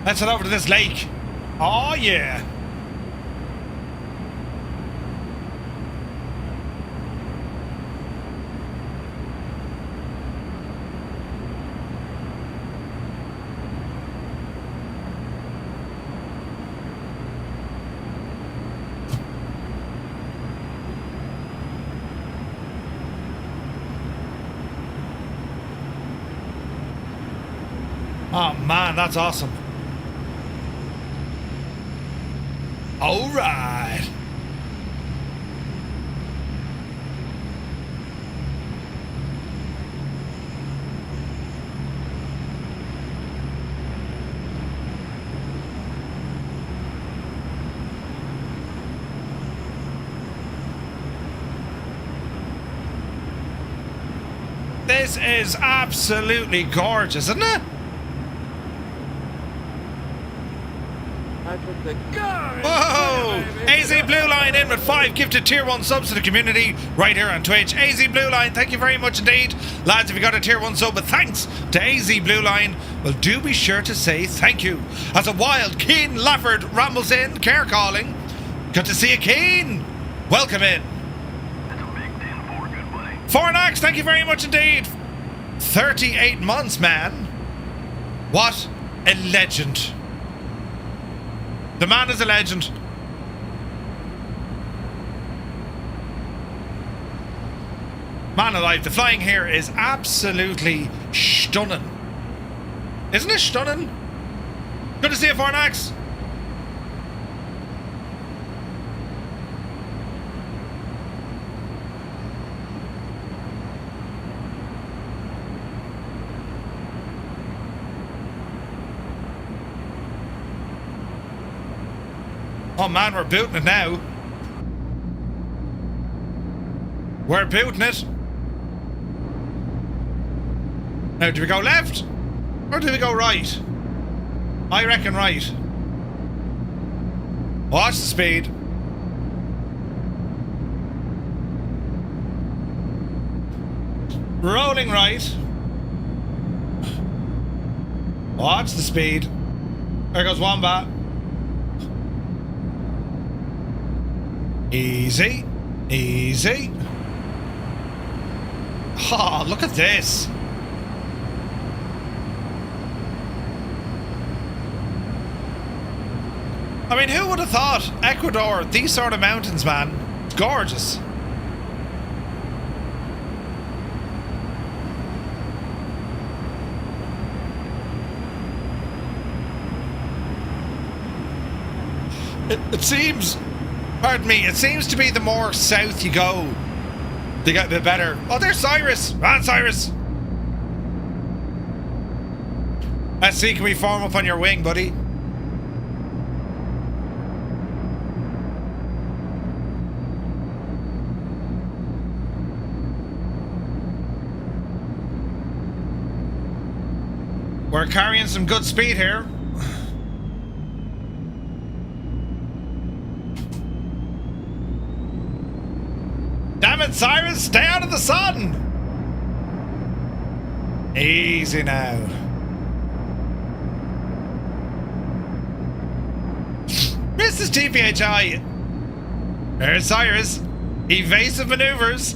Let's head over to this lake. Oh, yeah. Oh man, that's awesome. All right. This is absolutely gorgeous, isn't it? Whoa! AZ Blue Line in with 5 gifted tier 1 subs to the community right here on Twitch. AZ Blue Line, thank you very much indeed. Lads, if you got a tier 1 sub, but thanks to AZ Blue Line, well, do be sure to say thank you. As a wild Keen Lafford rambles in, care calling. Good to see you, Keen. Welcome in. Fornax, thank you very much indeed. 38 months, man. What a legend. The man is a legend. Man alive, the flying here is absolutely stunning. Isn't it stunning? Good to see you, Fornax. Oh man, we're booting it now. We're booting it. Now, do we go left? Or do we go right? I reckon right. Watch the speed. Rolling right. Watch the speed. There goes Wombat. Easy. Easy. Oh, look at this. I mean, who would have thought Ecuador, these sort of mountains, man? It's gorgeous. It seems, pardon me, it seems to be the more south you go, they get a bit better. Oh, there's Cyrus. Man, Cyrus. Let's see, can we form up on your wing, buddy? We're carrying some good speed here. Damn it, Cyrus, stay out of the sun! Easy now. Mrs. TPHI. There's Cyrus. Evasive maneuvers.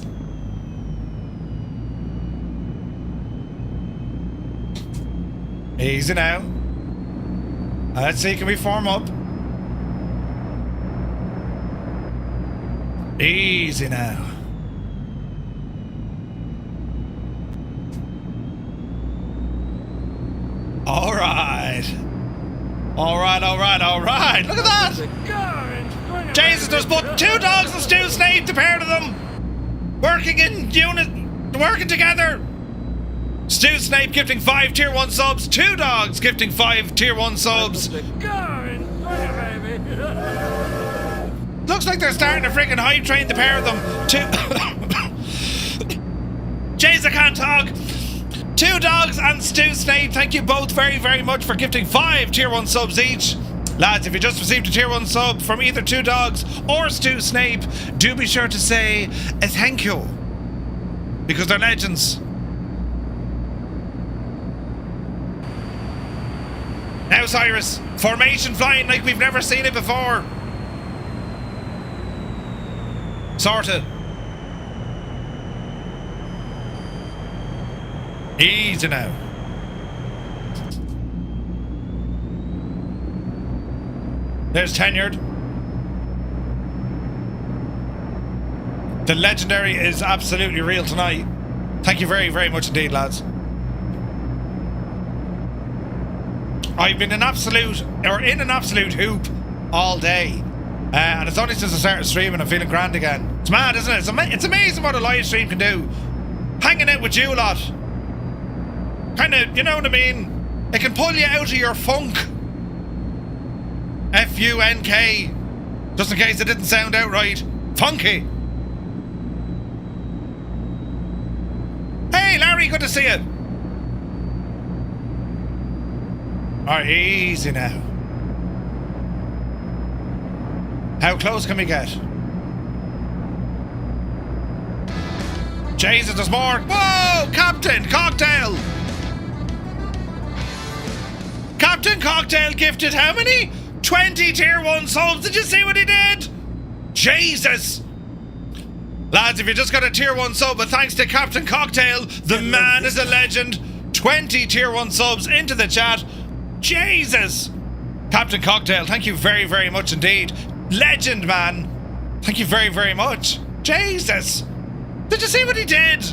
Easy now. Let's see, can we form up? Easy now. Alright. Alright, alright, alright. Look at that! Jesus, there's but 2 dogs and Stu Snape, the pair of them! Working in unit, working together! Stu Snape gifting 5 tier 1 subs. 2 dogs gifting 5 tier 1 subs. Looks like they're starting to freaking hype train, the pair of them. Jays, I can't talk. 2 dogs and Stu Snape, thank you both very, very much for gifting 5 tier 1 subs each. Lads, if you just received a tier 1 sub from either 2 dogs or Stu Snape, do be sure to say a thank you. Because they're legends. Now, Cyrus, formation flying like we've never seen it before. Sorta. Easy now. There's Tenured. The legendary is absolutely real tonight. Thank you very, very much indeed, lads. I've been in an absolute hoop all day. And it's only since I started streaming I'm feeling grand again. It's mad, isn't it? It's amazing what a live stream can do. Hanging out with you lot. Kind of, you know what I mean? It can pull you out of your funk. F-U-N-K. Just in case it didn't sound out right. Funky. Hey, Larry, good to see you. Alright, easy now. How close can we get? Jesus, there's more. Whoa! Captain Cocktail! Captain Cocktail gifted how many? 20 tier 1 subs. Did you see what he did? Jesus! Lads, if you just got a tier 1 sub, but thanks to Captain Cocktail, the man is a legend. 20 tier 1 subs into the chat. Jesus! Captain Cocktail, thank you very, very much indeed. Legend, man. Thank you very, very much. Jesus! Did you see what he did?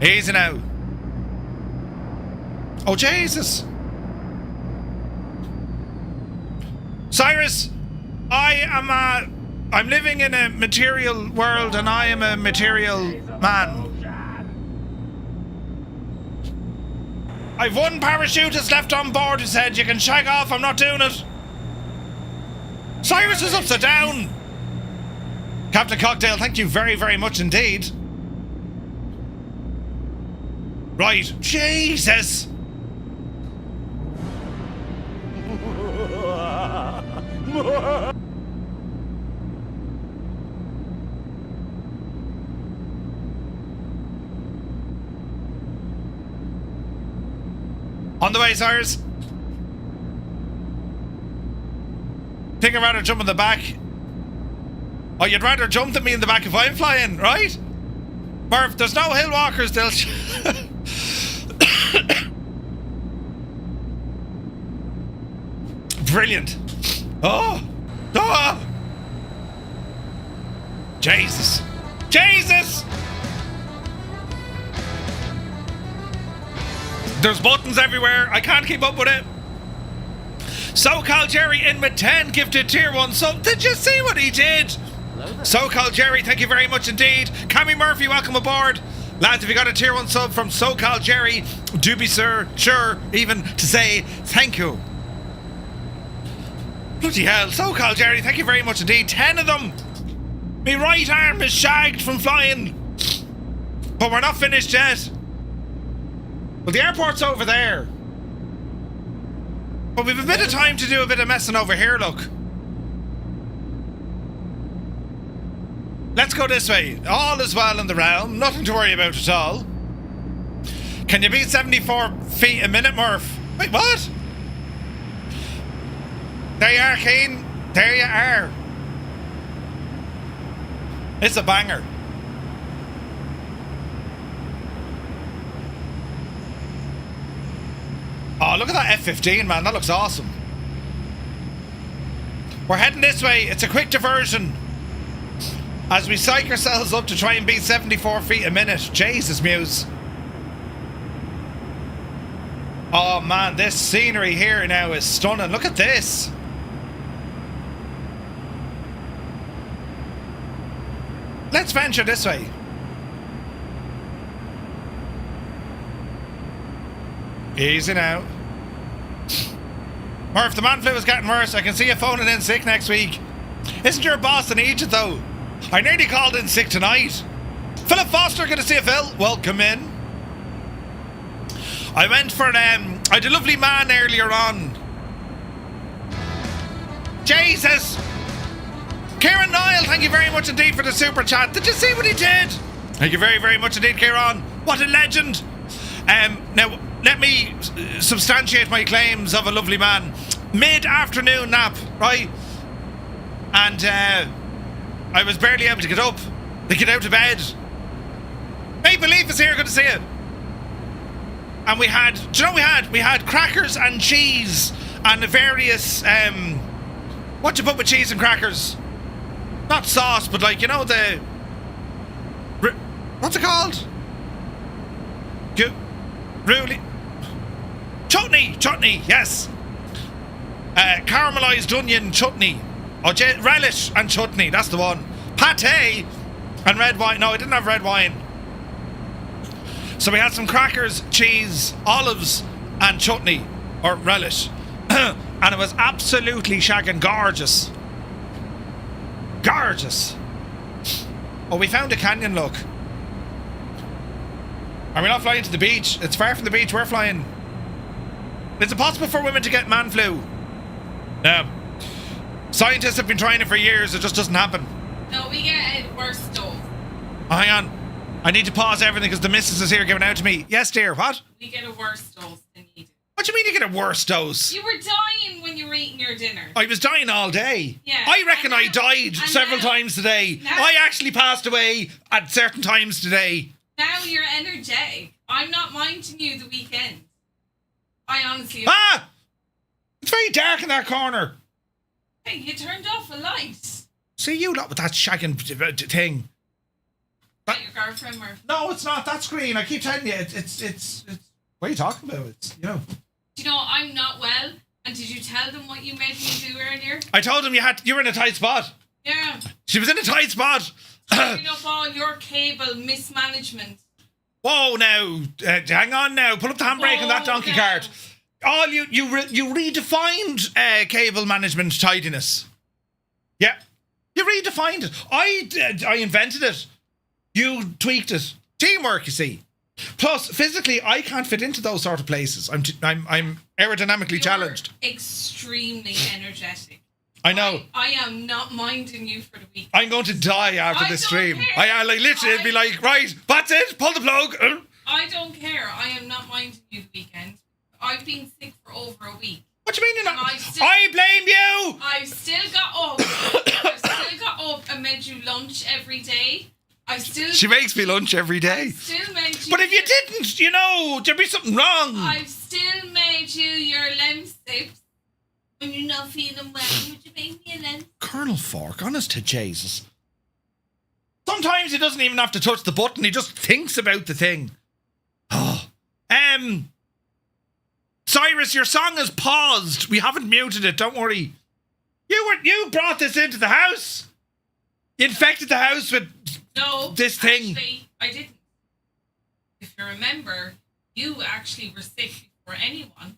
Easy now. Oh, Jesus. Cyrus, I'm living in a material world and I am a material man. I've one parachutist left on board who said, you can shag off, I'm not doing it. Cyrus is upside down. Captain Cocktail, thank you very, very much indeed. Right, Jesus. On the way, Cyrus. Think I'd rather jump in the back. Oh, you'd rather jump than me in the back if I'm flying, right? Murph, there's no hill walkers, they'll... Brilliant. Oh! Oh! Jesus. Jesus! There's buttons everywhere. I can't keep up with it. SoCal Jerry in with 10 gifted tier 1 sub. Did you see what he did? SoCal Jerry, thank you very much indeed. Cammy Murphy, welcome aboard. Lads, if you got a tier 1 sub from SoCal Jerry, do be sure even to say thank you. Bloody hell, SoCal Jerry, thank you very much indeed. 10 of them. My right arm is shagged from flying. But we're not finished yet. Well, the airport's over there. But we've a bit of time to do a bit of messing over here, look. Let's go this way. All is well in the realm. Nothing to worry about at all. Can you beat 74 feet a minute, Murph? Wait, what? There you are, Kane. There you are. It's a banger. Oh, look at that F-15, man. That looks awesome. We're heading this way. It's a quick diversion as we psych ourselves up to try and beat 74 feet a minute. Jesus, Muse. Oh, man. This scenery here now is stunning. Look at this. Let's venture this way. Easy now. Murph, the man flu is getting worse. I can see you phoning in sick next week. Isn't your boss in Egypt, though? I nearly called in sick tonight. Philip Foster, good to see you, Phil. Welcome in. I went for I had a lovely man earlier on. Jesus! Kieran Niall, thank you very much indeed for the super chat. Did you see what he did? Thank you very, very much indeed, Kieran. What a legend. Now, let me substantiate my claims of a lovely man. Mid-afternoon nap, right? And I was barely able to get up, to get out of bed. Maple Leaf is here, good to see you. And we had, do you know what we had? We had crackers and cheese and various, what you put with cheese and crackers? Not sauce, but like, you know, the... What's it called? Really? Chutney, yes. Caramelized onion chutney. Oh, relish and chutney, that's the one. Pate and red wine. No, I didn't have red wine. So we had some crackers, cheese, olives, and chutney, or relish. And it was absolutely shagging gorgeous. Gorgeous. Oh, we found a canyon, look. Are we not flying to the beach? It's far from the beach, we're flying. Is it possible for women to get man flu? No. Scientists have been trying it for years, it just doesn't happen. No, we get a worse dose. Oh, hang on. I need to pause everything because the missus is here giving out to me. Yes, dear, what? We get a worse dose than you do. What do you mean you get a worse dose? You were dying when you were eating your dinner. I was dying all day. Yeah. I reckon I And died now- several and now- times today. now- I actually passed away at certain times today. Now you're energetic. I'm not minding you the weekend. I honestly... Ah! It's very dark in that corner. Hey, you turned off a light. See you lot with that shagging thing. Is that your girlfriend, Murph? No, it's not. That's green. I keep telling you, it's. What are you talking about? It's, you know. Do you know I'm not well? And did you tell them what you made me do earlier? I told him you were in a tight spot. Yeah. She was in a tight spot. Cleaning up all your cable mismanagement. Whoa, now, hang on now. Pull up the handbrake on that donkey cart. All you redefined cable management tidiness. Yeah, you redefined it. I invented it. You tweaked it. Teamwork, you see. Plus, physically, I can't fit into those sort of places. I'm aerodynamically challenged. Extremely energetic. I know. I am not minding you for the week. I'm going to die after I this don't stream. care. I like literally, it'd be like, right, that's it. Pull the plug. I don't care. I am not minding you the weekend. I've been sick for over a week. What do you mean you're not? And I blame you. I've still got up. I've still got up and made you lunch every day. She makes me lunch every day. Still made you. But if you didn't, you know, there'd be something wrong. I've still made you your lemsips. When you're not feeling well, would you make me a lemsip? Colonel Fork, honest to Jesus. Sometimes he doesn't even have to touch the button. He just thinks about the thing. Oh. Cyrus, your song is paused. We haven't muted it. Don't worry. You brought this into the house. You infected the house with this thing. Actually, I didn't. If you remember, you actually were sick before anyone,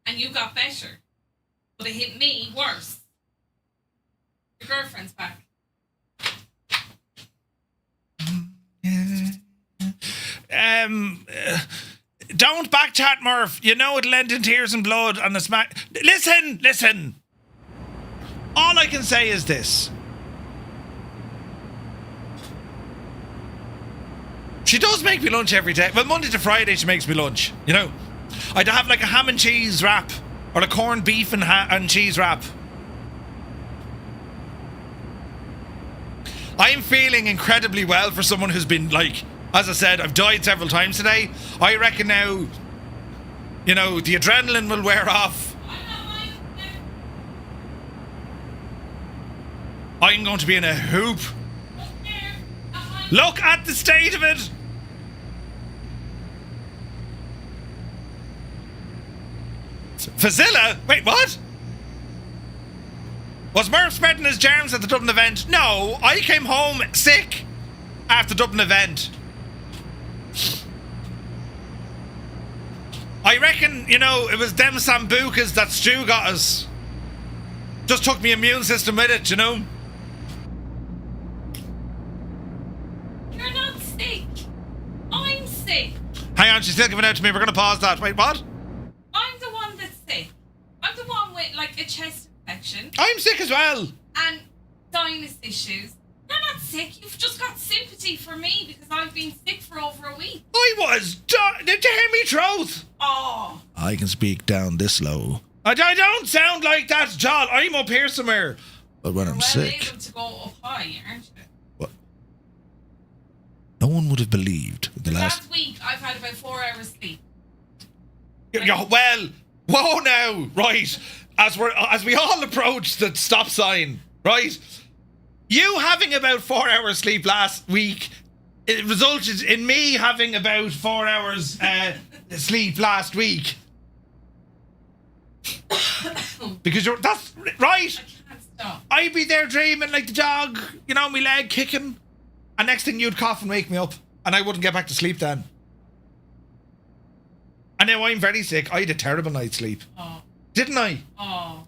and you got better. But it hit me worse. Your girlfriend's back. Don't backchat, Murph. You know it'll end in tears and blood and a smack. Listen. All I can say is this. She does make me lunch every day. Well, Monday to Friday she makes me lunch. You know, I'd have like a ham and cheese wrap or a corned beef and cheese wrap. I'm feeling incredibly well for someone who's been like, as I said, I've died several times today. I reckon now, you know, the adrenaline will wear off. I'm going to be in a hoop. Look at the state of it. Fazilla? Wait, what? Was Murph spreading his germs at the Dublin event? No, I came home sick after the Dublin event. I reckon, you know, it was them sambucas that Stu got us. Just took my immune system with it, you know? You're not sick. I'm sick. Hang on, she's still giving out to me. We're going to pause that. Wait, what? I'm the one that's sick. I'm the one with, like, a chest infection. I'm sick as well. And sinus issues. You're not sick. You've just got sympathy for me because I've been sick for over a week. I was... Did you hear me throat? Oh. I can speak down this low. I don't sound like that, John. I'm up here somewhere. But when I'm Well sick... able to go up high, aren't you? What? No one would have believed in the Last week, I've had about 4 hours sleep. Well, whoa now, right? As we all approach the stop sign, right? You having about 4 hours sleep last week, it resulted in me having about 4 hours sleep last week. Because that's right. I can't stop. I'd be there dreaming like the dog, you know, my leg kicking, and next thing you'd cough and wake me up, and I wouldn't get back to sleep then. And now I'm very sick. I had a terrible night's sleep. Oh. Didn't I? Oh.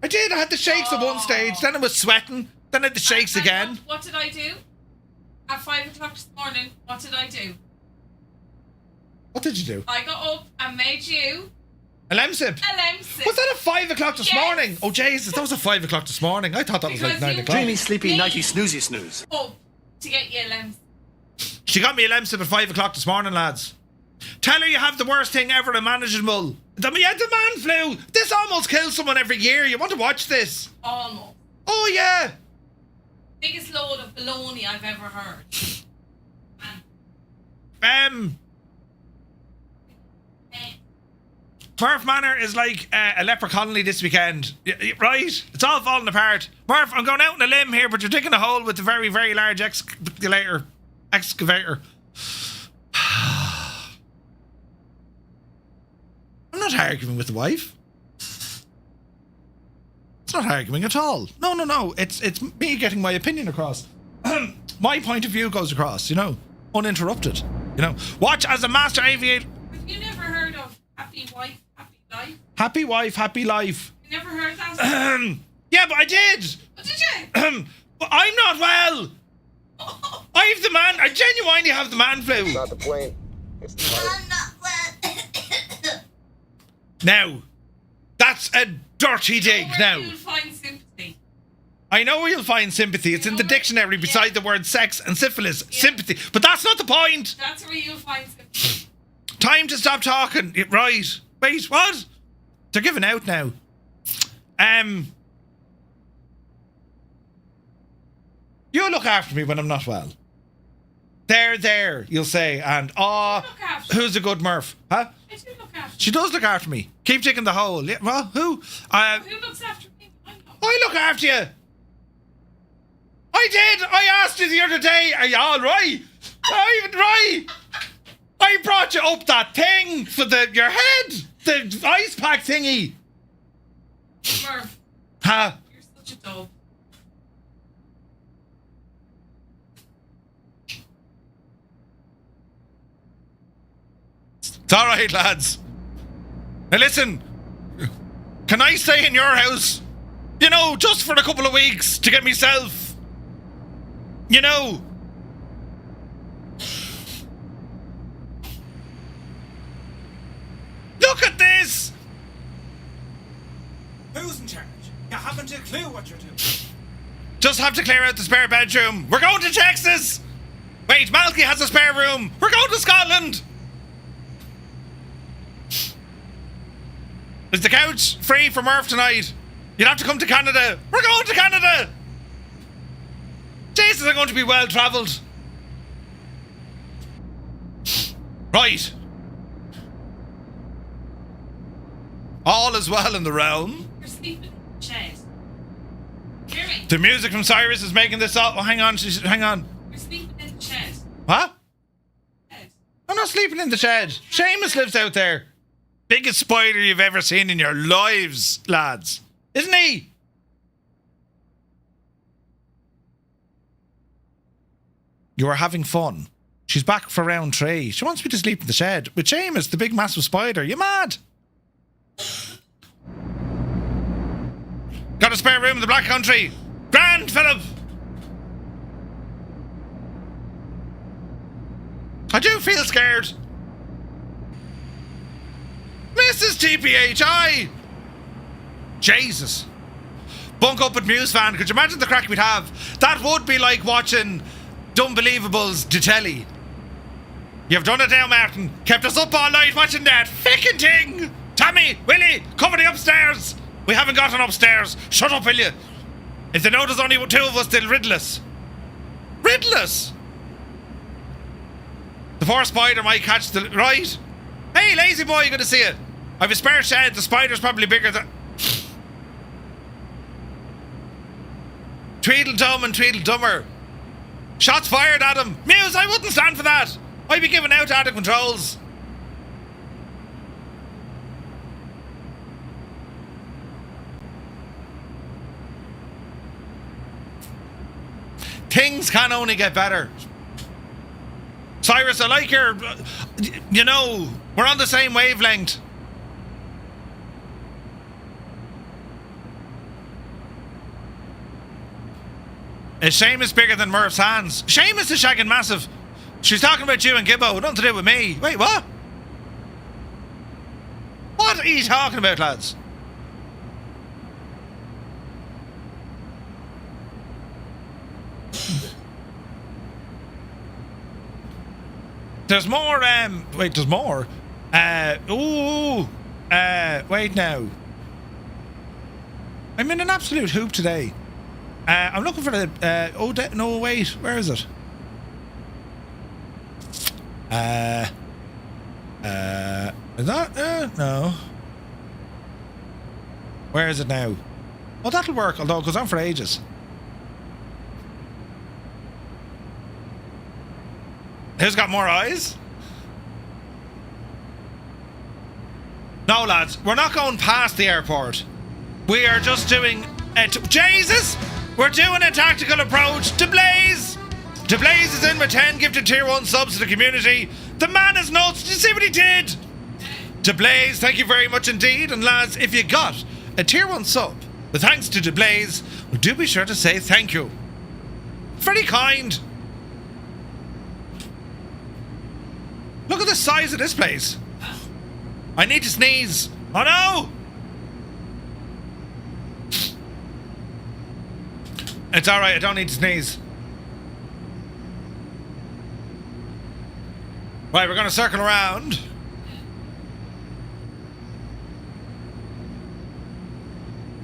I did. I had the shakes at one stage. Then I was sweating. Then I had the shakes And again. What did I do? At 5 o'clock this morning, what did I do? What did you do? I got up and made you A lemsip. a lemsip. Was that at 5 o'clock this Yes. morning? Oh, Jesus. That was at 5 o'clock this morning. I thought that was like Because 9 you- o'clock. Dreamy, sleepy, Me. nighty, snoozy, snooze. Up to get you a lemsip. She got me a lemsip at 5 o'clock this morning, lads. Tell her you have the worst thing ever imaginable. The man flu. This almost kills someone every year. You want to watch this? Almost. Oh, yeah. Biggest load of baloney I've ever heard. Murph Manor is like a leper colony this weekend. Right? It's all falling apart. Murph, I'm going out on a limb here, but you're digging a hole with a very, very large excavator. I'm not arguing with the wife. It's not arguing at all. No. It's me getting my opinion across. My point of view goes across, you know, uninterrupted. You know, watch as a master aviator. Have you never heard of Happy Wife, Happy Life? Happy wife, happy life. You never heard that? Yeah, but I did. What did you? But I'm not well. I have the man. I genuinely have the man flu. Not the plane. It's the pilot. I'm not well. Now, that's a dirty dig. Now, You'll find sympathy. I know where you'll find sympathy. It's in the dictionary beside the word sex and syphilis. Yeah. Sympathy, but that's not the point. That's where you'll find sympathy. Time to stop talking. Right. Wait, what? They're giving out now. You look after me when I'm not well. There, you'll say, and who's a good Murph? Huh? I do look after She does look after me. Keep digging the hole. Yeah, well, who? Who looks after me? I know. I look after you. I did. I asked you the other day. Are you all right? Right. I brought you up that thing for your head, the ice pack thingy. Murph, Huh? you're such a dog. It's all right, lads. Now listen. Can I stay in your house? You know, just for a couple of weeks to get myself. You know. Look at this! Who's in charge? You haven't a clue what you're doing. Just have to clear out the spare bedroom. We're going to Texas! Wait, Malky has a spare room. We're going to Scotland! Is the couch free for Murph tonight? You'd have to come to Canada. We're going to Canada! Jesus, I'm going to be well travelled. Right. All is well in the realm. You're sleeping in the shed. Hear me? The music from Cyrus is making this up. Oh, hang on. Hang on. You're sleeping in the shed. What? Shed. I'm not sleeping in the shed. Seamus lives out there. Biggest spider you've ever seen in your lives, lads. Isn't he? You are having fun. She's back for round 3. She wants me to sleep in the shed with Seamus, the big massive spider. You mad? Got a spare room in the Black Country. Grand, Philip. I do feel scared. Mrs. TPHI. Jesus. Bunk up at Muse fan. Could you imagine the crack we'd have? That would be like watching Dunbelievables to telly. You've done it now, Martin. Kept us up all night watching that fickin' thing. Tommy, Willie, cover the upstairs. We haven't gotten upstairs. Shut up, will you? If they know there's only 2 of us, they'll riddle us. Riddle us? The poor spider might catch the... Right? Hey, lazy boy, you gonna see it? I've a spare shed. The spider's probably bigger than... Tweedledum and Tweedledummer. Shots fired at him. Muse, I wouldn't stand for that. I'd be giving out out of controls. Things can only get better. Cyrus, I like your... You know, we're on the same wavelength. Is Seamus bigger than Murph's hands? Seamus is shagging massive. She's talking about you and Gibbo. Nothing to do with me. Wait, what? What are you talking about, lads? There's more, wait, there's more. Wait now. I'm in an absolute hoop today. I'm looking for the, no, wait, where is it? Is that, no. Where is it now? Oh, that'll work, although it goes on for ages. Who's got more eyes? No, lads, we're not going past the airport. We are just doing Jesus! We're doing a tactical approach to Blaze! To Blaze is in with 10 gifted tier 1 subs to the community. The man is nuts. Did you see what he did? To Blaze, thank you very much indeed. And lads, if you got a tier 1 sub, with thanks to Blaze, do be sure to say thank you. Very kind. Look at the size of this place. I need to sneeze. Oh no! It's alright, I don't need to sneeze. Right, we're going to circle around.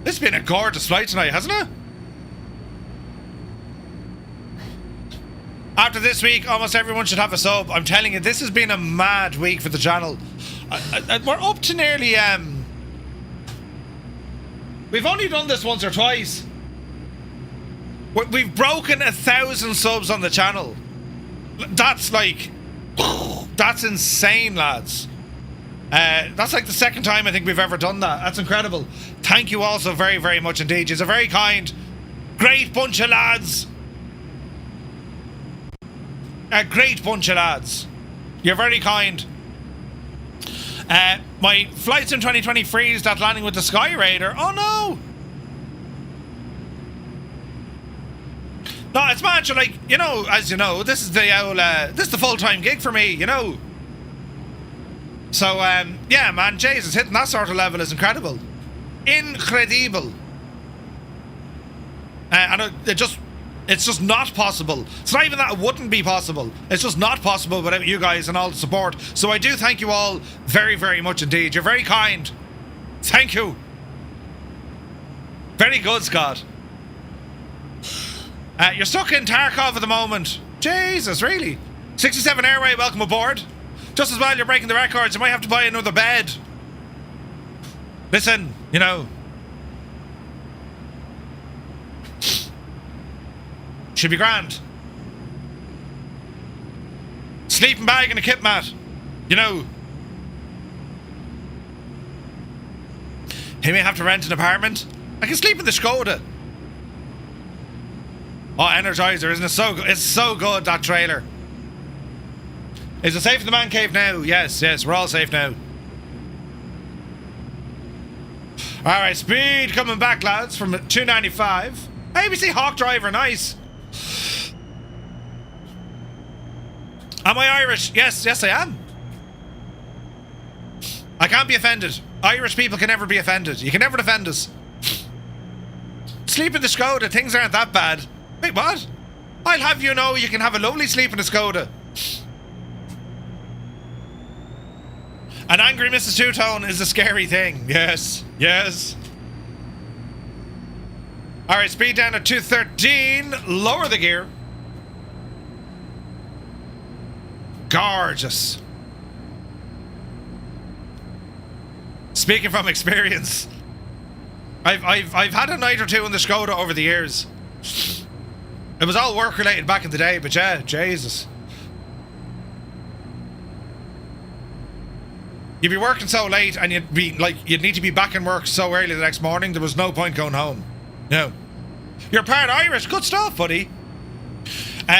This has been a gorgeous flight tonight, hasn't it? After this week, almost everyone should have a sub. I'm telling you, this has been a mad week for the channel. We're up to nearly... We've only done this once or twice. We've broken 1,000 subs on the channel. That's like... That's insane, lads. That's like the second time I think we've ever done that. That's incredible. Thank you all so very, very much indeed. You're a very kind, great bunch of lads. A great bunch of lads. You're very kind. My flights in 2020 freezed at landing with the Sky Raider. Oh no! No, it's mad. Like, you know, as you know, this is the old, this is the full-time gig for me, you know. So, yeah, man, Jesus, hitting that sort of level is incredible. Incredible. And it's just not possible. It's not even that it wouldn't be possible. It's just not possible without you guys and all the support. So I do thank you all very, very much indeed. You're very kind. Thank you. Very good, Scott. You're stuck in Tarkov at the moment. Jesus, really? 67 Airway, welcome aboard. Just as well you're breaking the records, you might have to buy another bed. Listen, you know. Should be grand. Sleeping bag and a kit mat. You know. He may have to rent an apartment. I can sleep in the Skoda. Oh, Energizer, isn't it so good? It's so good, that trailer. Is it safe in the man cave now? Yes, yes, we're all safe now. Alright, speed coming back, lads, from 295. ABC Hawk Driver, nice. Am I Irish? Yes, yes I am. I can't be offended. Irish people can never be offended. You can never offend us. Sleep in the Skoda, things aren't that bad. Wait, what? I'll have you know you can have a lovely sleep in a Skoda. An angry Mrs. Two-Tone is a scary thing. Yes, yes. Alright, speed down to 213. Lower the gear. Gorgeous. Speaking from experience, I've had a night or two in the Skoda over the years. It was all work related back in the day, but yeah, Jesus. You'd be working so late and you'd need to be back in work so early the next morning, there was no point going home. No. You're part Irish, good stuff, buddy.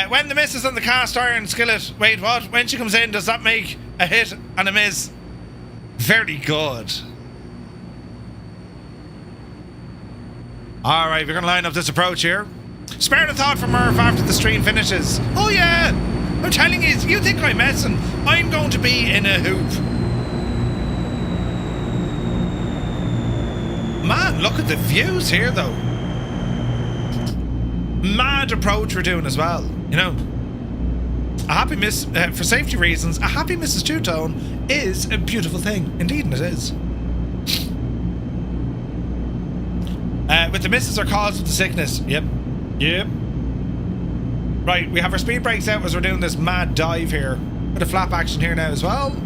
When the missus on the cast iron skillet, wait, what? When she comes in, does that make a hit and a miss? Very good. Alright, we're going to line up this approach here. Spare the thought for Murph after the stream finishes. Oh yeah! I'm telling you, you think I'm messing. I'm going to be in a hoop. Man, look at the views here though. Mad approach we're doing as well, you know. a happy miss, for safety reasons, a happy Mrs. Two-Tone is a beautiful thing. Indeed, and it is. With the misses are caused with the sickness. Yep. Yep. Right, we have our speed brakes out as we're doing this mad dive here. Bit of flap action here now as well.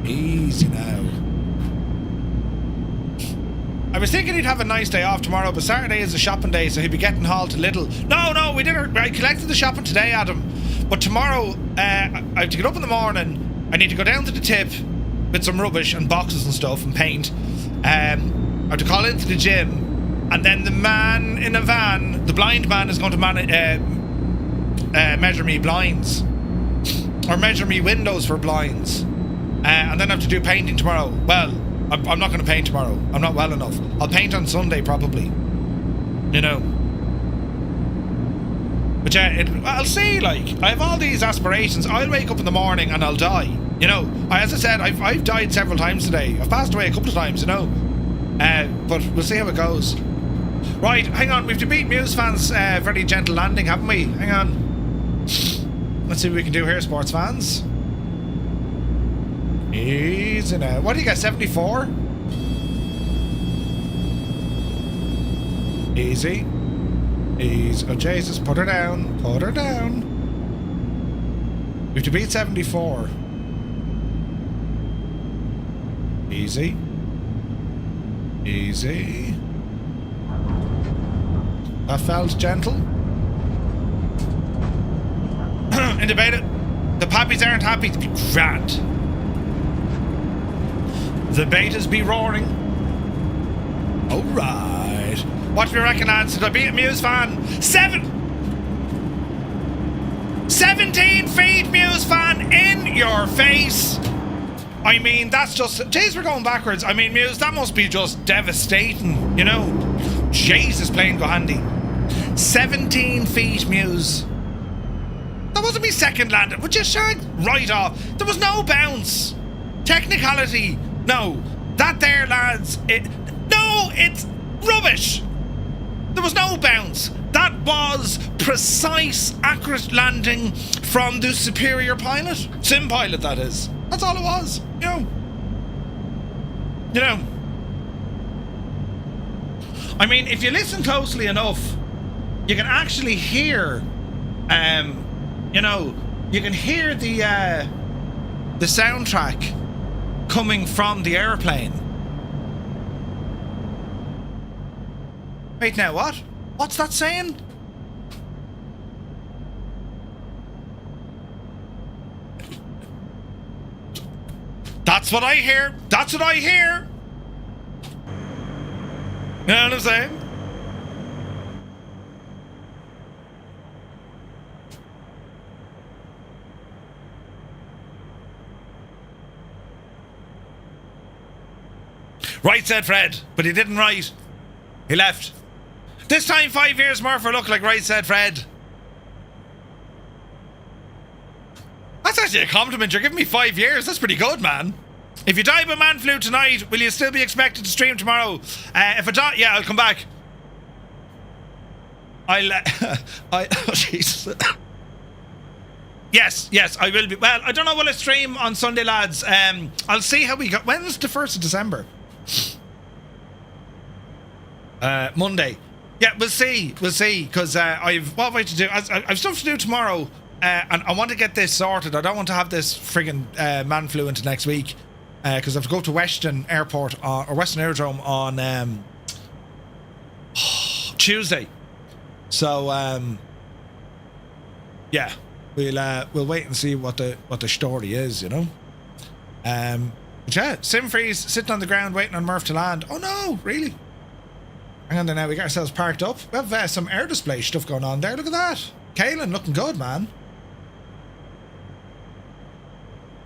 Easy now. I was thinking he'd have a nice day off tomorrow, but Saturday is a shopping day, so he'd be getting hauled to Lidl. No, we did. I collected the shopping today, Adam. But tomorrow, I have to get up in the morning. I need to go down to the tip with some rubbish and boxes and stuff and paint. I have to call into the gym, and then the man in a van, the blind man, is going to measure me blinds, or measure me windows for blinds, and then I have to do painting tomorrow. Well, I'm not going to paint tomorrow. I'm not well enough. I'll paint on Sunday probably. You know. But yeah, I'll see. Like, I have all these aspirations. I'll wake up in the morning and I'll die. You know. As I said, I've died several times today. I've passed away a couple of times. You know. But we'll see how it goes. Right, hang on. We've to beat Muse fans' very gentle landing, haven't we? Hang on. Let's see what we can do here, sports fans. Easy now. What do you got, 74? Easy. Easy. Oh, Jesus. Put her down. Put her down. We have to beat 74. Easy. Easy. That felt gentle. In the beta, the pappies aren't happy to be grand. The betas be roaring. Alright. What do we reckon, lads? Did I beat a Muse fan? 17 feet, Muse fan, in your face. I mean, that's just... Jeez, we're going backwards. I mean, Muse, that must be just devastating, you know? Jesus, playing go handy. 17 feet, Muse. That wasn't me second landing. Would you shag right off? There was no bounce. Technicality. No. That there, lads. It's rubbish. There was no bounce. That was precise, accurate landing from the superior pilot. Sim pilot, that is. That's all it was. You know. You know. I mean, if you listen closely enough, you can actually hear, you know, you can hear the soundtrack coming from the airplane. Wait now, what? What's that saying? That's what I hear. That's what I hear. You know what I'm saying? Right, said Fred, but he didn't write. He left. This time 5 years more for look like right, said Fred. That's actually a compliment. You're giving me 5 years. That's pretty good, man. If you die by man flu tonight, will you still be expected to stream tomorrow? If I die, yeah, I'll come back. Oh, Jesus. Yes, I will be. Well, I don't know will I stream on Sunday, lads. I'll see how we go. When's the 1st of December? Monday. Yeah, we'll see, because what have I to do? I've stuff to do tomorrow, and I want to get this sorted. I don't want to have this friggin' man flu into next week, because I have to go to Western Airport, or Western Aerodrome on Tuesday. So, yeah, we'll wait and see what the story is, you know. But yeah, Simfreeze sitting on the ground waiting on Murph to land. Oh no, really? Hang on there now, we got ourselves parked up. We have some air display stuff going on there. Look at that. Kaelin looking good, man.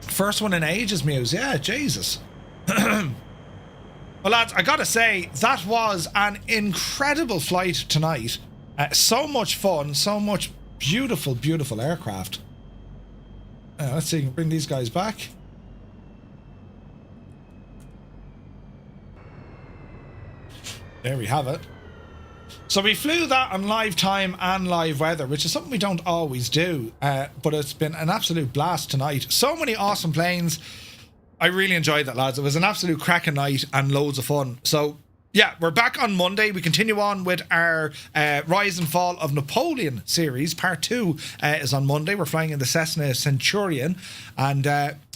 First one in ages, Muse. Yeah, Jesus. Well, lads, I gotta say, that was an incredible flight tonight. So much fun, so much beautiful, beautiful aircraft. Let's see, can bring these guys back. There we have it. So we flew that on live time and live weather, which is something we don't always do. But it's been an absolute blast tonight. So many awesome planes. I really enjoyed that, lads. It was an absolute cracking night and loads of fun. So yeah, we're back on Monday. We continue on with our Rise and Fall of Napoleon series. Part 2 is on Monday. We're flying in the Cessna Centurion. And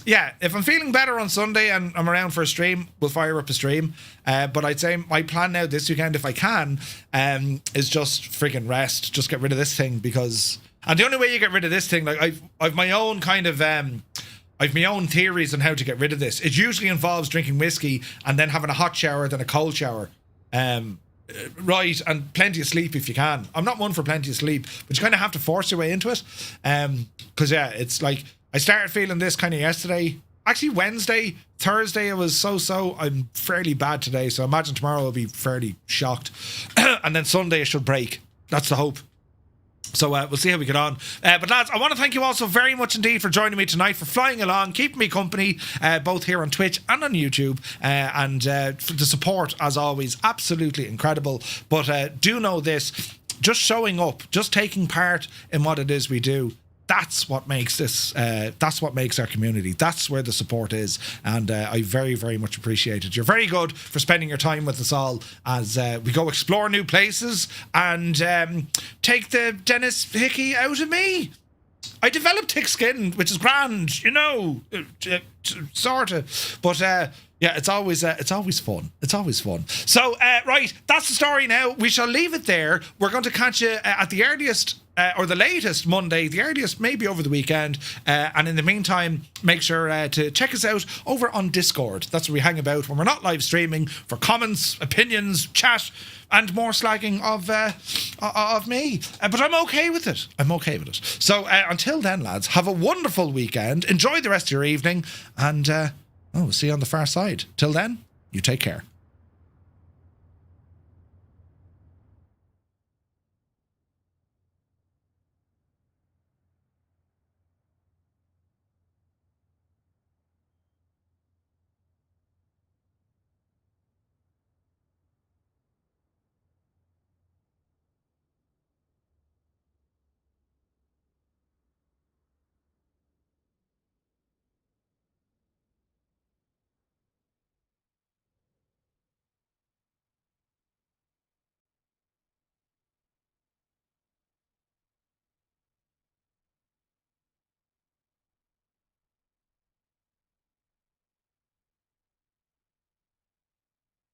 yeah, if I'm feeling better on Sunday and I'm around for a stream, we'll fire up a stream. But I'd say my plan now this weekend, if I can, is just friggin' rest. Just get rid of this thing because... And the only way you get rid of this thing, like I've my own kind of... I've my own theories on how to get rid of this. It usually involves drinking whiskey and then having a hot shower, then a cold shower. Right, and plenty of sleep if you can. I'm not one for plenty of sleep, but you kind of have to force your way into it. Because, yeah, it's like, I started feeling this kind of yesterday. Actually, Wednesday, Thursday, it was so-so. I'm fairly bad today, so I imagine tomorrow I'll be fairly shocked. And then Sunday it should break. That's the hope. So we'll see how we get on. But lads, I want to thank you all so very much indeed for joining me tonight, for flying along, keeping me company, both here on Twitch and on YouTube. And for the support, as always, absolutely incredible. But do know this, just showing up, just taking part in what it is we do, that's what makes this, that's what makes our community. That's where the support is. And I very, very much appreciate it. You're very good for spending your time with us all as we go explore new places and take the Dennis Hickey out of me. I developed thick skin, which is grand, you know, sort of. But yeah, it's always fun. It's always fun. So right, that's the story now. We shall leave it there. We're going to catch you at the earliest or the latest Monday, the earliest maybe over the weekend. And in the meantime, make sure to check us out over on Discord. That's where we hang about when we're not live streaming, for comments, opinions, chat, and more slagging of me. But I'm okay with it. I'm okay with it. So until then, lads, have a wonderful weekend. Enjoy the rest of your evening. And we'll see you on the far side. Till then, you take care.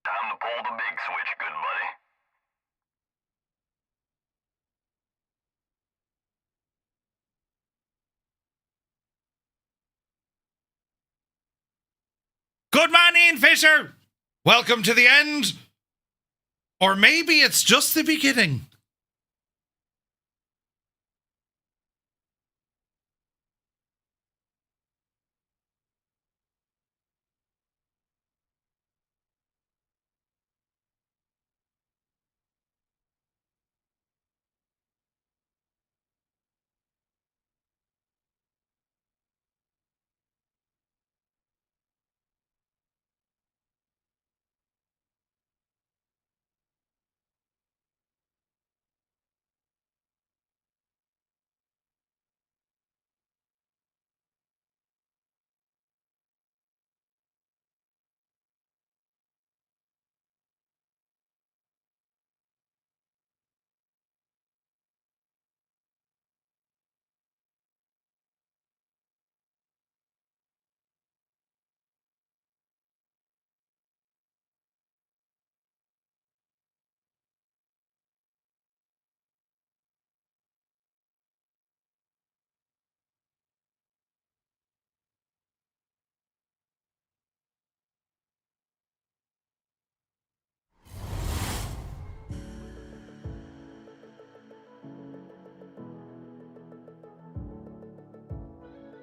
Time to pull the big switch, good buddy. Good man, Ian Fisher. Welcome to the end. Or maybe it's just the beginning.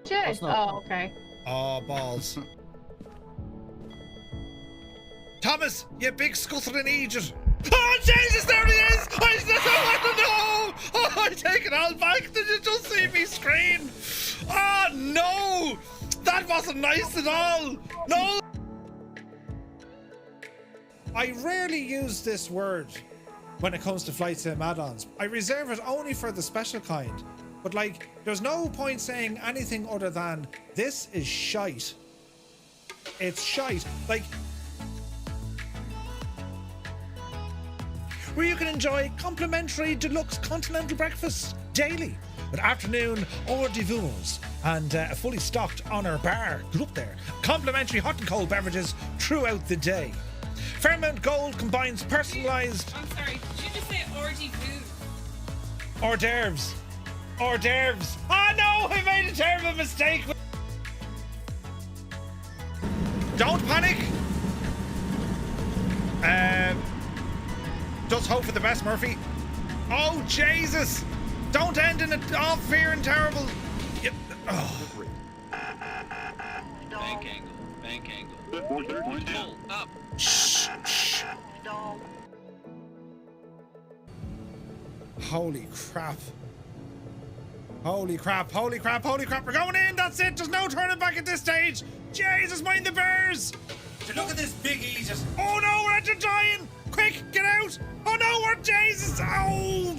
Shit. Oh, okay. Oh, balls. Thomas, you big scuttling Egypt. Oh, Jesus, there he is! I don't know! Oh, I take it all back. Did you just see me scream? Oh, no! That wasn't nice at all! No! I rarely use this word when it comes to flight sim add-ons. I reserve it only for the special kind. But like, there's no point saying anything other than this is shite. It's shite. Like, where you can enjoy complimentary deluxe continental breakfast daily with afternoon hors d'oeuvres and a fully stocked honor bar. Good up there. Complimentary hot and cold beverages throughout the day. Fairmount Gold combines personalised... I'm sorry, did you just say hors d'oeuvres? hors d'oeuvres. Hors d'oeuvres. Oh no, I made a terrible mistake. Don't panic. Just hope for the best, Murphy. Oh, Jesus. Don't end in all fear and terrible. Yep. Oh. Bank angle. Pull up. Shh, shh. Holy crap. Holy crap, holy crap, holy crap. We're going in, that's it. There's no turning back at this stage. Jesus, mind the bears. Look at this big Aegis. Oh no, we're dying. Quick, get out. Oh no, we're Jesus. Oh.